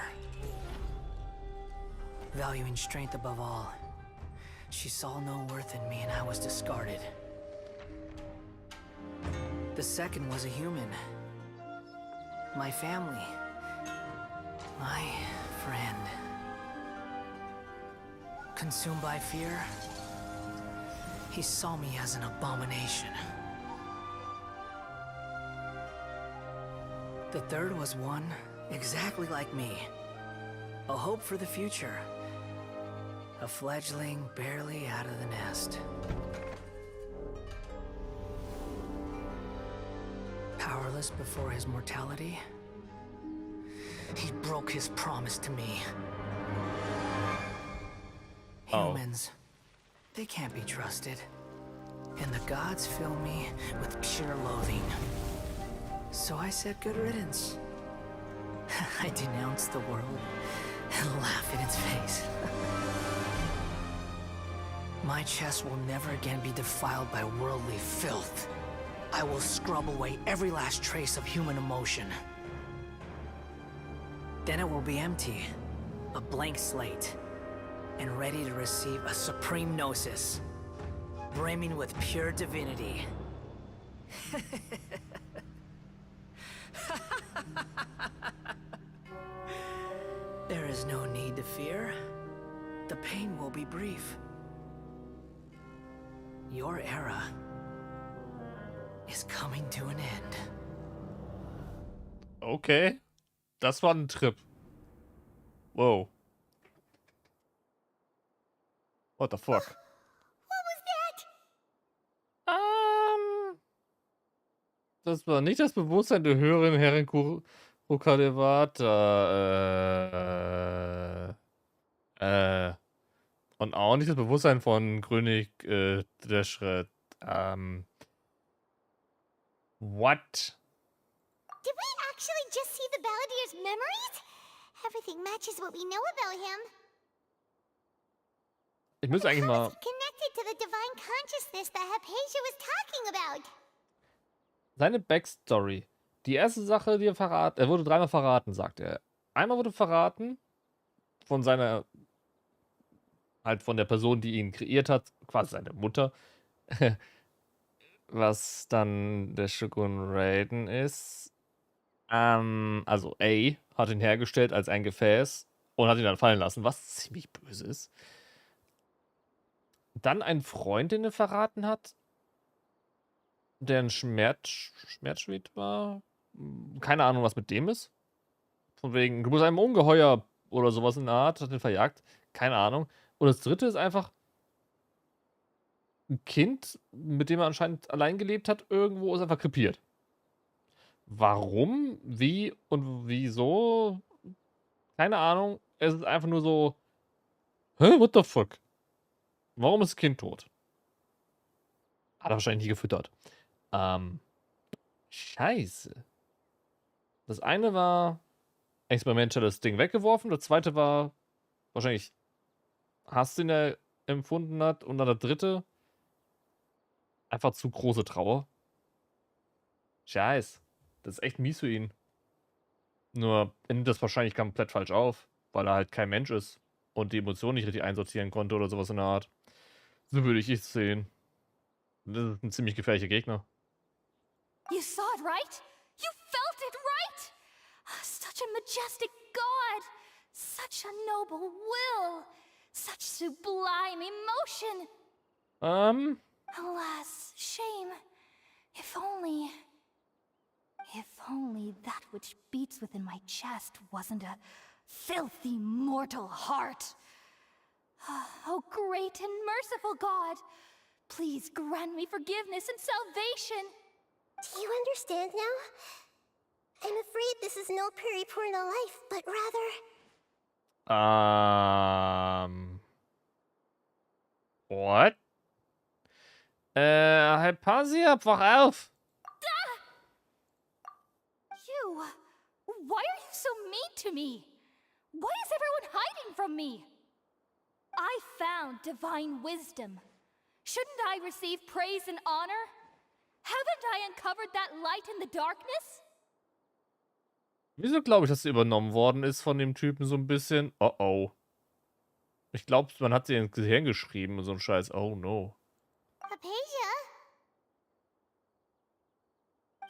Valuing strength above all, she saw no worth in me and I was discarded. The second was a human. My family. My friend. Consumed by fear, he saw me as an abomination. The third was one exactly like me. A hope for the future. A fledgling barely out of the nest. Powerless before his mortality, he broke his promise to me. Humans, they can't be trusted. And the gods fill me with pure loathing. So I said good riddance. I denounce the world and laugh in its face. My chest will never again be defiled by worldly filth. I will scrub away every last trace of human emotion. Then it will be empty, a blank slate, and ready to receive a supreme gnosis, brimming with pure divinity. There is no need to fear. The pain will be brief. Your era is coming to an end. Okay. Das war ein Trip. Wow. What the fuck? What was that? Das war nicht das Bewusstsein der höheren Herrin Rukadevata. Und auch nicht das Bewusstsein von König Deshred. What? Did we actually just see the Balladier's memories? Everything matches what we know about him. Ich müsste eigentlich mal... Connected to the divine consciousness that Hypatia was talking about. Seine Backstory. Die erste Sache, die er verraten... Er wurde 3-mal verraten, sagt er. Einmal wurde verraten von seiner... Halt von der Person, die ihn kreiert hat. Quasi seine Mutter. Was dann der Shogun Raiden ist. Also A hat ihn hergestellt als ein Gefäß und hat ihn dann fallen lassen, was ziemlich böse ist. Dann ein Freund, den er verraten hat, der ein Schmerzschmied war. Keine Ahnung, was mit dem ist. Von wegen, du bist einem Ungeheuer oder sowas in der Art, hat den verjagt. Keine Ahnung. Und das dritte ist einfach ein Kind, mit dem er anscheinend allein gelebt hat, irgendwo ist einfach krepiert. Warum, wie und wieso? Keine Ahnung. Es ist einfach nur so, hä, what the fuck? Warum ist das Kind tot? Hat er wahrscheinlich nie gefüttert. Scheiße. Das eine war, Experiment hat das Ding weggeworfen. Das zweite war wahrscheinlich Hass, den er empfunden hat. Und dann der dritte, einfach zu große Trauer. Scheiße. Das ist echt mies für ihn. Nur, er nimmt das wahrscheinlich komplett falsch auf, weil er halt kein Mensch ist und die Emotionen nicht richtig einsortieren konnte oder sowas in der Art. So würde ich es sehen. Das ist ein ziemlich gefährlicher Gegner. You saw it, right? You felt it, right? Such a majestic god! Such a noble will! Such sublime emotion! Alas, shame. If only that which beats within my chest wasn't a filthy mortal heart. Oh, great and merciful God! Please grant me forgiveness and salvation! Do you understand now? I'm afraid this is no periportal life, but rather... What? Hypatia, wach auf! You! Why are you so mean to me? Why is everyone hiding from me? I found divine wisdom. Shouldn't I receive praise and honor? Haven't I uncovered that light in the darkness? Wieso glaube ich, dass sie übernommen worden ist von dem Typen so ein bisschen? Oh oh. Ich glaube, man hat sie ins Gehirn geschrieben und so ein Scheiß. Oh no. Hypatia?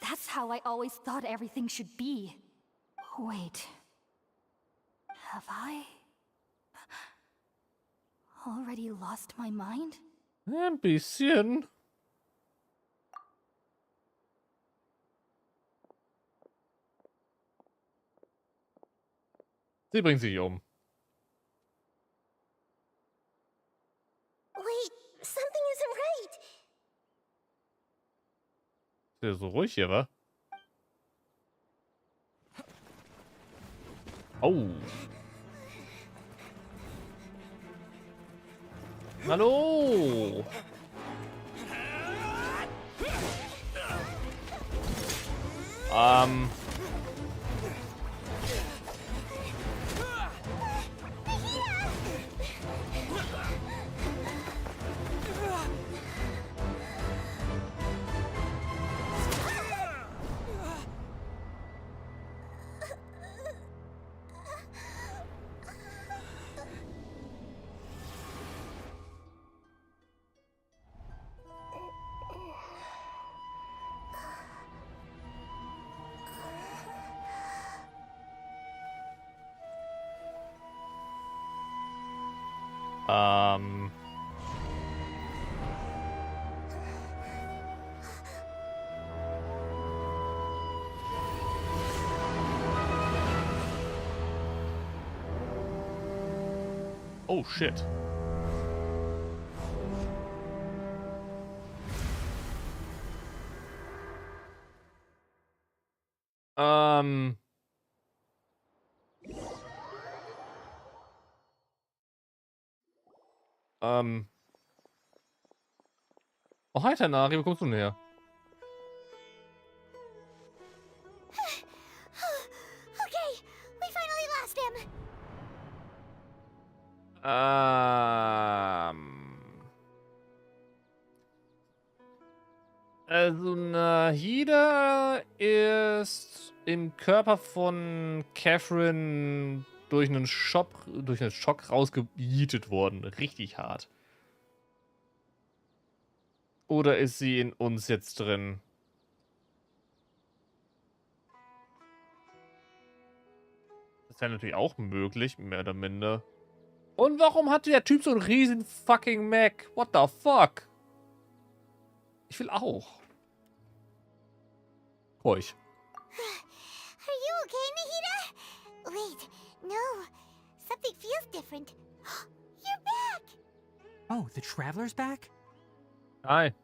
That's how I always thought everything should be. Wait. Have I already lost my mind? Ein bisschen. Sie bringt sich um. Wait, something isn't right. Ist ja so ruhig hier, wa? Oh. Hallo. Oh shit. Oh, hi, Tanari, wo kommst du denn her? Okay, we finally lost him. Also, Nahida ist im Körper von Catherine durch einen Schock rausgejietet worden. Richtig hart. Oder ist sie in uns jetzt drin? Ist ja natürlich auch möglich, mehr oder minder. Und warum hatte der Typ so einen riesen fucking Mac? What the fuck? Ich will auch. Ruhig. Are you okay, Nahida? Wait, no. Something feels different. You're back! Oh, the traveler's back? Hi.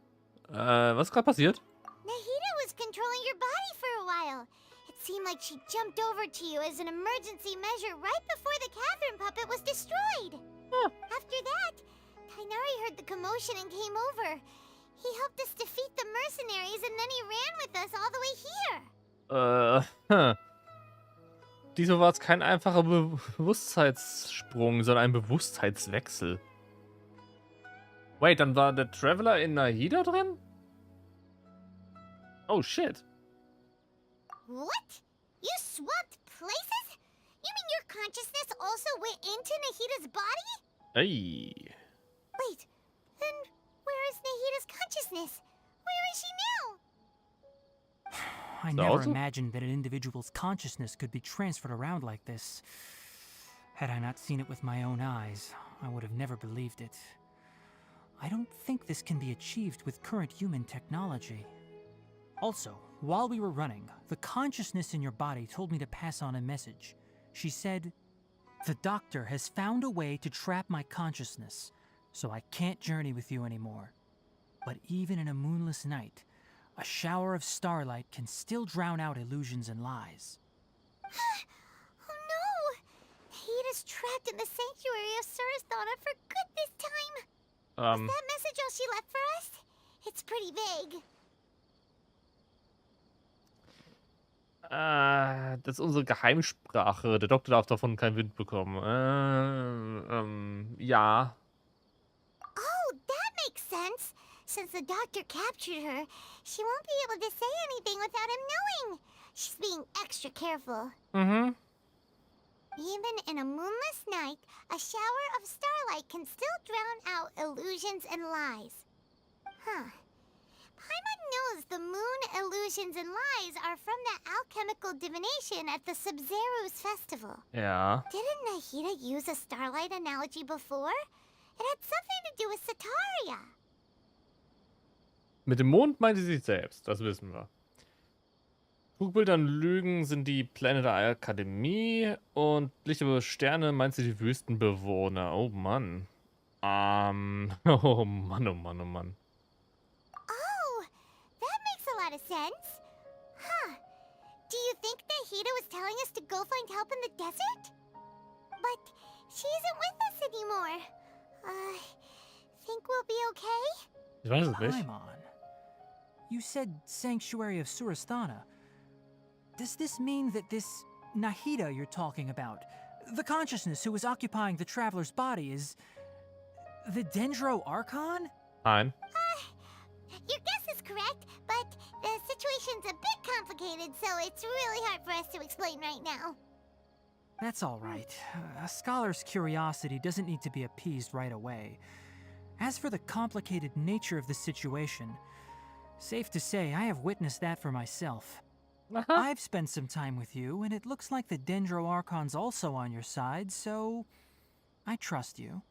Was ist gerade passiert? Nahida was controlling your body for a while. It seemed like she jumped over to you as an emergency measure right before the cavern puppet was destroyed. After that, Tainari heard the commotion and came over. He helped us defeat the mercenaries and then he ran with us all the way here. Diesmal war es kein einfacher Bewusstseinssprung, sondern ein Bewusstseinswechsel. Wait, dann war der Traveler in Nahida drin? Oh shit. What? You swapped places? You mean your consciousness also went into Nahida's body? Hey. Wait, then where is Nahida's consciousness? Where is she now? I never imagined that an individual's consciousness could be transferred around like this. Had I not seen it with my own eyes, I would have never believed it. I don't think this can be achieved with current human technology. Also, while we were running, the consciousness in your body told me to pass on a message. She said, "The doctor has found a way to trap my consciousness, so I can't journey with you anymore. But even in a moonless night, a shower of starlight can still drown out illusions and lies." Oh no! Nahida's trapped in the sanctuary of Suristhana for good this time. Was that message all she left for us? It's pretty vague. Das ist unsere Geheimsprache. Der Doktor darf davon keinen Wind bekommen. Ja. Oh, that makes sense. Since the doctor captured her, she won't be able to say anything without him knowing. She's being extra careful. Mhm. Even in a moonless night, a shower of starlight can still drown out illusions and lies. Huh. Paimon knows the moon illusions and lies are from the alchemical divination at the Sub-Zeru's festival. Ja. Didn't Nahida use a starlight analogy before? It had something to do with Sataria. Mit dem Mond meinte sie sich selbst, das wissen wir. Trugbilder und Lügen sind die Pläne der Akademie und Licht über Sterne meint sie die Wüstenbewohner. Oh Mann. Oh Mann, oh Mann, oh Mann. Oh, that makes a lot of sense. Huh. Do you think Nahida was telling us to go find help in the desert? But she isn't with us anymore. Think we'll be okay? Ich weiß es nicht. Paimon, you said Sanctuary of Suristhana. Does this mean that this Nahida you're talking about, the consciousness who is occupying the traveler's body, is the Dendro Archon? Nein. Your guess is correct, but the situation's a bit complicated, so it's really hard for us to explain right now. That's all right. A scholar's curiosity doesn't need to be appeased right away. As for the complicated nature of the situation, safe to say I have witnessed that for myself. I've spent some time with you, and it looks like the Dendro Archon's also on your side, so I trust you.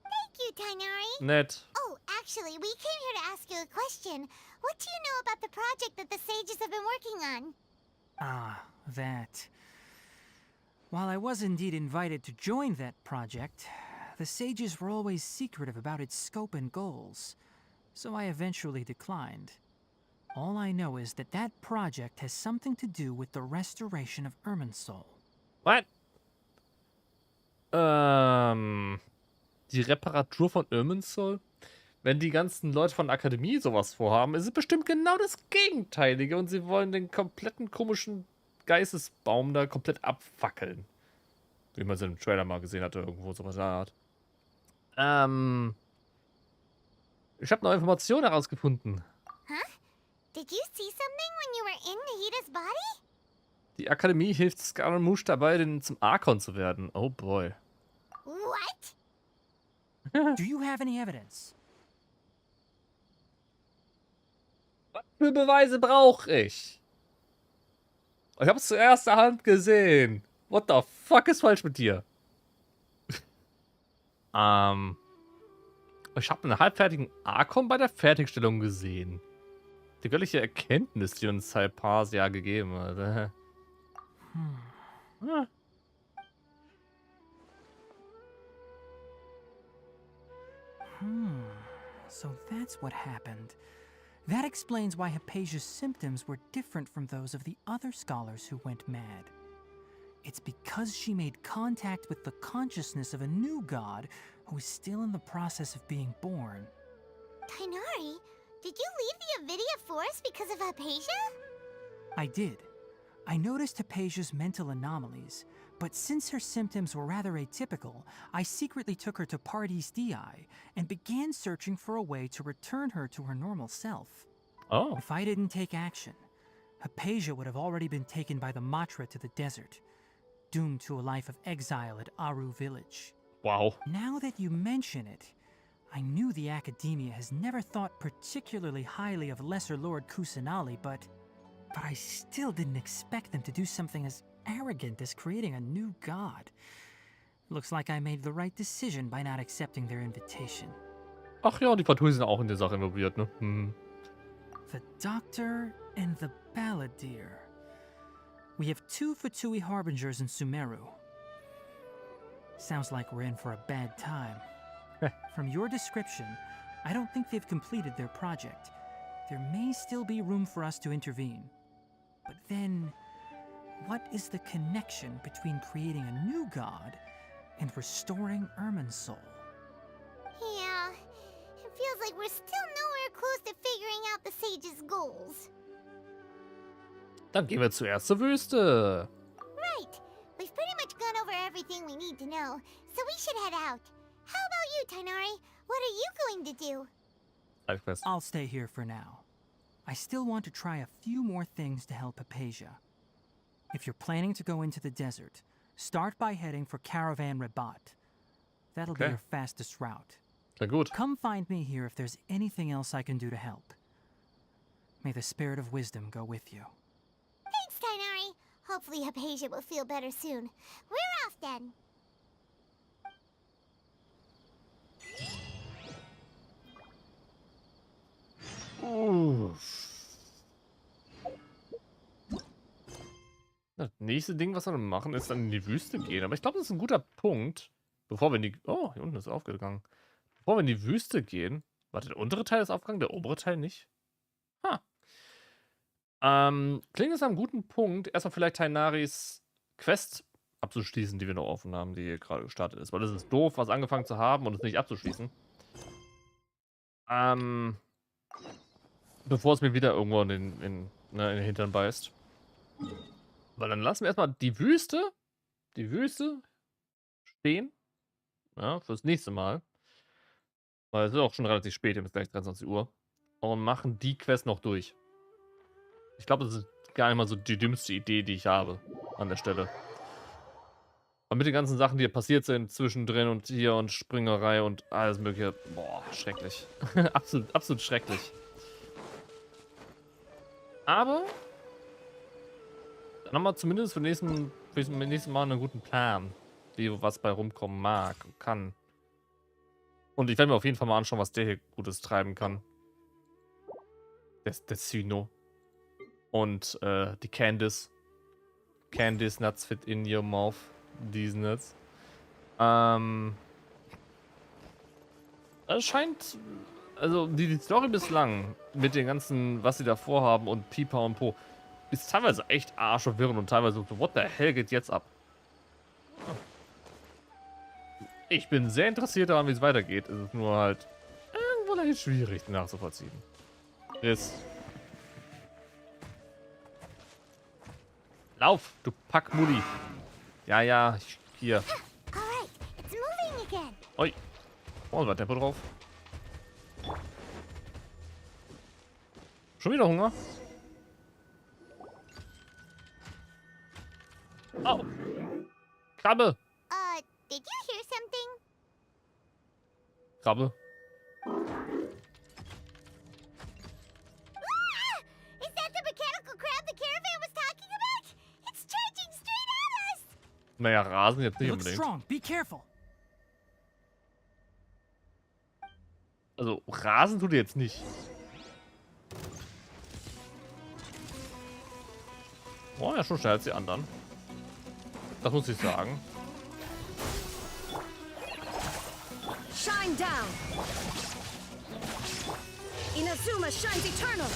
Thank you, Tainari. Nett. Oh, actually, we came here to ask you a question. What do you know about the project that the sages have been working on? Ah, that. While I was indeed invited to join that project, the sages were always secretive about its scope and goals, so I eventually declined. All I know is that that project has something to do with the restoration of Irminsul. What? Die Reparatur von Irminsul? Wenn die ganzen Leute von der Akademie sowas vorhaben, ist es bestimmt genau das Gegenteilige und sie wollen den kompletten komischen Geistesbaum da komplett abfackeln. Wie man es im Trailer mal gesehen hatte, irgendwo sowas in der Art. Ich habe neue Informationen herausgefunden. Huh? Did you see something when you were in Nahida's body? Die Akademie hilft Scaramouche dabei, zum Archon zu werden. Oh boy. What? Do you have any evidence? Was für Beweise brauche ich? Ich habe es zu erster Hand gesehen. What the fuck ist falsch mit dir? Ich habe einen halbfertigen Arkon bei der Fertigstellung gesehen. Die göttliche Erkenntnis, die uns Hypasia gegeben hat. Ah. So that's what happened. That explains why Hypatia's symptoms were different from those of the other scholars who went mad. It's because she made contact with the consciousness of a new god who is still in the process of being born. Tighnari, did you leave the Avidia Forest because of Hypatia? I did. I noticed Hypatia's mental anomalies, but since her symptoms were rather atypical, I secretly took her to Pardes Dii and began searching for a way to return her to her normal self. Oh. If I didn't take action, Hypatia would have already been taken by the Matra to the desert, doomed to a life of exile at Aru village. Wow. Now that you mention it, I knew the Academia has never thought particularly highly of Lesser Lord Kusanali, but I still didn't expect them to do something as arrogant as creating a new god. Looks like I made the right decision by not accepting their invitation. Ach ja, die Fatui sind auch in der Sache involviert, ne? Hm. The Doctor and the Balladeer. We have 2 Fatui Harbingers in Sumeru. Sounds like we're in for a bad time. From your description, I don't think they've completed their project. There may still be room for us to intervene. But then, what is the connection between creating a new god and restoring Irminsul? Yeah, it feels like we're still nowhere close to figuring out the sage's goals. Dann gehen wir zuerst zur Wüste. Right. We've pretty much gone over everything we need to know, so we should head out. How about you, Tighnari? What are you going to do? I'll stay here for now. I still want to try a few more things to help Hypatia. If you're planning to go into the desert, start by heading for Caravan Rabat. That'll be your fastest route. Sehr gut. Come find me here if there's anything else I can do to help. May the spirit of wisdom go with you. Thanks, Tighnari. Hopefully Hypatia will feel better soon. We're off then. Das nächste Ding, was wir machen, ist dann in die Wüste gehen. Aber ich glaube, das ist ein guter Punkt. Bevor wir in die... Oh, hier unten ist aufgegangen. Bevor wir in die Wüste gehen... Warte, der untere Teil ist aufgegangen, der obere Teil nicht? Klingt es einem guten Punkt, erstmal vielleicht Tainaris Quest abzuschließen, die wir noch offen haben, die gerade gestartet ist. Weil es ist doof, was angefangen zu haben und es nicht abzuschließen. Bevor es mir wieder irgendwo in den Hintern beißt. Weil dann lassen wir erstmal die Wüste stehen. Ja, fürs nächste Mal. Weil es ist auch schon relativ spät, jetzt gleich 23 Uhr. Und machen die Quest noch durch. Ich glaube, das ist gar nicht mal so die dümmste Idee, die ich habe an der Stelle. Und mit den ganzen Sachen, die hier passiert sind, zwischendrin und hier und Springerei und alles mögliche. Boah, schrecklich. absolut schrecklich. Aber dann haben wir zumindest für den nächsten Mal einen guten Plan, wie was bei rumkommen mag und kann. Und ich werde mir auf jeden Fall mal anschauen, was der hier Gutes treiben kann. Der Sino. Und die Candice. Candice Nuts fit in your mouth. These nuts. Es scheint... Also die Story bislang mit den ganzen, was sie da vorhaben und Pipa und Po, ist teilweise echt arschverwirrend und teilweise so, what the hell geht jetzt ab? Ich bin sehr interessiert daran, wie es weitergeht. Es ist nur halt irgendwo leicht schwierig nachzuvollziehen. Lauf, du Packmulli. Ja, hier. Alright, it's moving again. Oi. Oh, war Tempo drauf. Schon wieder Hunger? Oh. Krabbe. Did you hear something? Krabbe. Is that the mechanical crab the caravan was talking about? It's charging straight at us! Naja, Rasen jetzt nicht It looks unbedingt. strong. Be careful. Also, Rasen tut ihr jetzt nicht. Oh, ja, schon schneller als die anderen. Das muss ich sagen. Shine down. Inazuma shines eternal.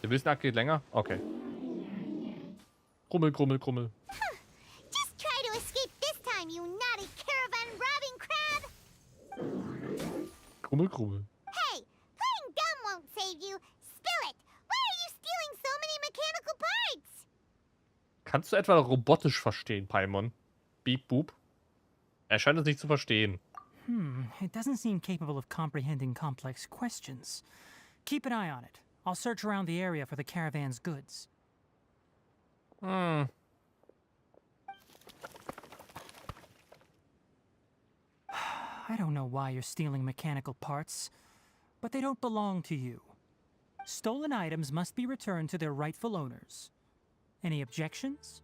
Der Wüstenakt geht länger? Okay. Krummel, krummel, krummel. Just try to escape this time, you naughty caravan robbing crab! Krummel, krummel. Hey, playing dumb won't save you. Spill it! Why are you stealing so many mechanical parts? Kannst du etwa robotisch verstehen, Paimon? Beep, boop. Er scheint es nicht zu verstehen. It doesn't seem capable of comprehending complex questions. Keep an eye on it. I'll search around the area for the caravan's goods. Hm. I don't know why you're stealing mechanical parts, but they don't belong to you. Stolen items must be returned to their rightful owners. Any objections?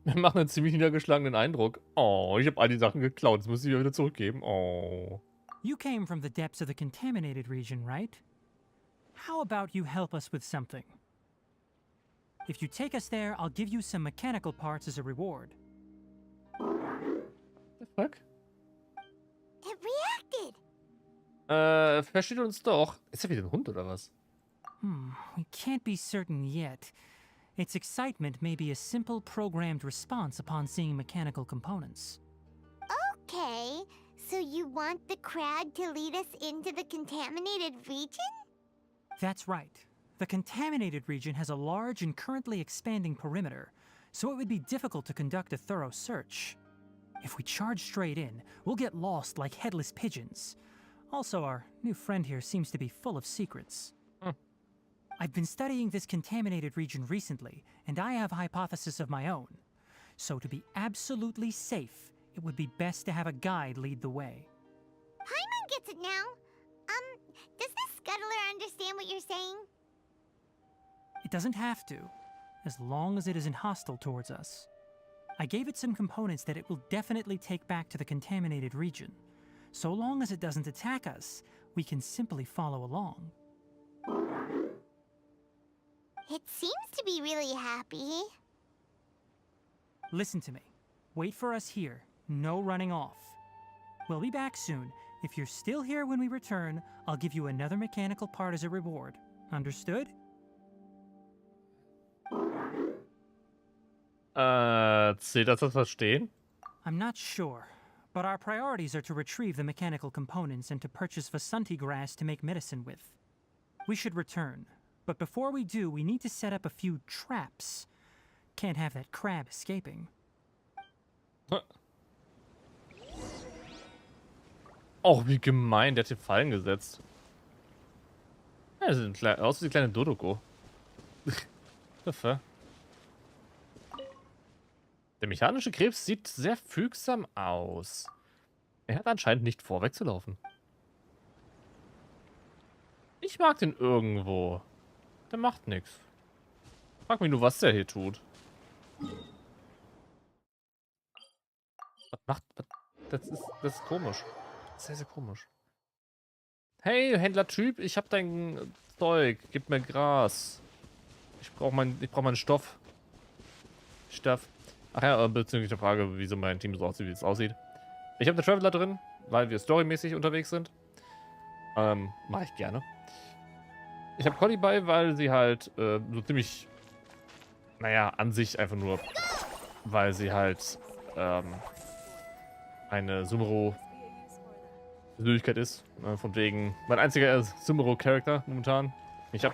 Wir machen einen ziemlich niedergeschlagenen Eindruck. Oh, ich habe all die Sachen geklaut. Jetzt muss ich wieder zurückgeben. Oh. You came from the depths of the contaminated region, right? How about you help us with something? If you take us there, I'll give you some mechanical parts as a reward. The fuck? It reacted! Versteht uns doch. Ist er wieder ein Hund oder was? We can't be certain yet. Its excitement may be a simple programmed response upon seeing mechanical components. Okay, so you want the crowd to lead us into the contaminated region? That's right. The contaminated region has a large and currently expanding perimeter, so it would be difficult to conduct a thorough search. If we charge straight in, we'll get lost like headless pigeons. Also, our new friend here seems to be full of secrets. I've been studying this contaminated region recently, and I have a hypothesis of my own. So to be absolutely safe, it would be best to have a guide lead the way. Paimon gets it now. Does this scuttler understand what you're saying? It doesn't have to, as long as it isn't hostile towards us. I gave it some components that it will definitely take back to the contaminated region. So long as it doesn't attack us, we can simply follow along. It seems to be really happy. Listen to me. Wait for us here. No running off. We'll be back soon. If you're still here when we return, I'll give you another mechanical part as a reward. Understood? Zählt das verstehen? I'm not sure, but our priorities are to retrieve the mechanical components and to purchase Vasanti grass to make medicine with. We should return, but before we do, we need to set up a few traps. Can't have that crab escaping. Oh, wie gemein, der hat hier Fallen gesetzt. Ja, das sieht aus wie die kleine Dodoko. Der mechanische Krebs sieht sehr fügsam aus. Er hat anscheinend nicht vor, wegzulaufen. Ich mag den irgendwo. Der macht nichts. Frag mich nur, was der hier tut. Was macht... Das ist komisch. Sehr, sehr komisch. Hey, Händler-Typ, ich hab dein Zeug. Gib mir Gras. Ich brauch meinen Stoff. Ach ja, bezüglich der Frage, wieso mein Team so aussieht, wie es aussieht. Ich habe eine Traveler drin, weil wir storymäßig unterwegs sind. Mache ich gerne. Ich habe Conny bei, weil sie halt so ziemlich, naja, an sich einfach nur, weil sie halt eine Sumeru-Persönlichkeit ist. Von wegen mein einziger Sumeru-Charakter momentan. Ich habe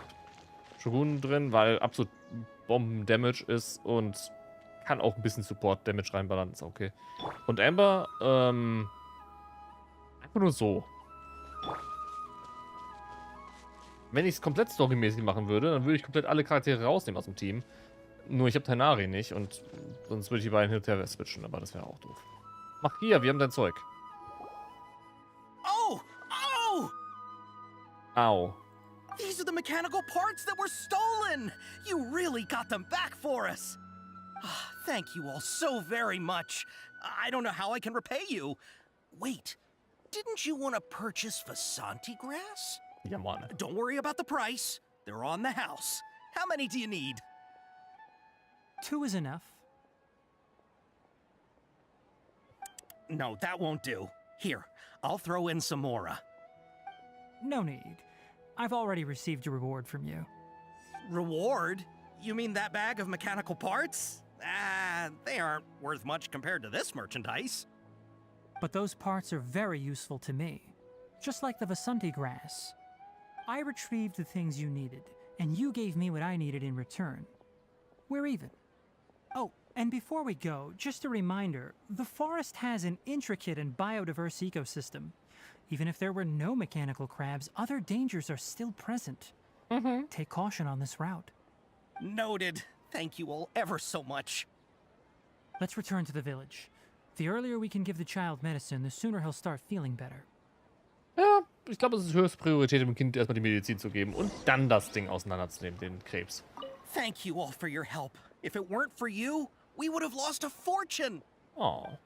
Shogun drin, weil absolut Bomben-Damage ist und kann auch ein bisschen Support-Damage reinballern, ist okay. Und Amber, einfach nur so. Wenn ich es komplett storymäßig machen würde, dann würde ich komplett alle Charaktere rausnehmen aus dem Team. Nur ich habe Tainari nicht und sonst würde ich die beiden hin und her switchen, aber das wäre auch doof. Mach hier, wir haben dein Zeug. Oh! Oh! Au. These are the mechanical parts that were stolen! You really got them back for us! Thank you all so very much. I don't know how I can repay you. Wait, didn't you want to purchase Vasanti grass? Ja, Mann. Don't worry about the price. They're on the house. How many do you need? 2 is enough. No, that won't do. Here, I'll throw in some more. No need. I've already received a reward from you. Reward? You mean that bag of mechanical parts? They aren't worth much compared to this merchandise. But those parts are very useful to me. Just like the Vasanti grass. I retrieved the things you needed, and you gave me what I needed in return. We're even. Oh, and before we go, just a reminder, the forest has an intricate and biodiverse ecosystem. Even if there were no mechanical crabs, other dangers are still present. Take caution on this route. Noted. Thank you all ever so much. Let's return to the village. The earlier we can give the child medicine, the sooner he'll start feeling better. Ja, ich glaube, es ist höchste Priorität, dem Kind erstmal die Medizin zu geben und dann das Ding auseinanderzunehmen, den Krebs. Thank you all for your help. If it weren't for you, we would have lost a fortune. Oh.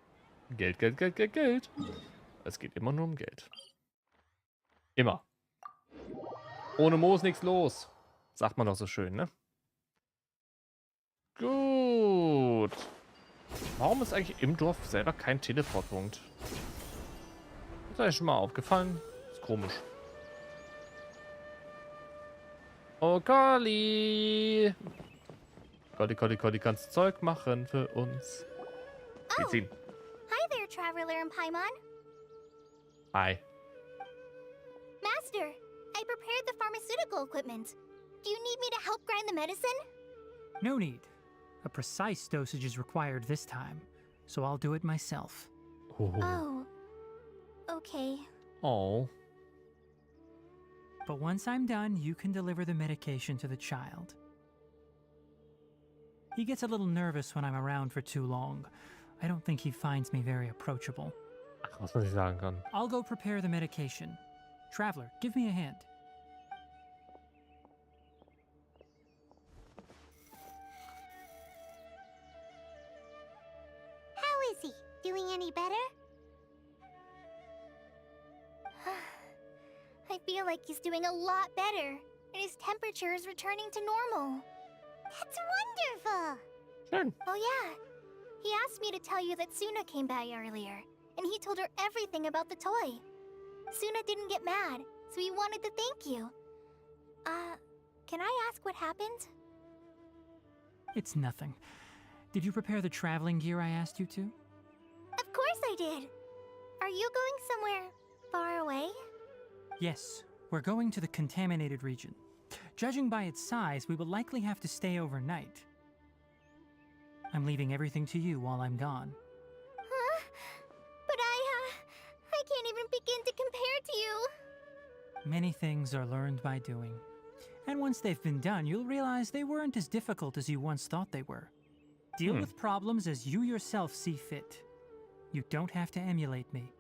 Geld, Geld, Geld, Geld, Geld. Es geht immer nur um Geld. Immer. Ohne Moos nichts los. Sagt man doch so schön, ne? Gut. Warum ist eigentlich im Dorf selber kein Teleportpunkt? Ist euch schon mal aufgefallen? Ist komisch. Oh, Colli. Colli, kannst Zeug machen für uns. Medizin. Hi there, Traveler and Paimon. Hi. Master, I prepared the pharmaceutical equipment. Do you need me to help grind the medicine? No need. A precise dosage is required this time, so I'll do it myself. Oh. Okay. Oh. But once I'm done, you can deliver the medication to the child. He gets a little nervous when I'm around for too long. I don't think he finds me very approachable. Ach, was man nicht sagen kann. I'll go prepare the medication. Traveler, give me a hand. How is he? Doing any better? I feel like he's doing a lot better, and his temperature is returning to normal. That's wonderful! Schön. Oh yeah, he asked me to tell you that Suna came by earlier, and he told her everything about the toy. Suna didn't get mad, so he wanted to thank you. Can I ask what happened? It's nothing. Did you prepare the traveling gear I asked you to? Of course I did! Are you going somewhere far away? Yes, we're going to the contaminated region. Judging by its size, we will likely have to stay overnight. I'm leaving everything to you while I'm gone. Huh? But I can't even begin to compare to you. Many things are learned by doing. And once they've been done, you'll realize they weren't as difficult as you once thought they were. Deal with problems as you yourself see fit. You don't have to emulate me.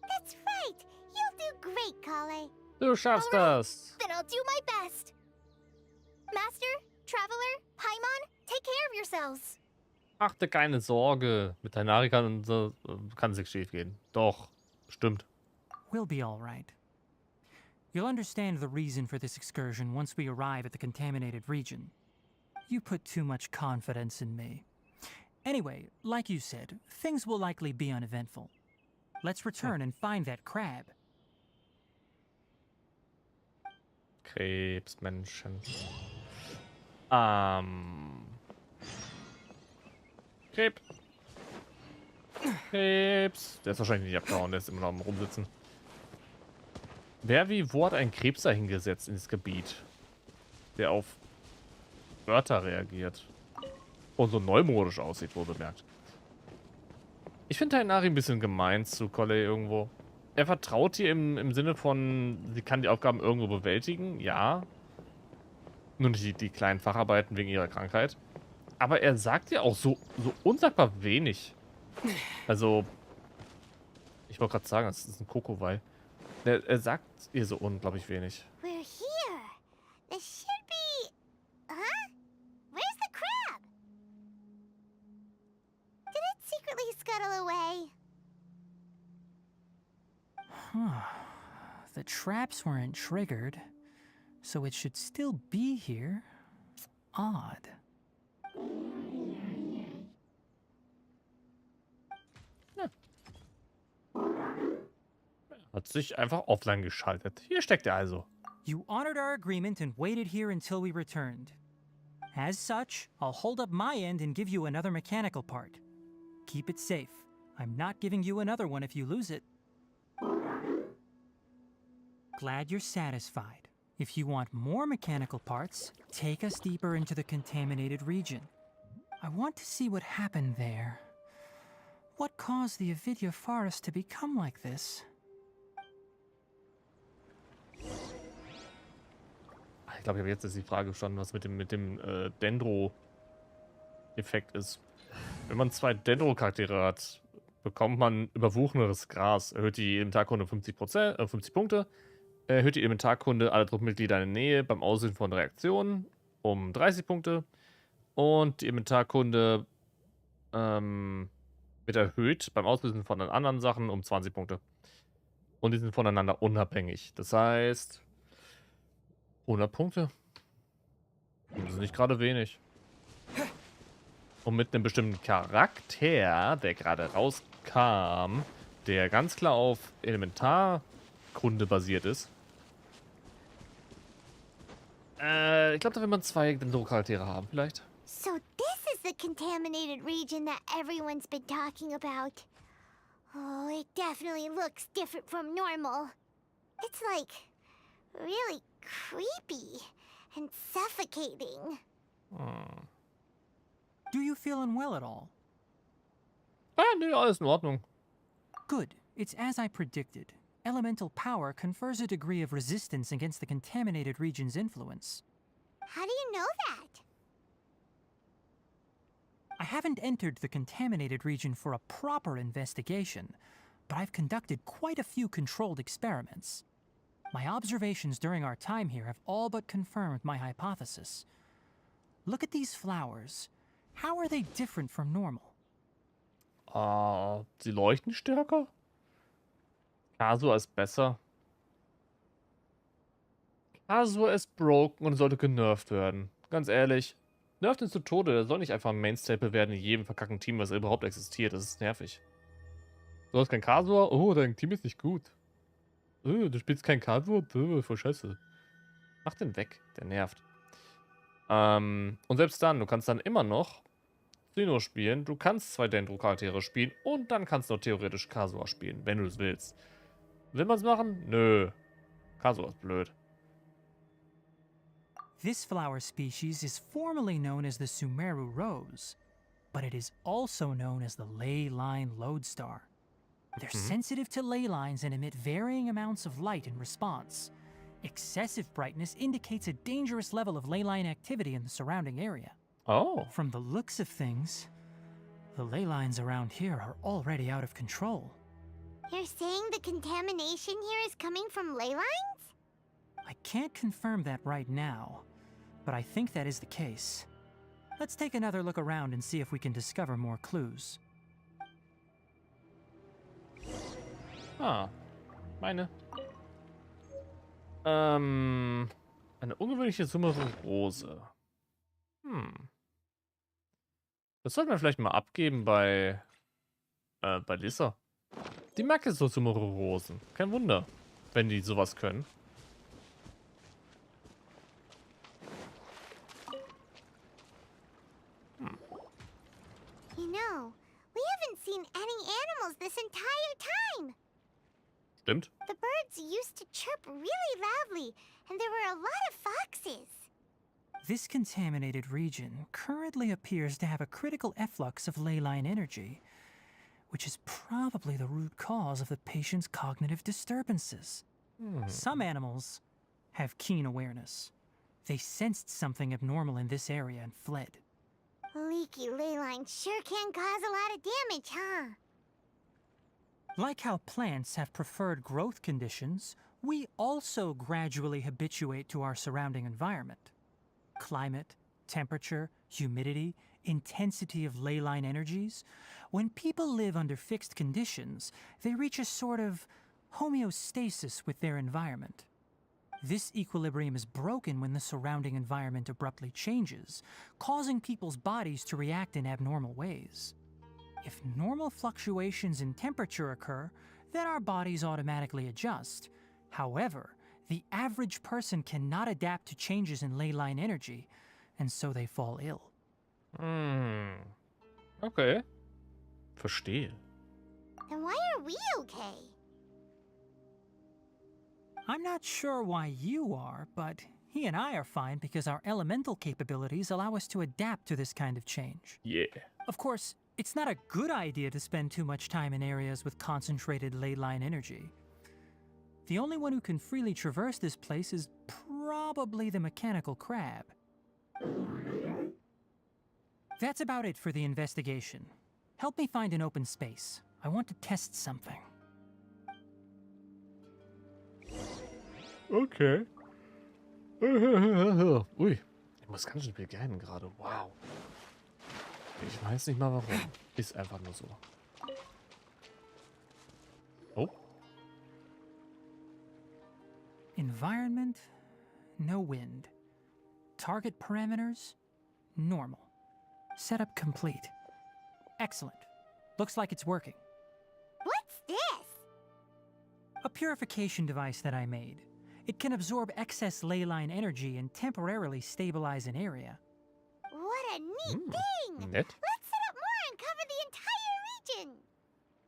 That's right! You'll do great, Kale. Du schaffst das. Then I'll do my best. Master, Traveler, Paimon, take care of yourselves. Achte keine Sorge. Mit Tainari kann es nichts schief gehen. Doch, stimmt. We'll be all right. You'll understand the reason for this excursion once we arrive at the contaminated region. You put too much confidence in me. Anyway, like you said, things will likely be uneventful. Let's return and find that crab. Krebsmenschen. Krebs. Der ist wahrscheinlich nicht abgehauen, der ist immer noch am Rumsitzen. Wo hat einen Krebs da hingesetzt in das Gebiet, der auf Wörter reagiert und so neumodisch aussieht, wohl bemerkt. Ich finde Tainari ein bisschen gemein zu Collei irgendwo. Er vertraut ihr im Sinne von, sie kann die Aufgaben irgendwo bewältigen, ja. Nur nicht die kleinen Facharbeiten wegen ihrer Krankheit. Aber er sagt ihr auch so unsagbar wenig. Also, Ich wollte gerade sagen, das ist ein Kokowai. Er sagt ihr so unglaublich wenig. We're here. This should be... Huh? Where's the crab? Did it secretly scuttle away? Huh. The traps weren't triggered, so it should still be here. Odd. Hat sich einfach offline geschaltet. Hier steckt er also. You honored our agreement and waited here until we returned. As such, I'll hold up my end and give you another mechanical part. Keep it safe. I'm not giving you another one if you lose it. Glad you're satisfied. If you want more mechanical parts, take us deeper into the contaminated region. I want to see what happened there. What caused the Avidya forest to become like this? Ich glaube, jetzt ist die Frage schon, was mit dem Dendro-Effekt ist. Wenn man 2 Dendro-Charaktere hat, bekommt man überwuchneres Gras. Erhöht die Elementarkunde 50 Punkte. Erhöht die Elementarkunde aller Truppenmitglieder in der Nähe beim Aussehen von Reaktionen um 30 Punkte. Und die Elementarkunde wird erhöht beim Auslösen von anderen Sachen um 20 Punkte. Und die sind voneinander unabhängig. Das heißt 100 Punkte. Das ist nicht gerade wenig. Und mit einem bestimmten Charakter, der gerade rauskam, der ganz klar auf Elementarkunde basiert ist. Ich glaube, da will man 2 Dendro-Charaktere haben, vielleicht. So this is the contaminated region that everyone's been talking about. Oh, it definitely looks different from normal. It's like really creepy and suffocating. Do you feel unwell at all? Nee, alles in Ordnung. Good. It's as I predicted. Elemental power confers a degree of resistance against the contaminated region's influence. How do you know that? I haven't entered the contaminated region for a proper investigation, but I've conducted quite a few controlled experiments. My observations during our time here have all but confirmed my hypothesis. Look at these flowers. How are they different from normal? Sie leuchten stärker? Kasua ist besser. Kasua ist broken und sollte genervt werden. Ganz ehrlich, nervt ihn zu Tode. Der soll nicht einfach ein Main-Staple werden in jedem verkackten Team, was überhaupt existiert. Das ist nervig. Du hast kein Kasua? Oh, dein Team ist nicht gut. Du spielst kein Kasua? Voll scheiße. Mach den weg. Der nervt. Und selbst dann, du kannst dann immer noch Sino spielen. Du kannst 2 Dendro-Charaktere spielen und dann kannst du auch theoretisch Kasua spielen, wenn du es willst. Will man es machen? Nö. Kasua ist blöd. This flower species is formally known as the Sumeru rose, but it is also known as the ley line lodestar. They're sensitive to ley lines and emit varying amounts of light in response. Excessive brightness indicates a dangerous level of ley line activity in the surrounding area. Oh. From the looks of things, the ley lines around here are already out of control. You're saying the contamination here is coming from ley lines? I can't confirm that right now, but I think that is the case. Let's take another look around and see if we can discover more clues. Meine. Eine ungewöhnliche Sumeru-Rose. Das sollten wir vielleicht mal abgeben bei Lissa. Die mag jetzt so Sumeru-Rosen. Kein Wunder, wenn die sowas können. You know, we haven't seen any animals this entire time. Stimmt. The birds used to chirp really loudly, and there were a lot of foxes. This contaminated region currently appears to have a critical efflux of ley line energy, which is probably the root cause of the patient's cognitive disturbances. Some animals have keen awareness. They sensed something abnormal in this area and fled. Leaky ley lines sure can cause a lot of damage, huh? Like how plants have preferred growth conditions, we also gradually habituate to our surrounding environment. Climate, temperature, humidity, intensity of ley line energies. When people live under fixed conditions, they reach a sort of homeostasis with their environment. This equilibrium is broken when the surrounding environment abruptly changes, causing people's bodies to react in abnormal ways. If normal fluctuations in temperature occur, then our bodies automatically adjust. However, the average person cannot adapt to changes in ley line energy, and so they fall ill. Okay. Verstehe. Then why are we okay? I'm not sure why you are, but he and I are fine because our elemental capabilities allow us to adapt to this kind of change. Yeah. Of course, it's not a good idea to spend too much time in areas with concentrated ley line energy. The only one who can freely traverse this place is probably the mechanical crab. That's about it for the investigation. Help me find an open space. I want to test something. Okay. Ui, ich muss ganz schön viel gähnen gerade. Wow. Ich weiß nicht mal warum. Ist einfach nur so. Oh. Environment, no wind. Target parameters, normal. Setup complete. Excellent. Looks like it's working. What's this? A purification device that I made. It can absorb excess ley line energy and temporarily stabilize an area. What a neat thing! Nett. Let's set up more and cover the entire region!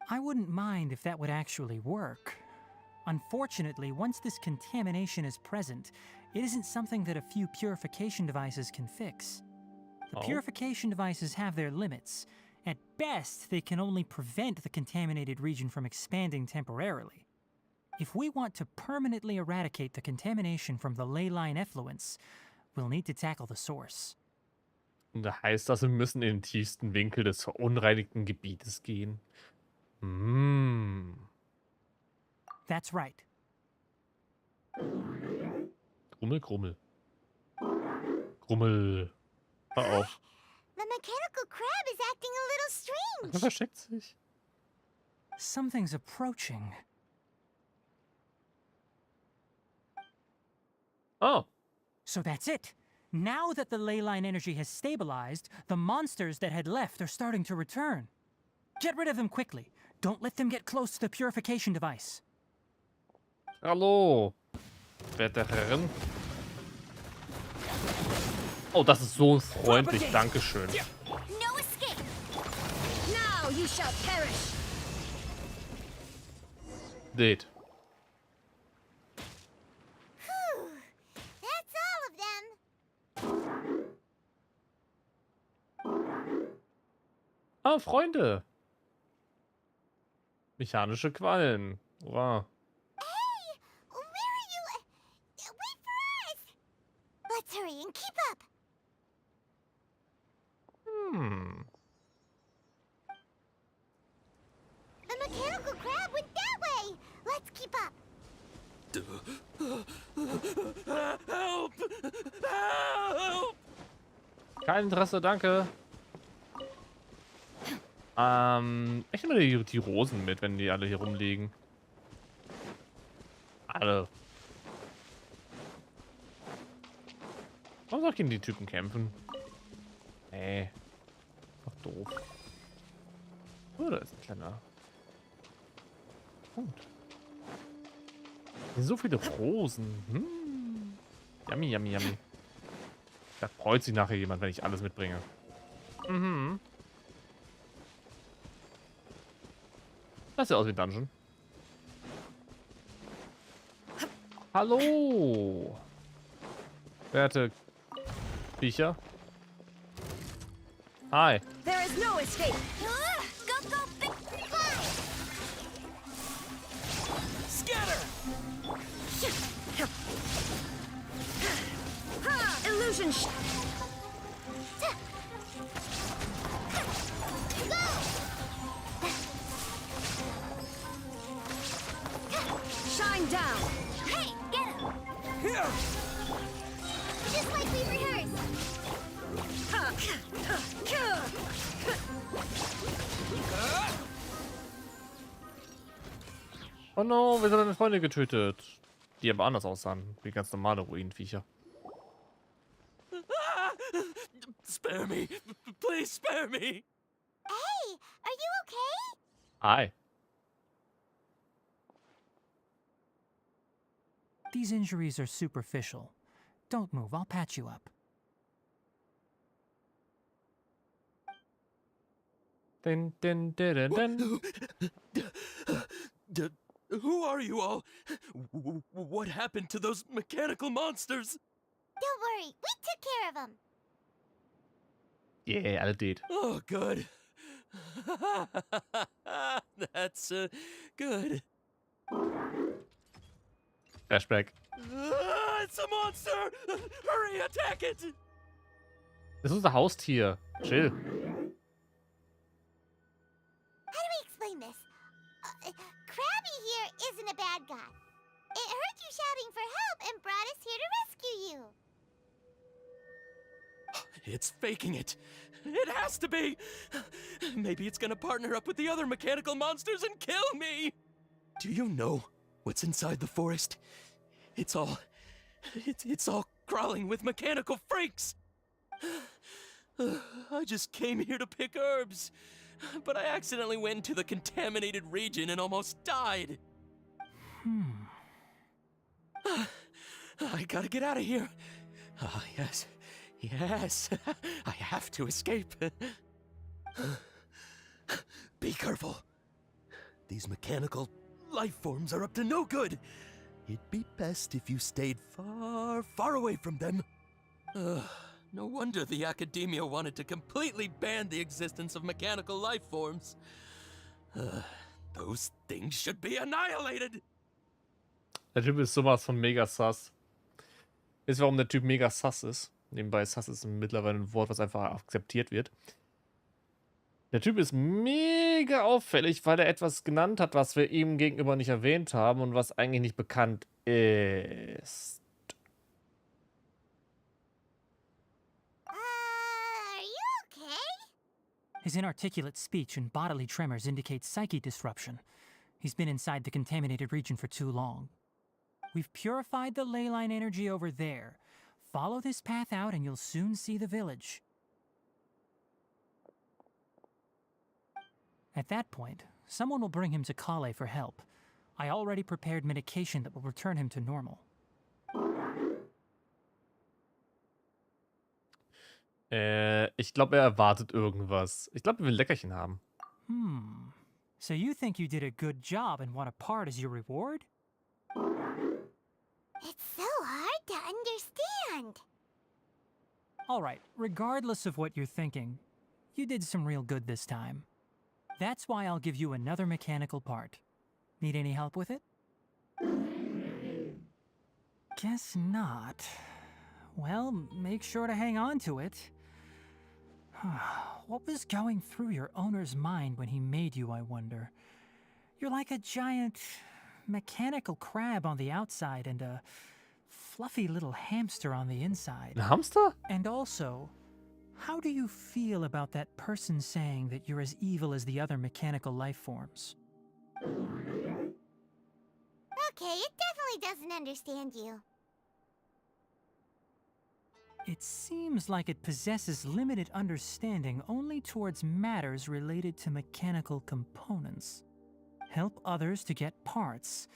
I wouldn't mind if that would actually work. Unfortunately, once this contamination is present, it isn't something that a few purification devices can fix. The purification devices have their limits. At best, they can only prevent the contaminated region from expanding temporarily. If we want to permanently eradicate the contamination from the ley line effluents, we'll need to tackle the source. Und da heißt das, wir müssen in den tiefsten Winkel des verunreinigten Gebietes gehen. That's right. Grummel, Grummel. Grummel. Hör auf. The mechanical crab is acting a little strange. Er versteckt sich. Something's approaching. Oh. So that's it. Now that the ley line energy has stabilized, the monsters that had left are starting to return. Get rid of them quickly. Don't let them get close to the purification device. Hallo. Werte Herren. Oh, das ist so freundlich. Dankeschön. No escape. Now you shall perish. Date. That's all of them. Ah, Freunde. Mechanische Quallen. Wow. Hey, where are you? Wait for us. Let's hurry and keep up. The mechanical crab went that way. Let's keep up. Help! Help! Kein Interesse, danke. Ich nehme die Rosen mit, wenn die alle hier rumliegen. Alle. Warum soll ich gegen die Typen kämpfen? Nee. Doch doof. Oh, da ist ein kleiner Punkt. Hier sind so viele Rosen. Yummy, yummy, yummy. Da freut sich nachher jemand, wenn ich alles mitbringe. Das sieht aus wie ein Dungeon. Hallo. Werte Viecher. Hi. There is no escape. Go, go, big fly. Scatter! Illusion Shine down. Hey, get him! Just like we rehearsed. Oh no, wir sind deine Freunde getötet. Die aber anders aussahen, wie ganz normale Ruinenviecher. Spare me. Please spare me. Hey, are you okay? Hi. These injuries are superficial. Don't move, I'll patch you up. Dun, dun, dun, dun, dun. Who are you all? What happened to those mechanical monsters? Don't worry, we took care of them. Yeah, alle dead. Oh, good. That's good. Flashback. It's a monster! Hurry, attack it! Das ist unser Haustier. Chill. How do we explain this? Krabby here isn't a bad guy. It heard you shouting for help and brought us here to rescue you. It's faking it. It has to be. Maybe it's gonna partner up with the other mechanical monsters and kill me. Do you know what's inside the forest? It's all crawling with mechanical freaks. I just came here to pick herbs, but I accidentally went into the contaminated region and almost died. I gotta get out of here. Ah, yes. Yes, I have to escape. Be careful. These mechanical life forms are up to no good. It'd be best if you stayed far, far away from them. No wonder the Academia wanted to completely ban the existence of mechanical life forms. Those things should be annihilated. Der Typ ist sowas von mega sus. Wisst ihr, warum der Typ mega sus ist? Nebenbei, sus ist mittlerweile ein Wort, was einfach akzeptiert wird. Der Typ ist mega auffällig, weil er etwas genannt hat, was wir ihm gegenüber nicht erwähnt haben und was eigentlich nicht bekannt ist. Are you okay? His inarticulate speech and bodily tremors indicate psyche disruption. He's been inside the contaminated region for too long. We've purified the ley line energy over there. Follow this path out and you'll soon see the village. At that point, someone will bring him to Kale for help. I already prepared medication that will return him to normal. Ich glaube, er erwartet irgendwas. Ich glaube, er will Leckerchen haben. So you think you did a good job and want a part as your reward? It's so hard to understand. All right, regardless of what you're thinking, you did some real good this time. That's why I'll give you another mechanical part. Need any help with it? Guess not. Well, make sure to hang on to it. What was going through your owner's mind when he made you, I wonder? You're like a giant mechanical crab on the outside and a fluffy little hamster on the inside. Ein Hamster? And also, how do you feel about that person saying that you're as evil as the other mechanical life forms? Okay, it definitely doesn't understand you. It seems like it possesses limited understanding only towards matters related to mechanical components. Help others to get parts.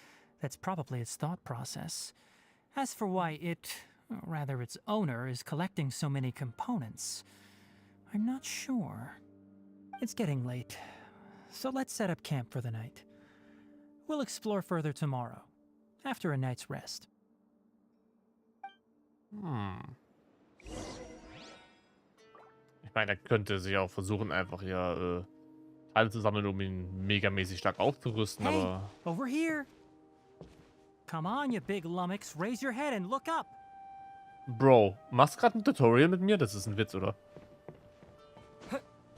That's probably its thought process. As for why it, or rather its owner, is collecting so many components, I'm not sure. It's getting late, so let's set up camp for the night. We'll explore further tomorrow, after a night's rest. Ich meine, er könnte sich auch versuchen, einfach hier Teile zu sammeln, um ihn megamäßig stark aufzurüsten, Hey, aber... over here! Come on, you big lummox, raise your head and look up! Bro, machst gerade ein Tutorial mit mir? Das ist ein Witz, oder?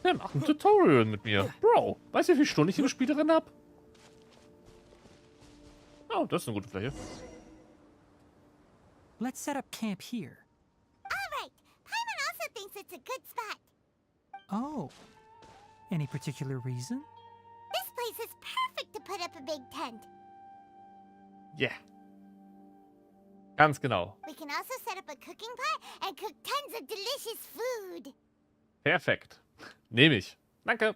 Der macht ein Tutorial mit mir. Bro, weißt du, wie viele Stunden ich hier Spiel drin hab? Oh, das ist eine gute Fläche. Let's set up camp here. Alright, Paimon also thinks it's a good spot. Oh. Any particular reason? This place is perfect to put up a big tent. Yeah. Ganz genau. We can also set up a cooking pot and cook tons of delicious food. Perfekt. Nehme ich. Danke.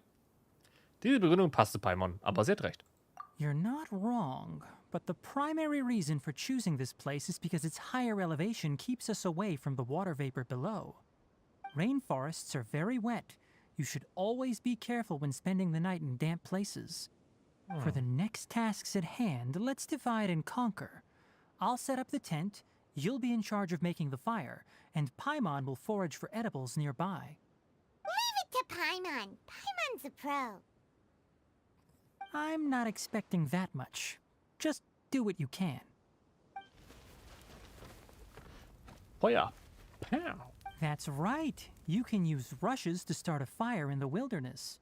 Diese Begründung passt zu Paimon, aber sie hat recht. You're not wrong, but the primary reason for choosing this place is because its higher elevation keeps us away from the water vapor below. Rainforests are very wet. You should always be careful when spending the night in damp places. For the next tasks at hand, let's divide and conquer. I'll set up the tent, you'll be in charge of making the fire, and Paimon will forage for edibles nearby. Leave it to Paimon. Paimon's a pro. I'm not expecting that much. Just do what you can. Feuer. Pow. That's right. You can use rushes to start a fire in the wilderness.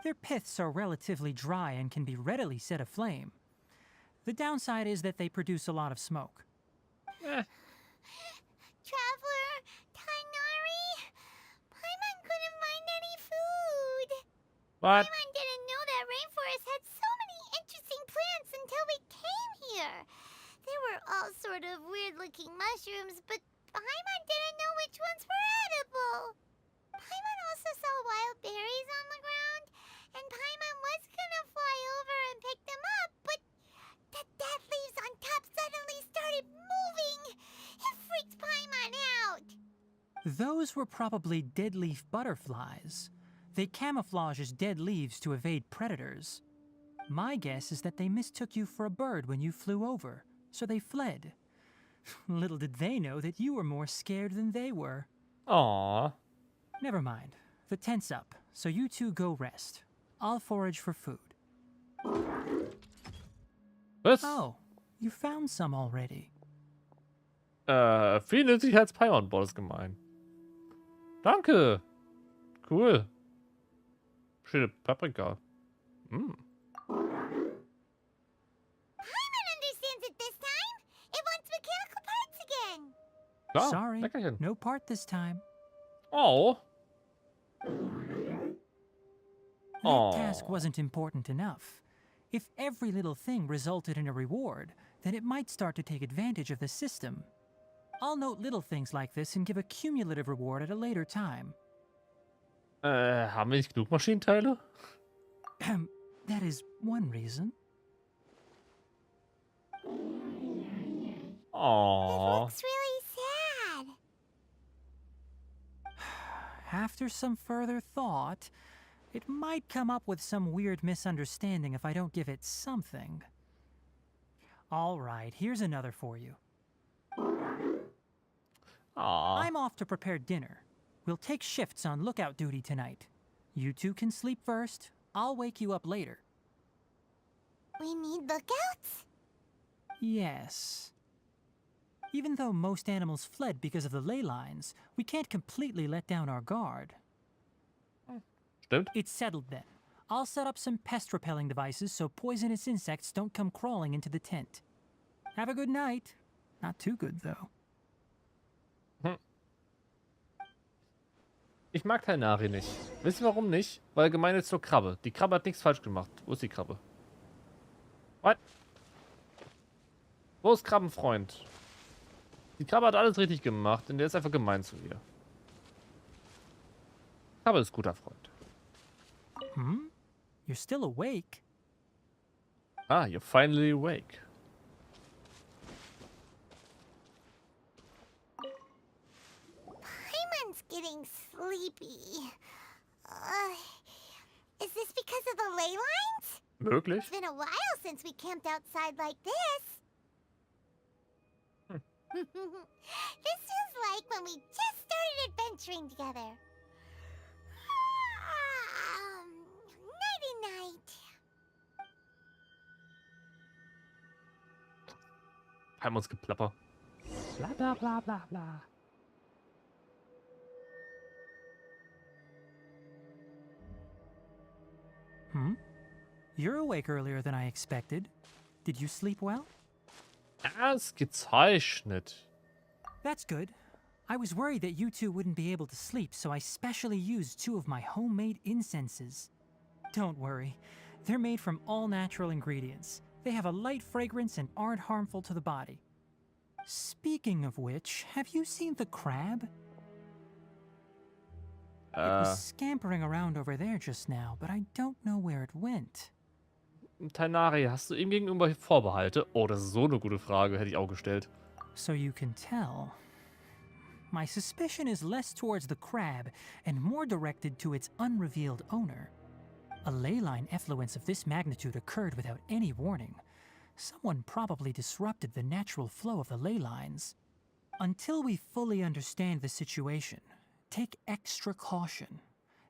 Their piths are relatively dry and can be readily set aflame. The downside is that they produce a lot of smoke. Traveler, Tainari, Paimon couldn't find any food. What? Paimon didn't know that rainforest had so many interesting plants until we came here. They were all sort of weird-looking mushrooms, but Paimon didn't know which ones were edible. Paimon also saw wild berries on the ground, and Paimon was gonna fly over and pick them up, but the dead leaves on top suddenly started moving. It freaked Paimon out. Those were probably dead leaf butterflies. They camouflage as dead leaves to evade predators. My guess is that they mistook you for a bird when you flew over, so they fled. Little did they know that you were more scared than they were. Aww. Never mind. The tent's up, so you two go rest. I'll forage for food. Was? Oh, you found some already. Viel nützlich als Paimon. Boah, das ist gemein. Danke. Cool. Schöne Paprika. Paimon understands it this time. It wants mechanical parts again. Klar, Sorry, Leckerchen. no part this time. Oh. That task wasn't important enough. If every little thing resulted in a reward, then it might start to take advantage of the system. I'll note little things like this and give a cumulative reward at a later time. Haben wir nicht genug Maschinenteile? That is one reason. Aww. Looks really sad. After some further thought, it might come up with some weird misunderstanding if I don't give it something. All right, here's another for you. Aww. I'm off to prepare dinner. We'll take shifts on lookout duty tonight. You two can sleep first. I'll wake you up later. We need lookouts? Yes. Even though most animals fled because of the ley lines, we can't completely let down our guard. Stimmt. It's settled then. I'll set up some pest-repelling devices so poisonous insects don't come crawling into the tent. Have a good night. Not too good, though. Ich mag Tainari nicht. Wisst ihr warum nicht? Weil gemein ist zur Krabbe. Die Krabbe hat nichts falsch gemacht. Wo ist die Krabbe? What? Wo ist Krabbenfreund? Die Krabbe hat alles richtig gemacht und der ist einfach gemein zu ihr. Krabbe ist guter Freund. Hmm? You're still awake? Ah, you're finally awake. Paimon's getting sleepy. Is this because of the ley lines? Möglich. It's been a while since we camped outside like this. This is like when we just started adventuring together. Nighty-night. Paimons Geplapper. Bla bla bla bla bla. Hmm? You're awake earlier than I expected. Did you sleep well? Er ist gezeichnet. That's good. I was worried that you two wouldn't be able to sleep, so I specially used 2 of my homemade incenses. Don't worry. They're made from all natural ingredients. They have a light fragrance and aren't harmful to the body. Speaking of which, have you seen the crab? It was scampering around over there just now, but I don't know where it went. Tainari, hast du ihm gegenüber Vorbehalte? Oh, das ist so eine gute Frage, hätte ich auch gestellt. So you can tell. My suspicion is less towards the crab and more directed to its unrevealed owner. A ley line effluence of this magnitude occurred without any warning. Someone probably disrupted the natural flow of the ley lines. Until we fully understand the situation, take extra caution.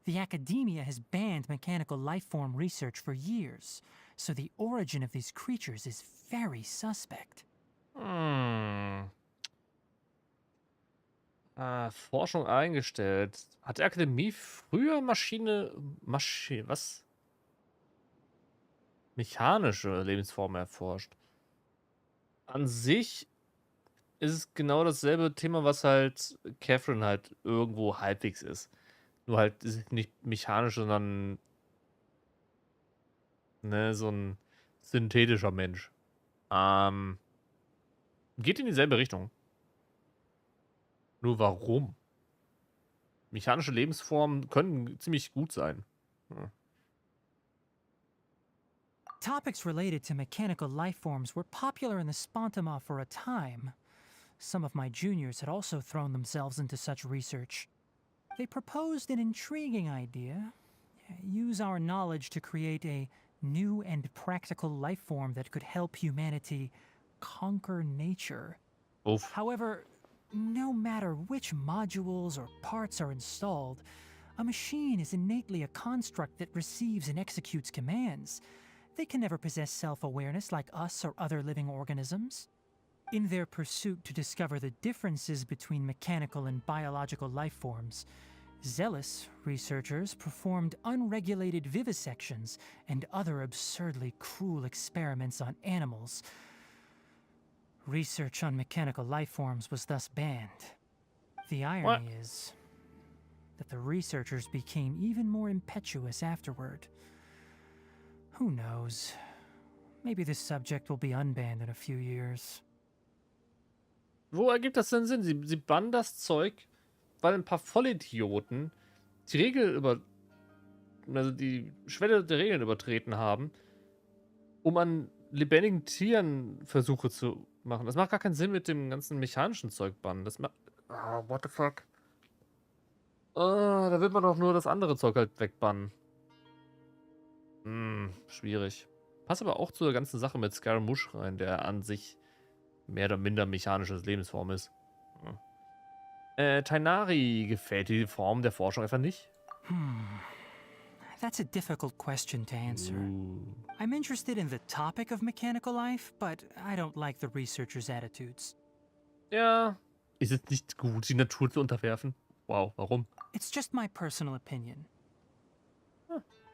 The academia has banned mechanical lifeform research for years, so the origin of these creatures is very suspect. Forschung eingestellt. Hat die Akademie früher mechanische Lebensformen erforscht? An sich ist es genau dasselbe Thema, was halt Catherine halt irgendwo halbwegs ist. Nur halt ist es nicht mechanisch, sondern ne, so ein synthetischer Mensch. Geht in dieselbe Richtung. Nur warum? Mechanische Lebensformen können ziemlich gut sein. Topics related to mechanical lifeforms were popular in the Spontama for a time. Some of my juniors had also thrown themselves into such research. They proposed an intriguing idea. Use our knowledge to create a new and practical lifeform that could help humanity conquer nature. Oof. However, no matter which modules or parts are installed, a machine is innately a construct that receives and executes commands. They can never possess self-awareness like us or other living organisms. In their pursuit to discover the differences between mechanical and biological life forms, zealous researchers performed unregulated vivisections and other absurdly cruel experiments on animals. Research on mechanical life forms was thus banned. The irony is that the researchers became even more impetuous afterward. Who knows? Maybe this subject will be unbanned in a few years. Wo ergibt das denn Sinn? Sie bannen das Zeug, weil ein paar Vollidioten die Schwelle der Regeln übertreten haben, um an lebendigen Tieren Versuche zu machen. Das macht gar keinen Sinn mit dem ganzen mechanischen Zeug bannen. Das macht... what the fuck? Da will man doch nur das andere Zeug halt wegbannen. Schwierig. Passt aber auch zur ganzen Sache mit Scaramouche rein, der an sich mehr oder minder mechanisches Lebensform ist. Tainari, gefällt dir die Form der Forschung einfach nicht? That's a difficult question to answer. I'm interested in the topic of mechanical life, but I don't like the researchers' attitudes. Ja, ist es nicht gut, die Natur zu unterwerfen? Wow, warum? It's just my personal opinion.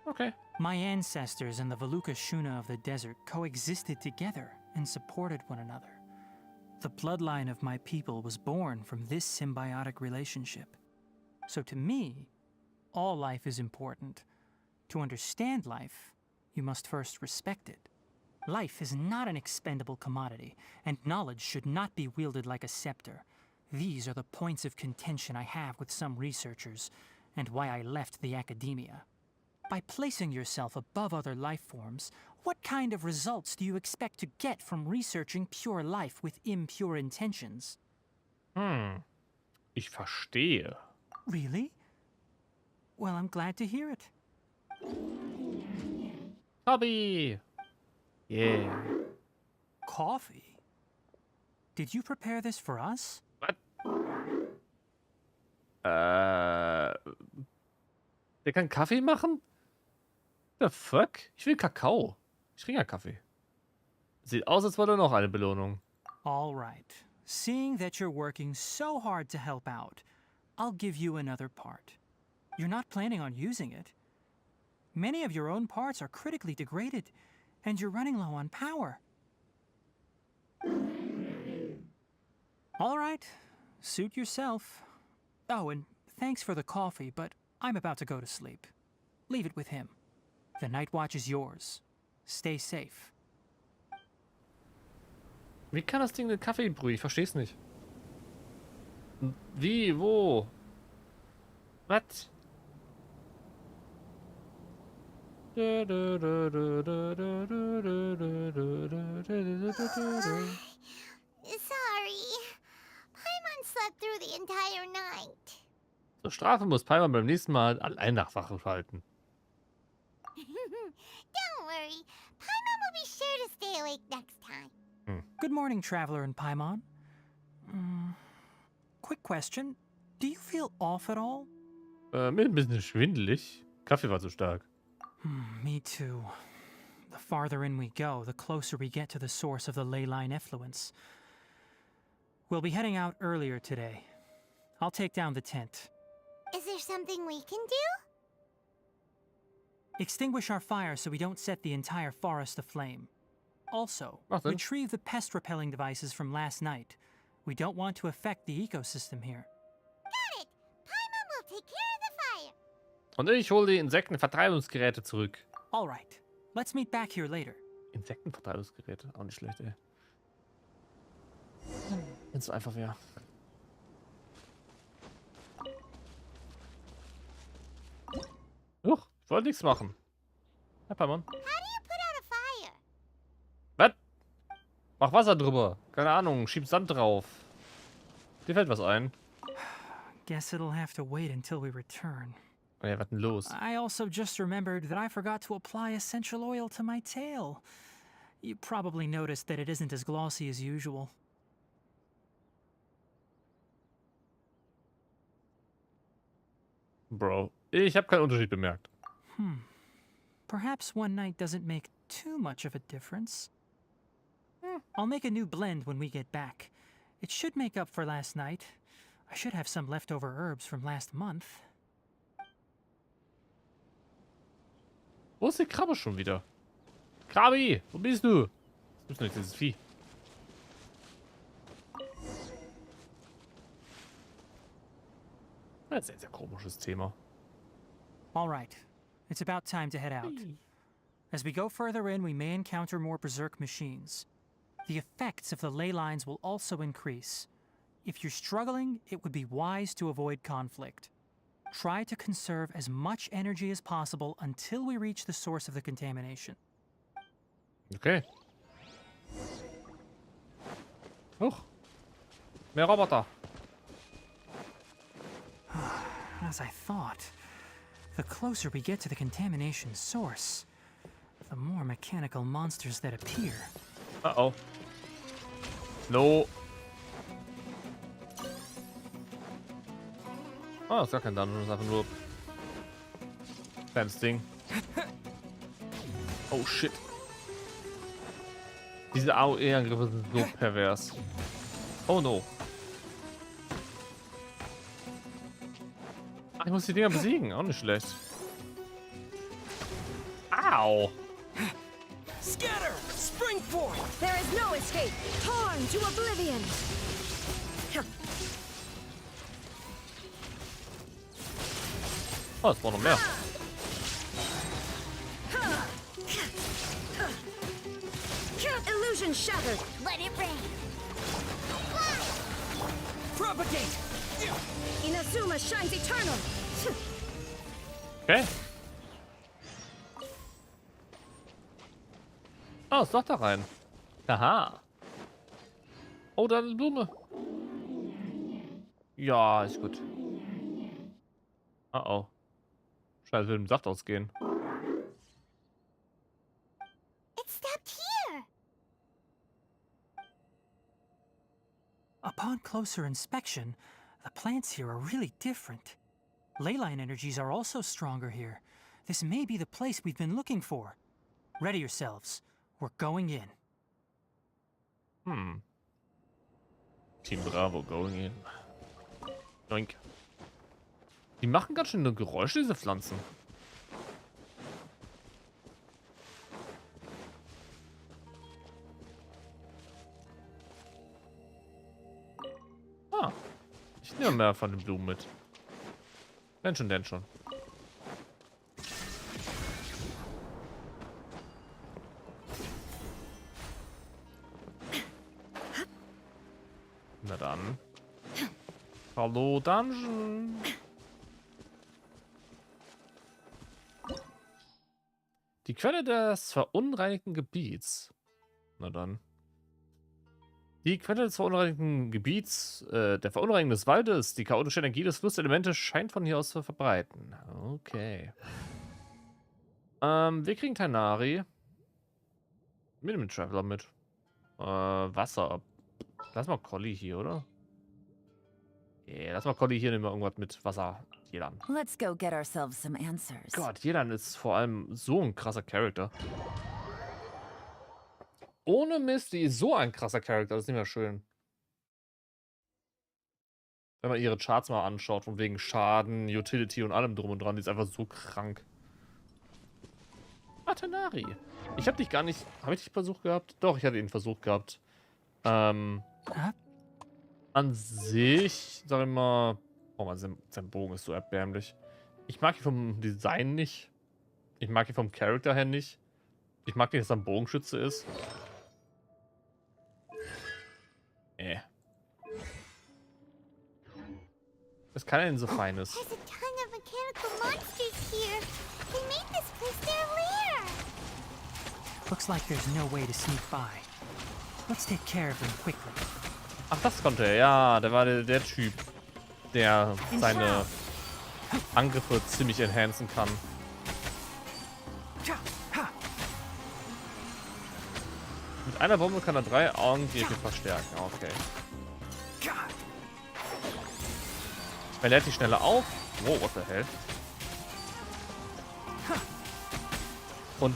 Okay. My ancestors and the Veluka Shuna of the desert coexisted together and supported one another. The bloodline of my people was born from this symbiotic relationship. So to me, all life is important. To understand life, you must first respect it. Life is not an expendable commodity, and knowledge should not be wielded like a scepter. These are the points of contention I have with some researchers, and why I left the academia. By placing yourself above other life forms, what kind of results do you expect to get from researching pure life with impure intentions? Ich verstehe. Really? Well, I'm glad to hear it. Hobby! Yeah. Coffee? Did you prepare this for us? What? Der kann Kaffee machen? The fuck? Ich will Kakao. Ich trinke ja Kaffee. Sieht aus, als wollte noch eine Belohnung. All right. Seeing that you're working so hard to help out, I'll give you another part. You're not planning on using it. Many of your own parts are critically degraded, and you're running low on power. right. Suit yourself. Oh, and thanks for the coffee, but I'm about to go to sleep. Leave it with him. The night watch is yours. Stay safe. Wie kann das Ding den Kaffee brühen? Ich versteh's nicht. Wie? Wo? Was? Sorry. Paimon slept through the entire night. Zur Strafe muss Paimon beim nächsten Mal allein nach Wache halten. Don't worry. Paimon will be sure to stay awake next time. Good morning, Traveler and Paimon. Quick question. Do you feel off at all? Mir ein bisschen schwindelig. Kaffee war zu stark. Me too. The farther in we go, the closer we get to the source of the ley line effluence. We'll be heading out earlier today. I'll take down the tent. Is there something we can do? Extinguish our fire so we don't set the entire forest aflame. Also, Nothing. retrieve the pest-repelling devices from last night. We don't want to affect the ecosystem here. Got it. Paimon will take care of the fire. Und ich hole die Insektenvertreibungsgeräte zurück. All right. Let's meet back here later. Insektenvertreibungsgeräte, auch nicht schlecht, ey. Wenn es so einfach wäre. Huch, ich wollte nichts machen. Herr Paimon. How do you put out a fire? Was? Mach Wasser drüber. Keine Ahnung, schieb Sand drauf. Dir fällt was ein. Guess it'll have to wait until we return. Oh ja, was denn los? I also just remembered that I forgot to apply essential oil to my tail. You probably noticed that it isn't as glossy as usual. Bro, ich habe keinen Unterschied bemerkt. Perhaps one night doesn't make too much of a difference. I'll make a new blend when we get back. It should make up for last night. I should have some leftover herbs from last month. Wo ist die Krabbe schon wieder? Krabi, wo bist du? Das ist nicht dieses Vieh. Das ist ein sehr komisches Thema. All right. It's about time to head out. As we go further in, we may encounter more berserk machines. The effects of the ley lines will also increase. If you're struggling, it would be wise to avoid conflict. Try to conserve as much energy as possible until we reach the source of the contamination. Okay. Huch. Mehr Roboter. As I thought, the closer we get to the contamination source, the more mechanical monsters that appear. Uh-oh. No. Oh, das ist gar kein Dungeon, das ist einfach nur kleines Ding. Oh shit. Diese AOE-Angriffe sind so pervers. Oh no. Ach, ich muss die Dinger besiegen, auch nicht schlecht. Au. Scatter! Spring forth! There is no escape! Torn to oblivion! Oh, es braucht noch mehr. Illusion shattered! Let it rain. Propagate! Inazuma shines eternal! Okay. Oh, ist doch da rein. Aha. Oh, da eine Blume. Ja, ist gut. Oh oh. Scheiße, will dem Saft ausgehen. It stopped here. Upon closer inspection, the plants here are really different. Ley line energies are also stronger here. This may be the place we've been looking for. Ready yourselves. We're going in. Team Bravo going in. Doink. Die machen ganz schön Geräusche, diese Pflanzen. Nehmen wir mehr von den Blumen mit. Denn schon, denn schon. Na dann. Hallo, Dungeon. Die Quelle des verunreinigten Gebiets. Na dann. Die Quelle des verunreinigten Gebiets, der Verunreinigung des Waldes, die chaotische Energie des Flusselemente scheint von hier aus zu verbreiten. Okay. Wir kriegen Tainari. Mit dem Traveler mit. Wasser. Lass mal Collie hier, oder? Yeah, lass mal Collie hier, nehmen wir irgendwas mit Wasser. Jelan. Let's go get ourselves some answers. Gott, Jelan ist vor allem so ein krasser Charakter. Ohne Mist, die ist so ein krasser Charakter, das ist nicht mehr schön. Wenn man ihre Charts mal anschaut, von wegen Schaden, Utility und allem drum und dran, die ist einfach so krank. Atanari. Ich habe dich gar nicht... Habe ich dich versucht gehabt? Doch, ich hatte ihn versucht gehabt. An sich, sag ich mal... Oh man, sein Bogen ist so erbärmlich. Ich mag ihn vom Design nicht. Ich mag ihn vom Charakter her nicht. Ich mag nicht, dass er ein Bogenschütze ist. Was kann er denn so Feines? There's a ton of mechanical monsters here. They made this place their lair. Looks like there's no way to sneak by. Let's take care of them quickly. Ach, das konnte er. Ja, der war der Typ, der seine Angriffe ziemlich enhancen kann. Mit einer Bombe kann er 3 Augengriffe verstärken. Okay. Er lädt die schneller auf. Wow, what the hell? Und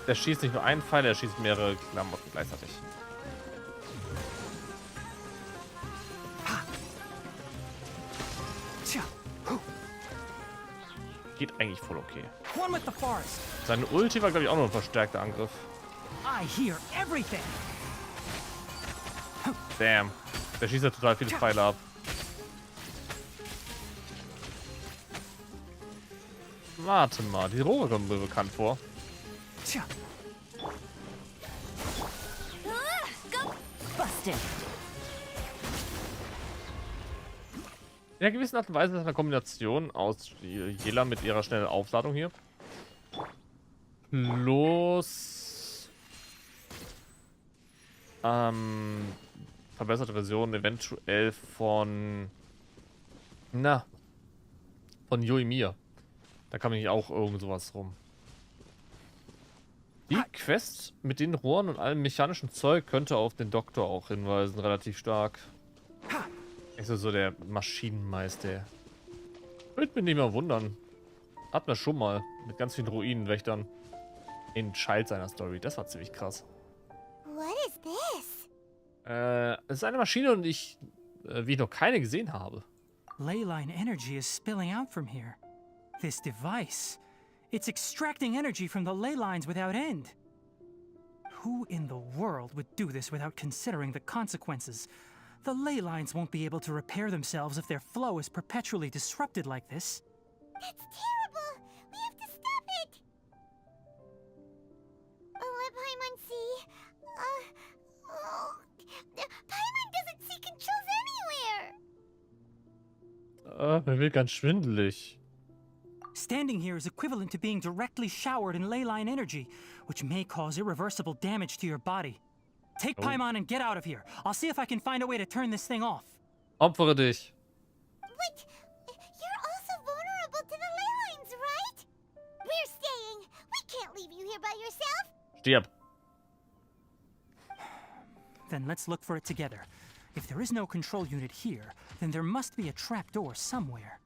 der schießt nicht nur einen Pfeil, er schießt mehrere Klamotten gleichzeitig. Geht eigentlich voll okay. Seine Ulti war, glaube ich, auch noch ein verstärkter Angriff. Damn. Der schießt ja total viele Pfeile ab. Warte mal, die Rohre kommen mir bekannt vor. In einer gewissen Art und Weise ist das eine Kombination aus Jela mit ihrer schnellen Aufladung hier. Plus verbesserte Version eventuell von Yoimiya. Da kam nämlich auch irgend sowas rum. Die Quest mit den Rohren und allem mechanischen Zeug könnte auf den Doktor auch hinweisen, relativ stark. Ist so der Maschinenmeister. Würde mich nicht mehr wundern. Hatten wir schon mal mit ganz vielen Ruinenwächtern in Child seiner Story. Das war ziemlich krass. What is this? Es ist eine Maschine und wie ich noch keine gesehen habe. Leyline energy is spilling out from here. This device, it's extracting energy from the ley lines without end. Who in the world would do this without considering the consequences? The ley lines won't be able to repair themselves if their flow is perpetually disrupted like this. That's terrible! We have to stop it! Let Paimon see. Paimon doesn't see controls anywhere! Mir wird ganz schwindelig. Standing here is equivalent to being directly showered in ley line energy, which may cause irreversible damage to your body. Take Paimon and get out of here. I'll see if I can find a way to turn this thing off. Opfere dich. Wait, you're also vulnerable to the ley lines, right? We're staying. We can't leave you here by yourself. Stirb. Then let's look for it together. If there is no control unit here, then there must be a trapdoor somewhere.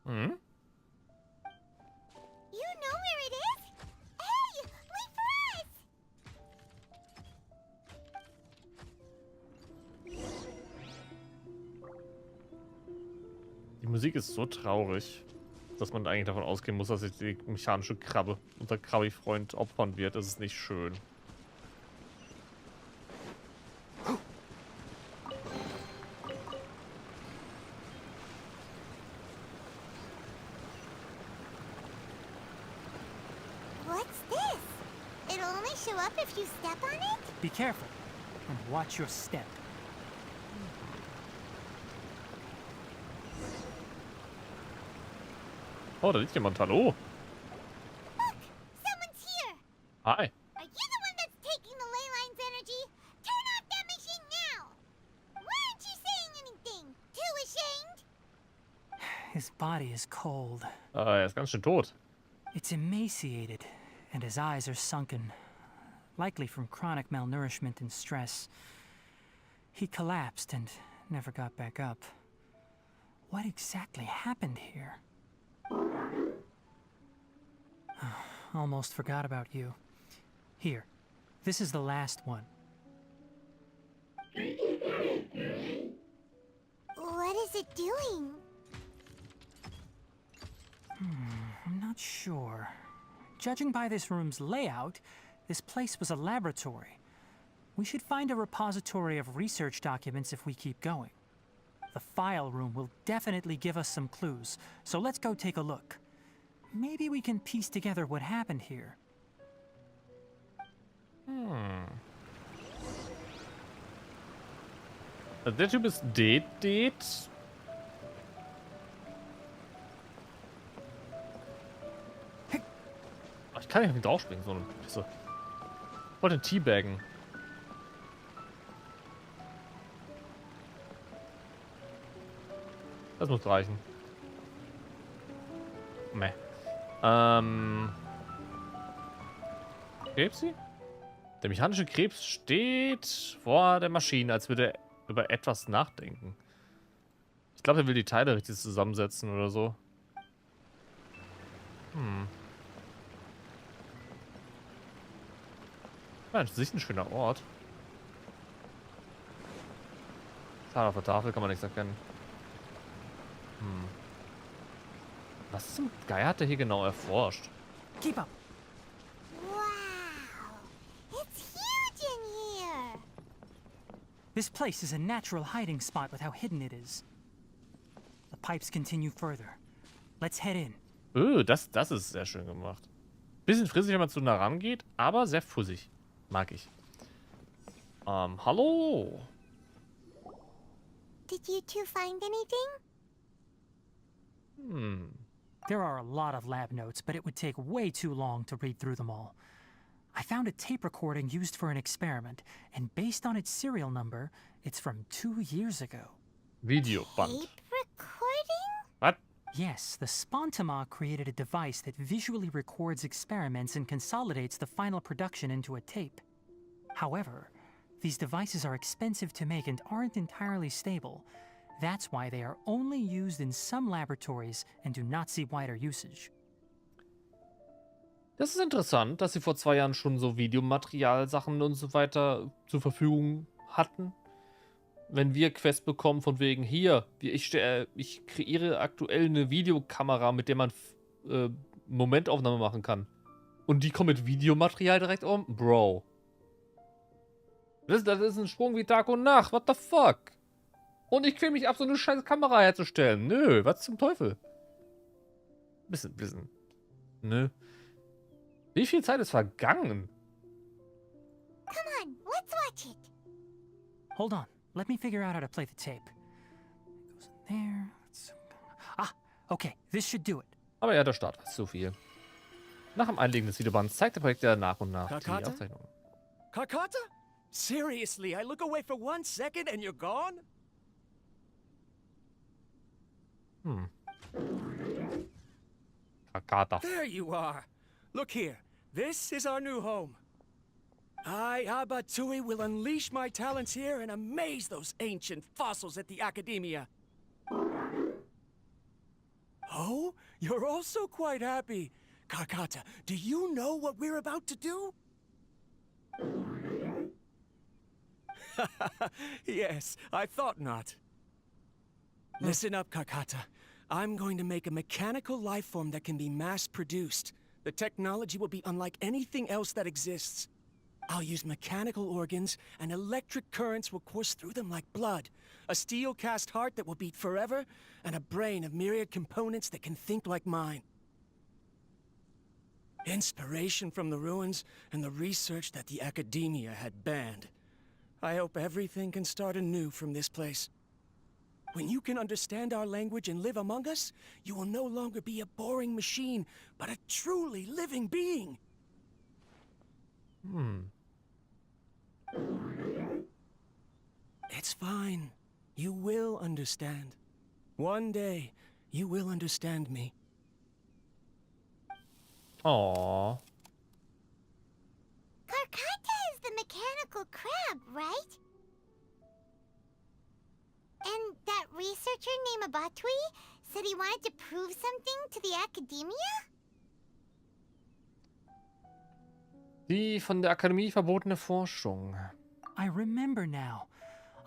Hmm? You know where it is? Hey, wait for us! Die Musik ist so traurig, dass man eigentlich davon ausgehen muss, dass sich die mechanische Krabbe unser Krabbi-Freund opfern wird. Das ist nicht schön. What's this? It'll only show up if you step on it? Be careful and watch your step. Oh, da liegt jemand. Hallo. Look! Someone's here! Hi. Are you the one that's taking the ley line's energy? Turn off that machine now! Why aren't you saying anything? Too ashamed? His body is cold. Er ist ganz schön tot. It's emaciated, and his eyes are sunken, likely from chronic malnourishment and stress. He collapsed and never got back up. What exactly happened here? Almost forgot about you. Here, this is the last one. What is it doing? I'm not sure. Judging by this room's layout, this place was a laboratory. We should find a repository of research documents if we keep going. The file room will definitely give us some clues, so let's go take a look. Maybe we can piece together what happened here. Also der Typ ist Det. Ich kann nicht draufspringen, so eine Pisse. Ich wollte teabaggen. Das muss reichen. Meh. Krebsi? Der mechanische Krebs steht vor der Maschine, als würde er über etwas nachdenken. Ich glaube, er will die Teile richtig zusammensetzen oder so. Ja, das ist sicher ein schöner Ort. Schade, auf der Tafel kann man nichts erkennen. Was zum Geier hat er hier genau erforscht? Keep up. Wow! It's huge in here! This place is a natural hiding spot with how hidden it is. The pipes continue further. Let's head in. Das ist sehr schön gemacht. Bisschen frissig, wenn man zu nah rangeht, aber sehr fussig. Mag ich. Hallo? Did you two find anything? There are a lot of lab notes, but it would take way too long to read through them all. I found a tape recording used for an experiment, and based on its serial number, it's from 2 years ago. Videoband. Tape recording? What? Yes, the Spontama created a device that visually records experiments and consolidates the final production into a tape. However, these devices are expensive to make and aren't entirely stable. That's why they are only used in some laboratories and do not see wider usage. Das ist interessant, dass sie vor 2 Jahren schon so Videomaterialsachen und so weiter zur Verfügung hatten. Wenn wir Quest bekommen von wegen hier, ich kreiere aktuell eine Videokamera, mit der man Momentaufnahme machen kann. Und die kommen mit Videomaterial direkt um? Bro. Das ist ein Sprung wie Tag und Nacht. What the fuck? Und ich quäl mich ab, so eine scheiß Kamera herzustellen. Nö, was zum Teufel? Bisschen. Nö. Wie viel Zeit ist vergangen? Come on, let's watch it. Hold on, let me figure out how to play the tape. It goes in there. Okay, this should do it. Aber ja, der Start war zu viel. Nach dem Einlegen des Videobands zeigt der Projekt nach und nach die Kakata? Aufzeichnungen. Kakata? Seriously, I look away for 1 second and you're gone? Kakata. There you are. Look here. This is our new home. I, Abatsui, will unleash my talents here and amaze those ancient fossils at the Academia. Oh, you're also quite happy. Kakata, do you know what we're about to do? Yes, I thought not. Listen up, Kakata. I'm going to make a mechanical life form that can be mass-produced. The technology will be unlike anything else that exists. I'll use mechanical organs, and electric currents will course through them like blood. A steel-cast heart that will beat forever, and a brain of myriad components that can think like mine. Inspiration from the ruins and the research that the academia had banned. I hope everything can start anew from this place. When you can understand our language and live among us, you will no longer be a boring machine, but a truly living being. It's fine. You will understand. One day, you will understand me. Aww. Karkata is the mechanical crab, right? And that researcher named Abatui said he wanted to prove something to the academia? Die von der Akademie verbotene Forschung. I remember now.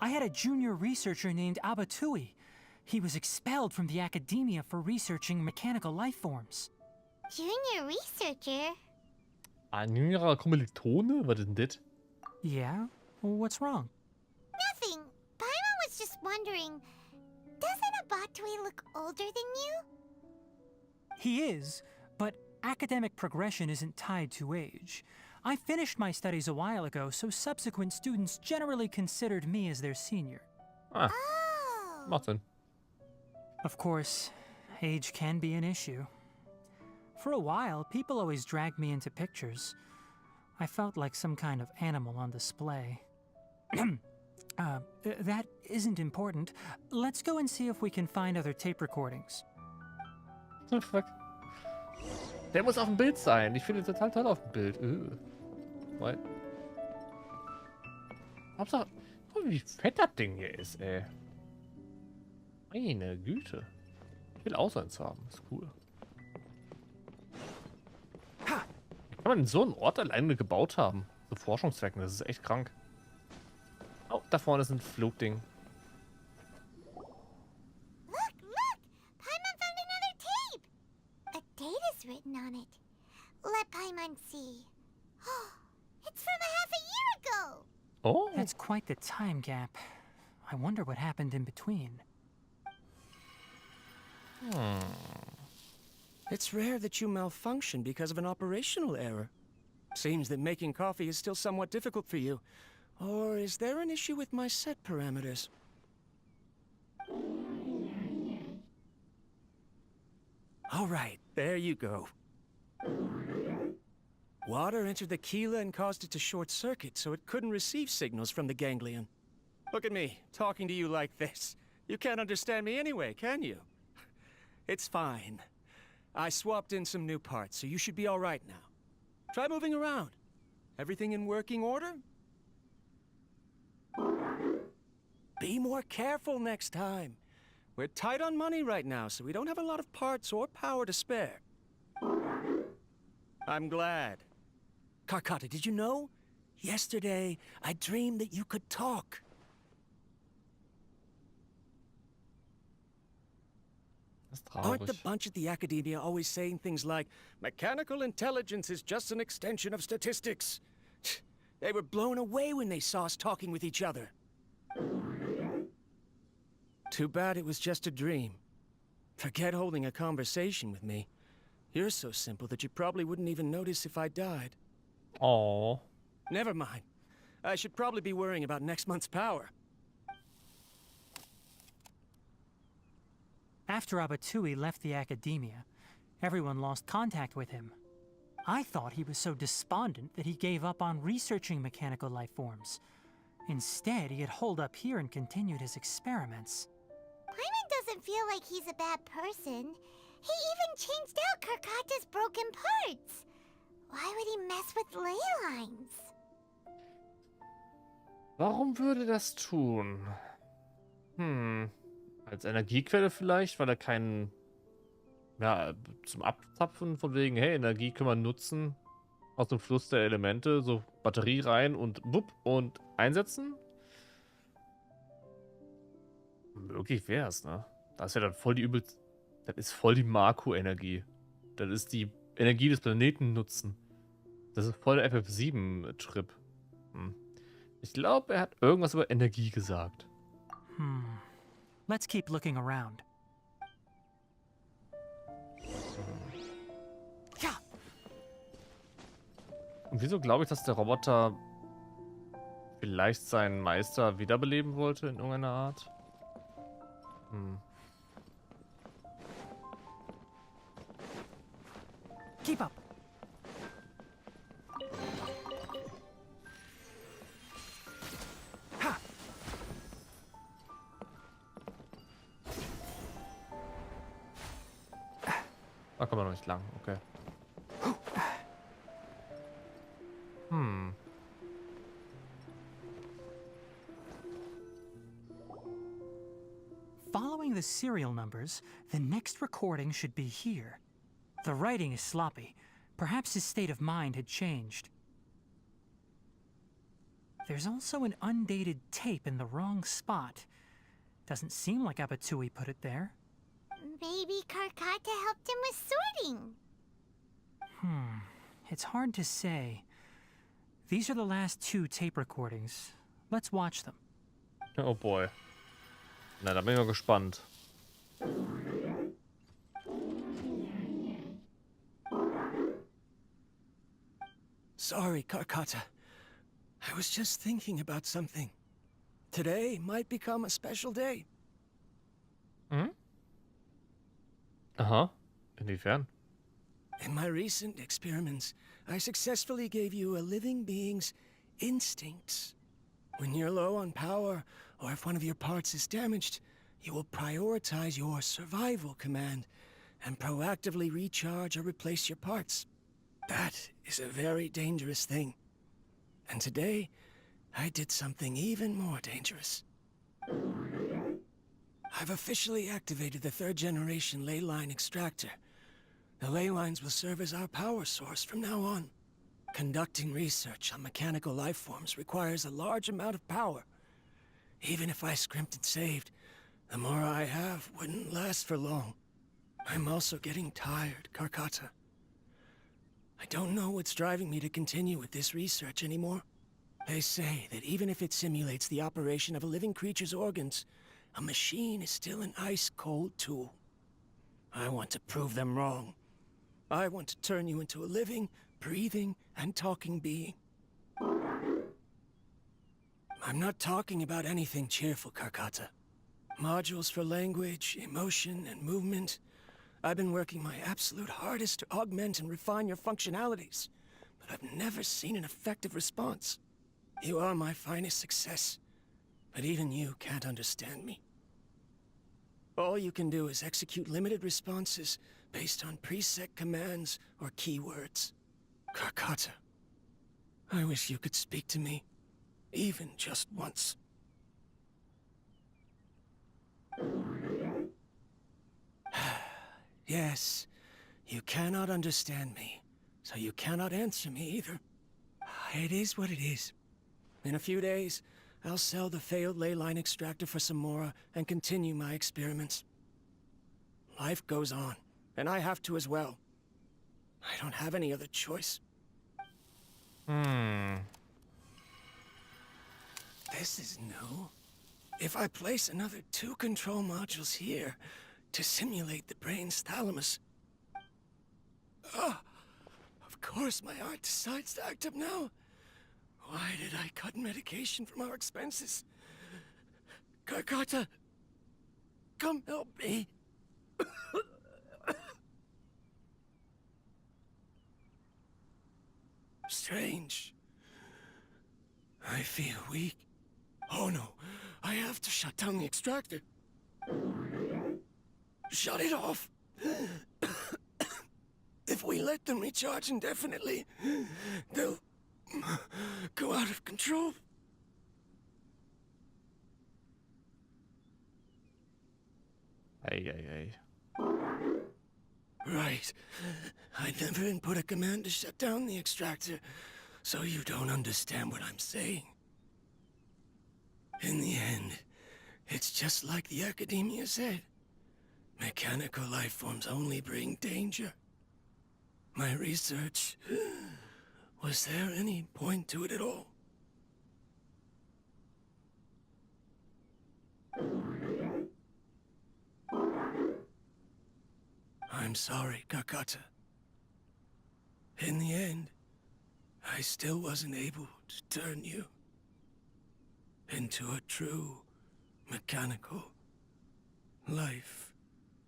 I had a junior researcher named Abatui. He was expelled from the academia for researching mechanical life forms. Junior researcher? Ein jüngerer Kommilitone? Was ist denn das? Yeah? What's wrong? Nothing. Paimon was just wondering, doesn't Abatui look older than you? He is, but academic progression isn't tied to age. I finished my studies a while ago, so subsequent students generally considered me as their senior. Ah, macht Sinn. Of course, age can be an issue. For a while, people always dragged me into pictures. I felt like some kind of animal on display. That isn't important. Let's go and see if we can find other tape recordings. What the fuck? Der muss auf dem Bild sein. Ich finde ihn total toll auf dem Bild. What? Hauptsache, guck mal, wie fett das Ding hier ist, ey. Meine Güte. Ich will auch so eins haben. Ist cool. Kann man in so einen Ort alleine gebaut haben? Zu Forschungszwecken, das ist echt krank. Oh, da vorne ist ein Flugding. Look! Paimon found another tape! A date is written on it. Let Paimon see. It's from a half a year ago! Oh! That's quite the time gap. I wonder what happened in between. It's rare that you malfunction because of an operational error. Seems that making coffee is still somewhat difficult for you. Or is there an issue with my set parameters? All right, there you go. Water entered the Keela and caused it to short circuit, so it couldn't receive signals from the ganglion. Look at me, talking to you like this. You can't understand me anyway, can you? It's fine. I swapped in some new parts, so you should be all right now. Try moving around. Everything in working order? Be more careful next time. We're tight on money right now, so we don't have a lot of parts or power to spare. I'm glad. Karkata, did you know? Yesterday, I dreamed that you could talk. Aren't the bunch at the Academia always saying things like, mechanical intelligence is just an extension of statistics? They were blown away when they saw us talking with each other. Too bad it was just a dream. Forget holding a conversation with me. You're so simple that you probably wouldn't even notice if I died. Aww. Never mind. I should probably be worrying about next month's power. After Abatui left the academia, everyone lost contact with him. I thought he was so despondent that he gave up on researching mechanical life forms. Instead, he had holed up here and continued his experiments. Paimon doesn't feel like he's a bad person. He even changed out Karkata's broken parts. Why would he mess with ley lines? Warum würde das tun? Als Energiequelle vielleicht, weil er keinen... Ja, zum Abzapfen von wegen, hey, Energie können wir nutzen aus dem Fluss der Elemente, so Batterie rein und wupp und einsetzen? Möglich wäre es, ne? Das ist ja dann voll die übelste... Das ist voll die Marco-Energie. Das ist die Energie des Planeten nutzen. Das ist voll der FF7-Trip. Ich glaube, er hat irgendwas über Energie gesagt. Let's keep looking around. Und wieso glaube ich, dass der Roboter vielleicht seinen Meister wiederbeleben wollte in irgendeiner Art? Hm. Keep up. Ha. Da kommen wir noch nicht lang, okay. Hm. Following the serial numbers, the next recording should be here. The writing is sloppy. Perhaps his state of mind had changed. There's also an undated tape in the wrong spot. Doesn't seem like Abatui put it there. Maybe Karkata helped him with sorting. It's hard to say. These are the last 2 tape recordings. Let's watch them. Oh boy. Na, da bin ich mal gespannt. Sorry, Karkata. I was just thinking about something. Today might become a special day. Hm? Aha. Inwiefern? In my recent experiments, I successfully gave you a living being's instincts. When you're low on power, or if one of your parts is damaged, you will prioritize your survival command and proactively recharge or replace your parts. That is a very dangerous thing. And today, I did something even more dangerous. I've officially activated the 3rd generation ley line extractor. The ley lines will serve as our power source from now on. Conducting research on mechanical life forms requires a large amount of power. Even if I scrimped and saved, the more I have wouldn't last for long. I'm also getting tired, Karkata. I don't know what's driving me to continue with this research anymore. They say that even if it simulates the operation of a living creature's organs, a machine is still an ice-cold tool. I want to prove them wrong. I want to turn you into a living, breathing, and talking being. I'm not talking about anything cheerful, Karkata. Modules for language, emotion, and movement. I've been working my absolute hardest to augment and refine your functionalities, but I've never seen an effective response. You are my finest success, but even you can't understand me. All you can do is execute limited responses based on preset commands or keywords. Karkata, I wish you could speak to me, even just once. Yes, you cannot understand me, so you cannot answer me either. It is what it is. In a few days, I'll sell the failed ley line extractor for some more and continue my experiments. Life goes on, and I have to as well. I don't have any other choice. This is new. If I place another 2 control modules here to simulate the brain's thalamus... of course my heart decides to act up now. Why did I cut medication from our expenses? Karkata, come help me. Strange. I feel weak. Oh no, I have to shut down the extractor. Shut it off. If we let them recharge indefinitely, they'll go out of control. Hey. Right. I never input a command to shut down the extractor, so you don't understand what I'm saying. In the end, it's just like the academia said. Mechanical life forms only bring danger. My research... Was there any point to it at all? I'm sorry, Karkata. In the end, I still wasn't able to turn you into a true mechanical life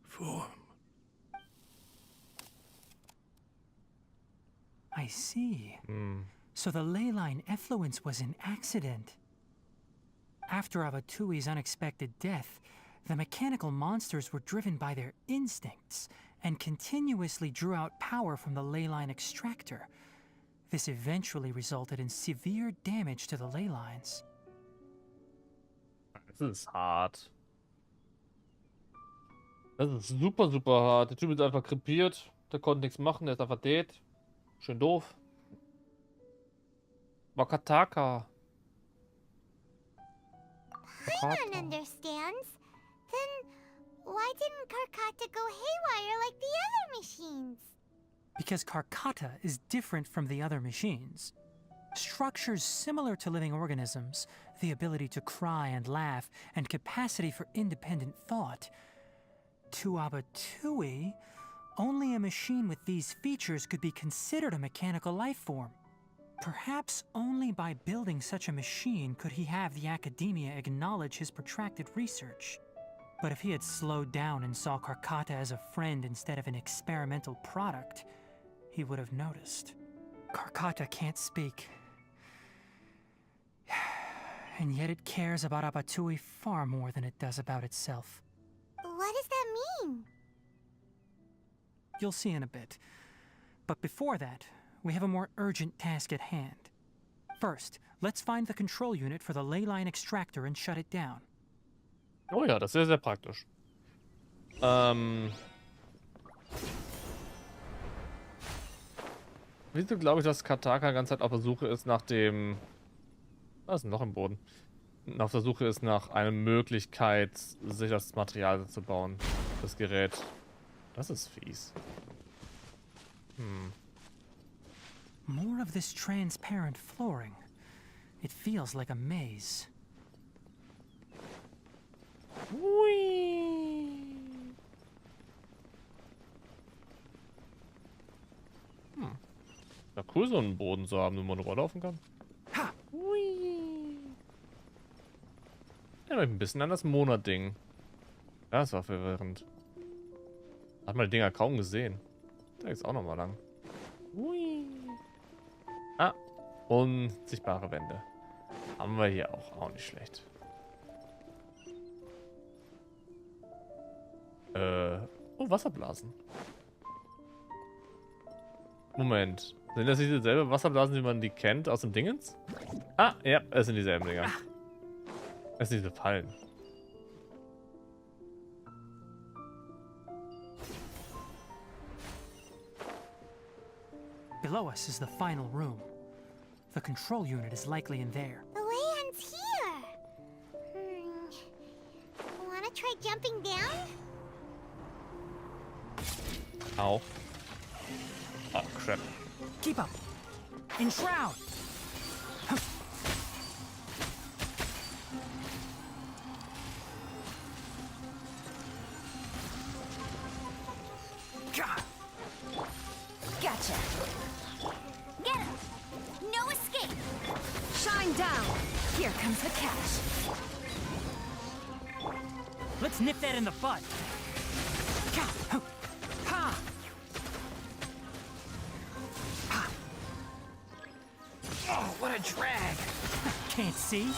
form. I see. So the ley line effluence was an accident. After Abatui's unexpected death, the mechanical monsters were driven by their instincts and continuously drew out power from the ley line extractor. This eventually resulted in severe damage to the ley lines. Das ist hart. Das ist super, super hart. Der Typ ist einfach krepiert. Der konnte nichts machen. Der ist einfach dead. Schön doof. Wakataka. Paimon understands. Then why didn't Karkata go haywire like the other machines? Because Karkata is different from the other machines. Structures similar to living organisms, the ability to cry and laugh, and capacity for independent thought. To Abatui, only a machine with these features could be considered a mechanical life form. Perhaps only by building such a machine could he have the academia acknowledge his protracted research. But if he had slowed down and saw Karkata as a friend instead of an experimental product, he would have noticed. Karkata can't speak. And yet it cares about Abatui far more than it does about itself. What does that mean? You'll see in a bit. But before that, we have a more urgent task at hand. First, let's find the control unit for the ley line extractor and shut it down. Oh ja, das ist sehr, sehr praktisch. Wieso glaube ich, dass Kataka die ganze Zeit auf der Suche ist nach dem... Was ist denn noch im Boden? Auf der Suche ist nach einer Möglichkeit, sich das Material zu bauen. Das Gerät. Das ist fies. More of this transparent flooring. It feels like a maze. Ja, cool, so einen Boden zu haben, wo man rüberlaufen kann. Erinnert mich ein bisschen an das Monat-Ding. Ja, das war verwirrend. Hat man die Dinger kaum gesehen. Da ist auch nochmal lang. Ah, unsichtbare Wände. Haben wir hier auch nicht schlecht. Oh, Wasserblasen. Moment. Sind das nicht dieselbe Wasserblasen, wie man die kennt aus dem Dingens? Ah, ja, es sind dieselben Dinger. Es sind diese Fallen. Below us is the final room. The control unit is likely in there. The way ends here. Wanna try jumping down? Ow. Oh, crap. Keep up. Enshroud. Gotcha. Get him. No escape. Shine down. Here comes the cash. Let's nip that in the bud. Oh, what a drag. Can't see.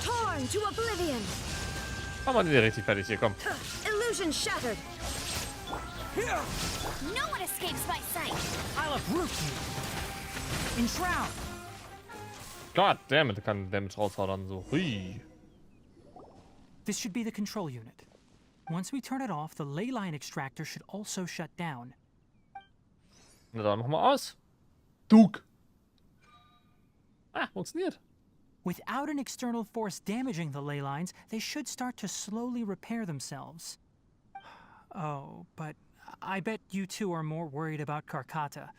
Torn to oblivion. Machen wir den richtig fertig hier, komm. Illusion shattered. No one escapes my sight. I'll uproot you. Enshroud. God damn it, kann Damage raushauen so. Hui. This should be the control unit. Once we turn it off, the ley line extractor should also shut down. Na dann machen wir aus. Duke. Ah, funktioniert. Without an external force damaging the ley lines, they should start to slowly repair themselves. Oh, but I bet you two are more worried about Karkata.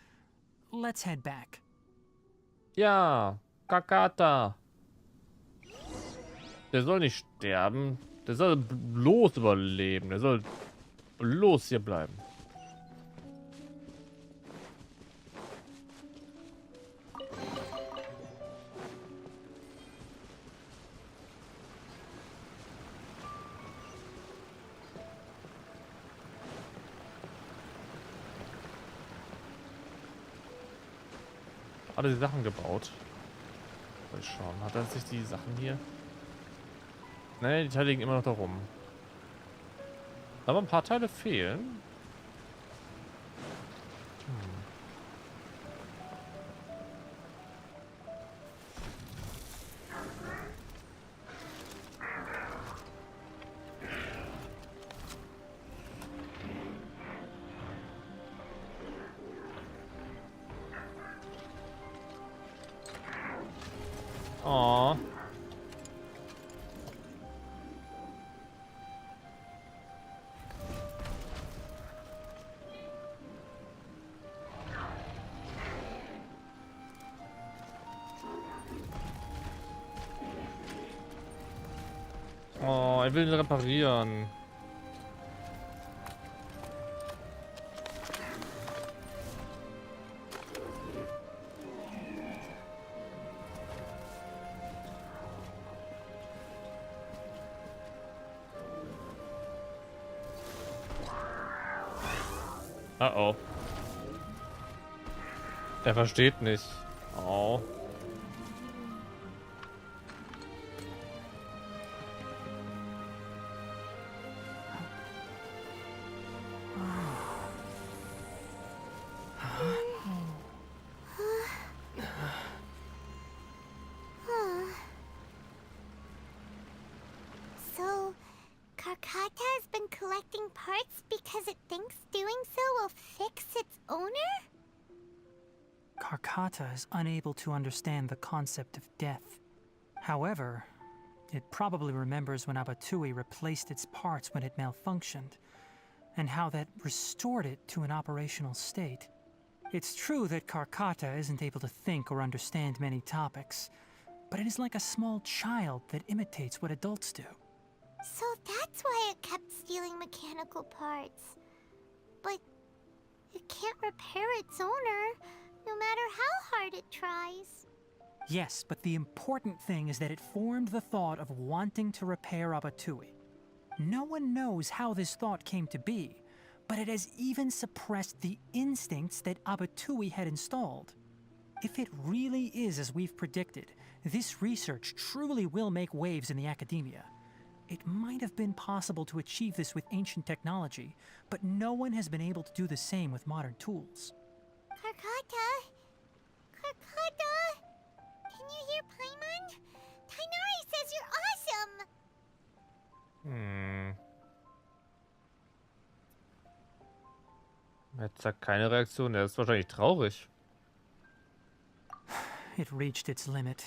Let's head back. Ja, Karkata. Der soll nicht sterben. Der soll bloß überleben. Der soll bloß hier bleiben. alle die Sachen gebaut. Mal schauen, hat er sich die Sachen hier? Ne, die Teile liegen immer noch da rum. Aber ein paar Teile fehlen. Oh. Oh, er will ihn reparieren. Oh. Er versteht nicht. Oh. So, Karkata has been collecting parts because it thinks doing so will fix its owner? Karkata is unable to understand the concept of death. However, it probably remembers when Abatui replaced its parts when it malfunctioned, and how that restored it to an operational state. It's true that Karkata isn't able to think or understand many topics, but it is like a small child that imitates what adults do. So that's why it kept stealing mechanical parts. But it can't repair its owner, no matter how hard it tries. Yes, but the important thing is that it formed the thought of wanting to repair Abatui. No one knows how this thought came to be, but it has even suppressed the instincts that Abatui had installed. If it really is as we've predicted, this research truly will make waves in the academia. It might have been possible to achieve this with ancient technology, but no one has been able to do the same with modern tools. Karkata? Karkata? Can you hear Paimon? Tainari says you're awesome! Jetzt sagt keine Reaktion, er ist wahrscheinlich traurig. It reached its limit.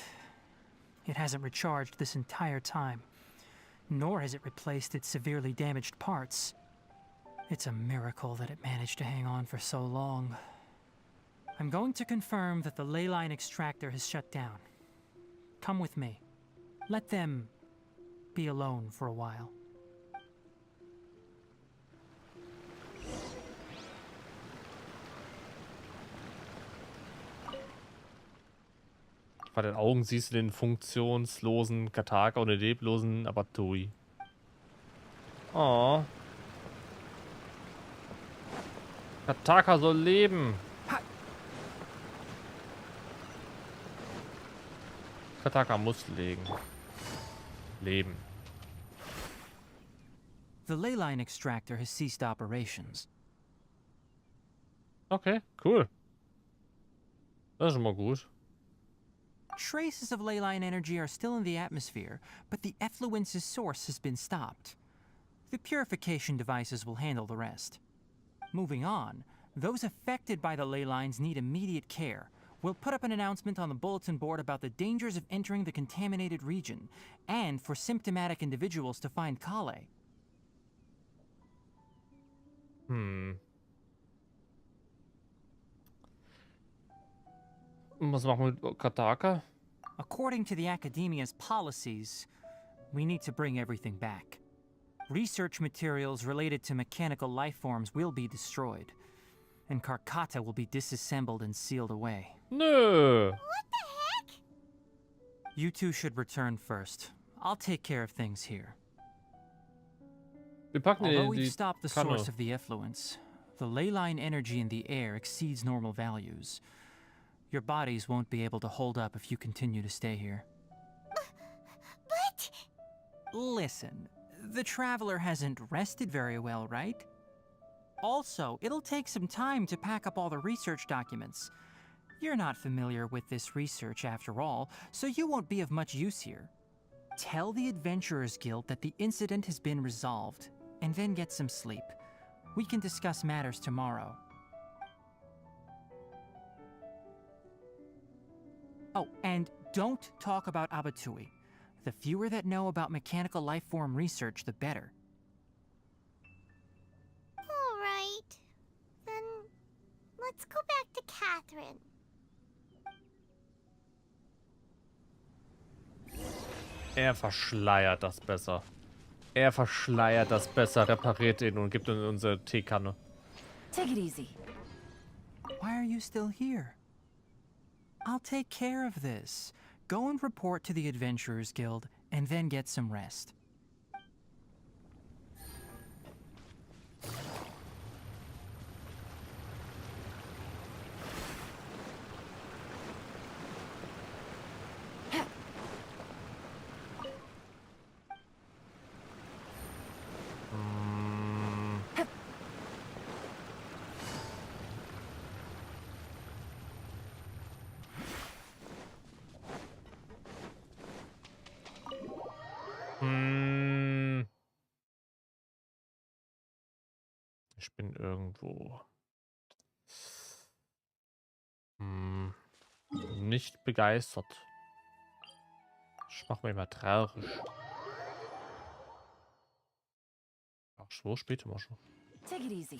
It hasn't recharged this entire time, nor has it replaced its severely damaged parts. It's a miracle that it managed to hang on for so long. I'm going to confirm that the ley line extractor has shut down. Come with me. Let them be alone for a while. Bei den Augen siehst du den funktionslosen Kataka und den leblosen Abatui. Oh. Kataka soll leben. Kataka muss leben. The ley line extractor has ceased operations. Okay, cool. Das ist schon mal gut. Traces of ley line energy are still in the atmosphere, but the effluence's source has been stopped. The purification devices will handle the rest. Moving on, those affected by the ley lines need immediate care. We'll put up an announcement on the bulletin board about the dangers of entering the contaminated region, and for symptomatic individuals to find Kale. Was machen wir mit Kataka? According to the Academia's policies, we need to bring everything back. Research materials related to mechanical life forms will be destroyed, and Karkata will be disassembled and sealed away. No. What the heck? You two should return first. I'll take care of things here. Although we've stopped the source of the effluence, the ley line energy in the air exceeds normal values. Your bodies won't be able to hold up if you continue to stay here. But... Listen, the traveler hasn't rested very well, right? Also, it'll take some time to pack up all the research documents. You're not familiar with this research after all, so you won't be of much use here. Tell the Adventurers Guild that the incident has been resolved, and then get some sleep. We can discuss matters tomorrow. Oh, and don't talk about Abatui. The fewer that know about mechanical life form research, the better. All right. Then let's go back to Catherine. Er verschleiert das besser. Er verschleiert das besser, repariert ihn und gibt uns unsere Teekanne. Take it easy. Why are you still here? I'll take care of this. Go and report to the Adventurers Guild, and then get some rest. Ich bin irgendwo nicht begeistert. Ich mach mich mal traurig. Ach, so spät immer schon. Take it easy.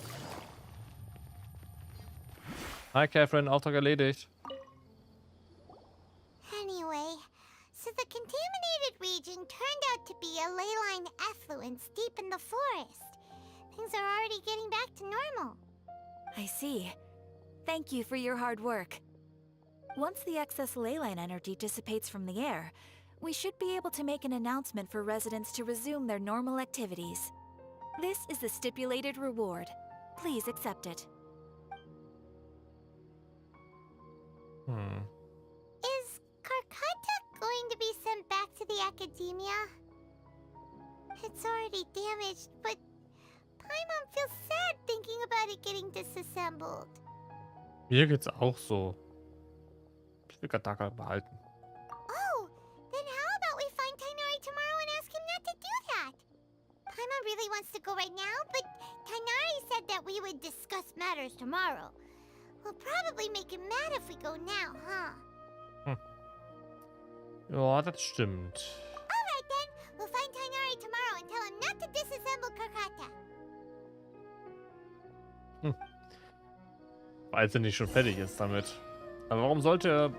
Hi, Catherine, Auftrag erledigt. Anyway, so the contaminated region turned out to be a ley line effluence deep in the forest. Things are already getting back to normal. I see. Thank you for your hard work. Once the excess ley line energy dissipates from the air, we should be able to make an announcement for residents to resume their normal activities. This is the stipulated reward. Please accept it. Is Karkata going to be sent back to the Academia? It's already damaged, but Paimon feels sad thinking about it getting disassembled. Mir geht's auch so. Ich will Kataka behalten. Oh, then how about we find Tainari tomorrow and ask him not to do that? Paimon really wants to go right now, but Tainari said that we would discuss matters tomorrow. We'll probably make him mad if we go now, huh? Ja, das stimmt. Alright then, we'll find Tainari tomorrow and tell him not to disassemble Karkata. Weil sie nicht schon fertig ist damit. Aber warum sollte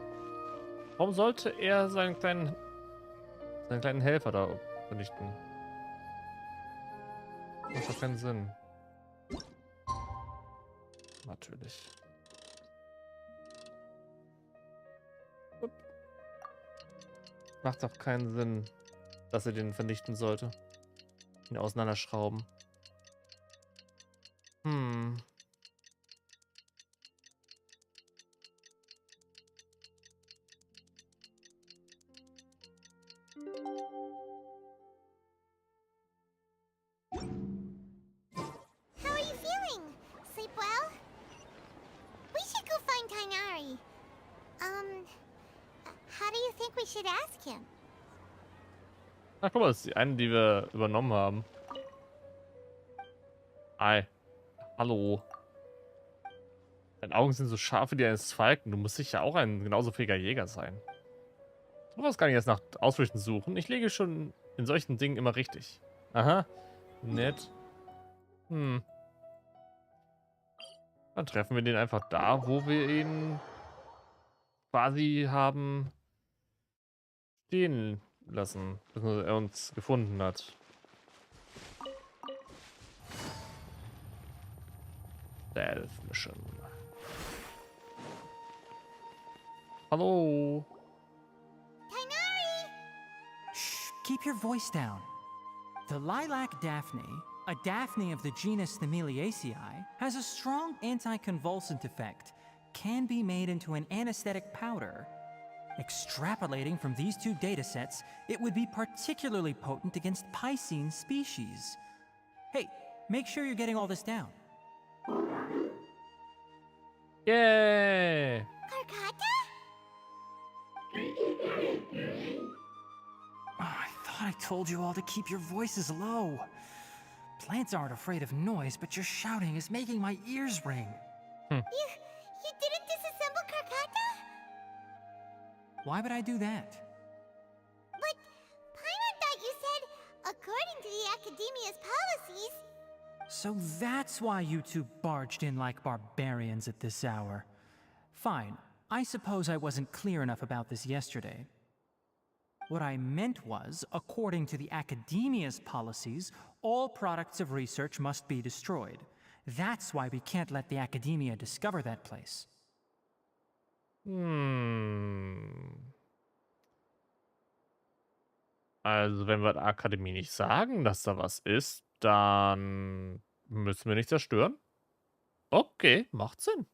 er seinen kleinen Helfer da vernichten? Macht doch keinen Sinn. Natürlich. Macht doch keinen Sinn, dass er den vernichten sollte. Ihn auseinanderschrauben. How are you feeling? Sleep well? We should go find Tainari. How do you think we should ask him? Ach, guck mal, das ist die eine, die wir übernommen haben. Hi. Hallo. Deine Augen sind so scharf wie die eines Falken. Du musst sicher auch ein genauso fähiger Jäger sein. Du brauchst gar nicht erst nach Ausflüchten suchen. Ich liege schon in solchen Dingen immer richtig. Aha. Nett. Dann treffen wir den einfach da, wo wir ihn quasi haben stehen lassen, bis er uns gefunden hat. Stealth Mission. Hallo. Tainari! Shh, keep your voice down. The lilac daphne, a daphne of the genus Thameliaceae, has a strong anti-convulsant effect, can be made into an anesthetic powder. Extrapolating from these two datasets, it would be particularly potent against Piscine species. Hey, make sure you're getting all this down. Yay! Karkata? Oh, I thought I told you all to keep your voices low. Plants aren't afraid of noise, but your shouting is making my ears ring. You didn't disassemble Karkata? Why would I do that? But Paimon thought you said, according to the Academia's policies... So that's why you two barged in like barbarians at this hour. Fine, I suppose I wasn't clear enough about this yesterday. What I meant was, according to the Academia's policies, all products of research must be destroyed. That's why we can't let the Academia discover that place. Also, wenn wir der Akademie nicht sagen, dass da was ist, dann müssen wir nicht zerstören? Okay, macht Sinn.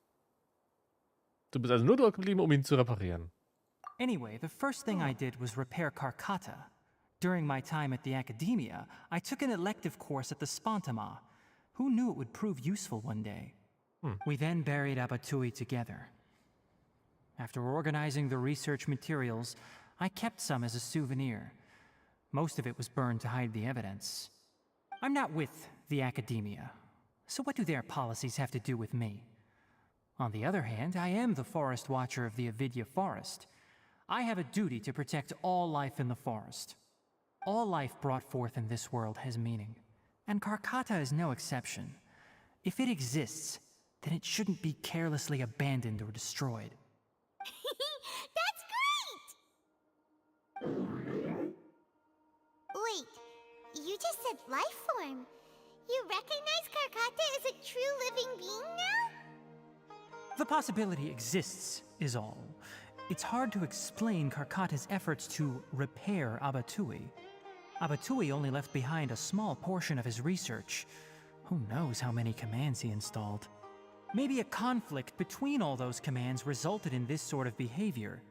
Du bist also nur dort geblieben, um ihn zu reparieren. Anyway, the first thing I did was repair Karkata. During my time at the Academia, I took an elective course at the Spontama. Who knew it would prove useful one day? We then buried Abatui together. After organizing the research materials, I kept some as a souvenir. Most of it was burned to hide the evidence. I'm not with the Academia, so what do their policies have to do with me? On the other hand, I am the Forest Watcher of the Avidya Forest. I have a duty to protect all life in the forest. All life brought forth in this world has meaning, and Karkata is no exception. If it exists, then it shouldn't be carelessly abandoned or destroyed. That's great! Wait, you just said life form. You recognize Karkata as a true living being now? The possibility exists, is all. It's hard to explain Karkata's efforts to repair Abatui. Abatui only left behind a small portion of his research. Who knows how many commands he installed? Maybe a conflict between all those commands resulted in this sort of behavior.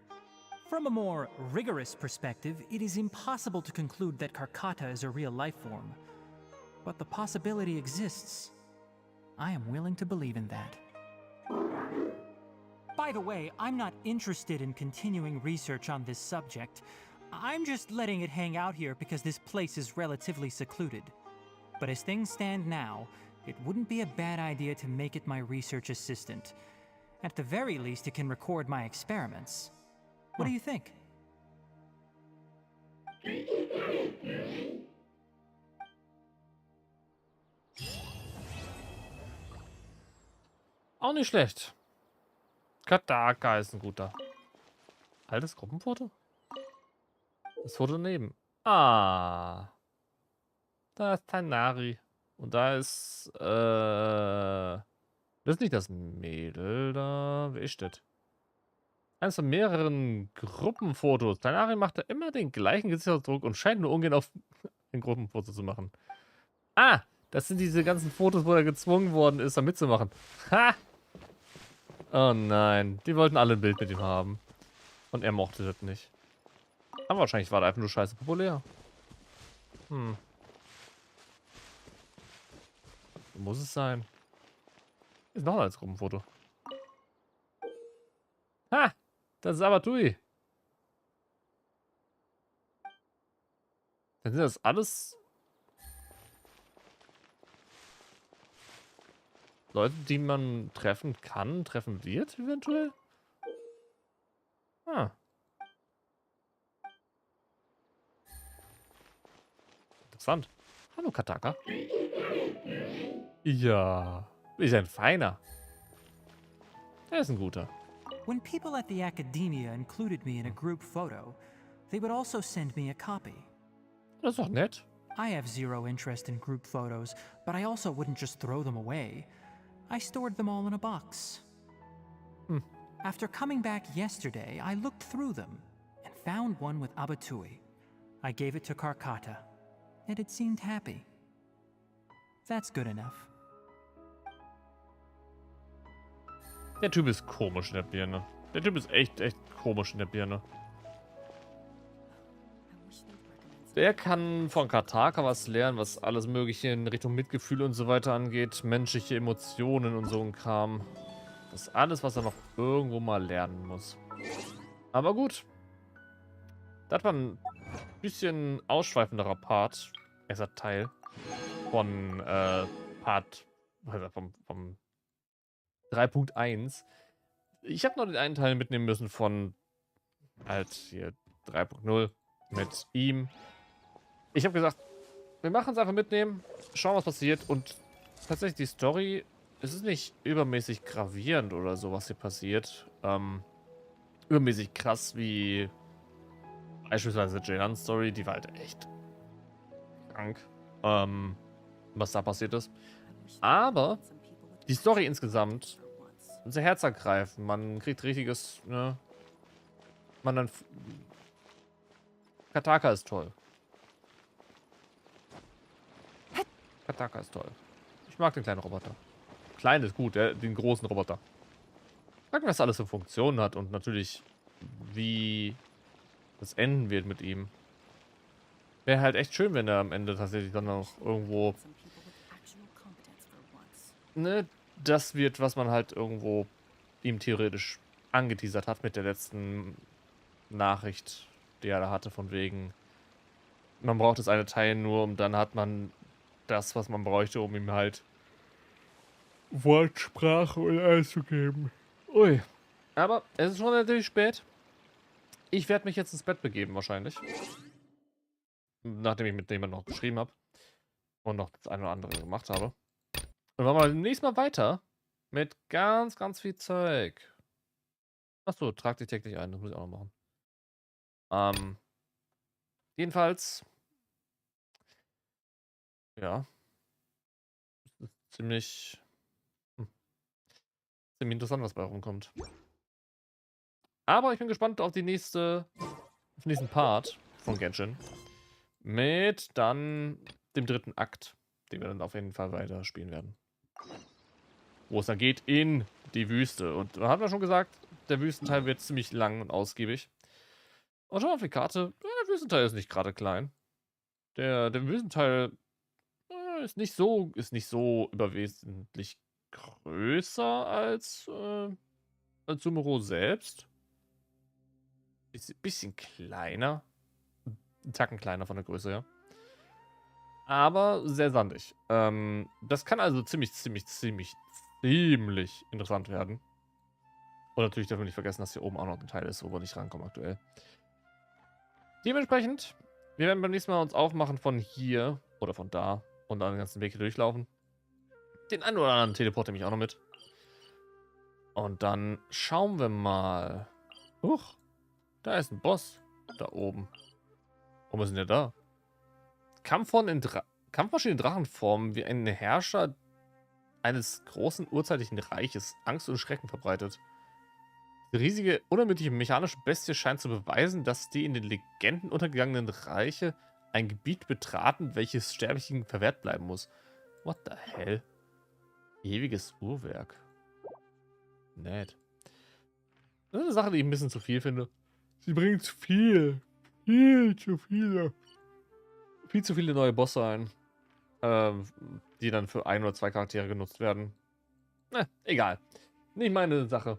From a more rigorous perspective, it is impossible to conclude that Karkata is a real life form. But the possibility exists. I am willing to believe in that. By the way, I'm not interested in continuing research on this subject. I'm just letting it hang out here because this place is relatively secluded. But as things stand now, it wouldn't be a bad idea to make it my research assistant. At the very least, it can record my experiments. What do you think? Auch nicht schlecht. Kataka ist ein guter. Altes Gruppenfoto? Das Foto daneben. Ah. Da ist Tanari. Und da ist, das ist nicht das Mädel da. Wer ist das? Eines von mehreren Gruppenfotos. Tanari macht da immer den gleichen Gesichtsausdruck und scheint nur ungern auf ein Gruppenfoto zu machen. Ah, das sind diese ganzen Fotos, wo er gezwungen worden ist, da mitzumachen. Ha! Oh nein, die wollten alle ein Bild mit ihm haben. Und er mochte das nicht. Aber wahrscheinlich war er einfach nur scheiße populär. So muss es sein. Ist noch ein als Gruppenfoto. Ha! Das ist Abatui. Dann sind das alles Leute, die man treffen kann, treffen wird, eventuell? Ah. Interessant. Hallo, Kataka. Ja, ist ein feiner. Der ist ein guter. When people at the Academia included me in a group photo, they would also send me a copy. Das ist doch nett. I have zero interest in group photos, but I also wouldn't just throw them away. I stored them all in a box. After coming back yesterday, I looked through them and found one with Abatui. I gave it to Karkata, and it seemed happy. That's good enough. Der Typ ist komisch in der Birne. Der Typ ist echt komisch in der Birne. Der kann von Kataka was lernen, was alles Mögliche in Richtung Mitgefühl und so weiter angeht. Menschliche Emotionen und so ein Kram. Das ist alles, was er noch irgendwo mal lernen muss. Aber gut. Das war ein bisschen ausschweifenderer Part. Erster Teil. Von Part. Vom 3.1. Ich habe noch den einen Teil mitnehmen müssen von halt hier 3.0 mit ihm. Ich habe gesagt, wir machen es einfach mitnehmen, schauen, was passiert. Und tatsächlich die Story, es ist nicht übermäßig gravierend oder so, was hier passiert. Übermäßig krass wie beispielsweise Jelan's Story, die war halt echt krank, was da passiert ist. Aber die Story insgesamt, sehr herzergreifend. Man kriegt richtiges, ne? Kataka ist toll. Kataka ist toll. Ich mag den kleinen Roboter. Klein ist gut, den großen Roboter. Sag mir, was alles für Funktionen hat und natürlich, wie das enden wird mit ihm. Wäre halt echt schön, wenn er am Ende tatsächlich dann noch irgendwo ne, das wird, was man halt irgendwo ihm theoretisch angeteasert hat mit der letzten Nachricht, die er da hatte, von wegen, man braucht das eine Teil nur und dann hat man das, was man bräuchte, um ihm halt Wortsprache und alles zu geben. Ui. Aber es ist schon natürlich spät. Ich werde mich jetzt ins Bett begeben, wahrscheinlich. Nachdem ich mit jemandem noch geschrieben habe. Und noch das eine oder andere gemacht habe. Und machen wir demnächst mal weiter. Mit ganz, ganz viel Zeug. Achso, trag dich täglich ein. Das muss ich auch noch machen. Jedenfalls. Ja. Das ist ziemlich interessant, was bei rumkommt. Aber ich bin gespannt auf den nächsten Part von Genshin. Mit dann dem dritten Akt, den wir dann auf jeden Fall weiter spielen werden. Wo es dann geht in die Wüste. Und da hat man schon gesagt, der Wüstenteil wird ziemlich lang und ausgiebig. Und schau auf die Karte, der Wüstenteil ist nicht gerade klein. Der Wüstenteil ist nicht so überwesentlich größer als Sumeru selbst. Ist ein bisschen kleiner. Ein Tacken kleiner von der Größe her. Aber sehr sandig. Das kann also ziemlich interessant werden. Und natürlich dürfen wir nicht vergessen, dass hier oben auch noch ein Teil ist, wo wir nicht rankommen aktuell. Dementsprechend, wir werden beim nächsten Mal uns aufmachen von hier oder von da und dann den ganzen Weg hier durchlaufen. Den einen oder anderen Teleport nehme ich auch noch mit. Und dann schauen wir mal. Huch, da ist ein Boss. Da oben. Warum ist denn der da? Kampfmaschine in Drachenform wie ein Herrscher eines großen urzeitlichen Reiches Angst und Schrecken verbreitet. Die riesige, unermüdliche mechanische Bestie scheint zu beweisen, dass die in den Legenden untergegangenen Reiche ein Gebiet betraten, welches Sterblichen verwehrt bleiben muss. What the hell? Ewiges Uhrwerk. Nett. Das ist eine Sache, die ich ein bisschen zu viel finde. Sie bringen zu viel. Viel zu viele neue Bosse ein. Die dann für ein oder zwei Charaktere genutzt werden. Egal. Nicht meine Sache.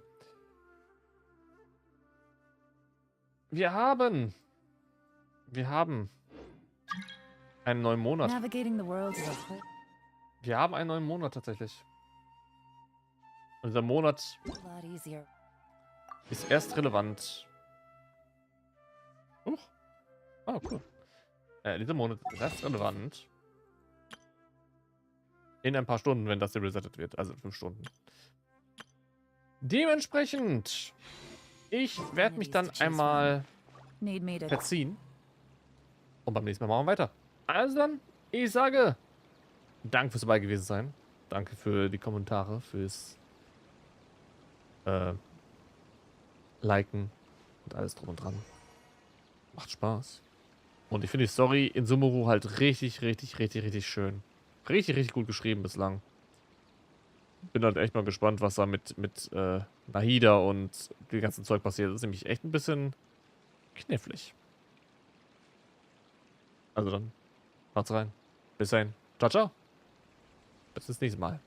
Wir haben einen neuen Monat. Wir haben einen neuen Monat tatsächlich. Und dieser Monat ist erst relevant. Ah, cool. Dieser Monat ist erst relevant. In ein paar Stunden, wenn das hier resettet wird. Also 5 Stunden. Dementsprechend, ich werde mich dann einmal verziehen. Und beim nächsten Mal machen wir weiter. Also dann, ich sage, danke fürs dabei gewesen sein. Danke für die Kommentare, fürs Liken und alles drum und dran. Macht Spaß. Und ich finde die Story in Sumeru halt richtig schön. Richtig gut geschrieben bislang. bin halt echt mal gespannt, was da mit Nahida und dem ganzen Zeug passiert. Das ist nämlich echt ein bisschen knifflig. Also dann, haut's rein. Bis dahin. Ciao, ciao. Bis zum nächsten Mal.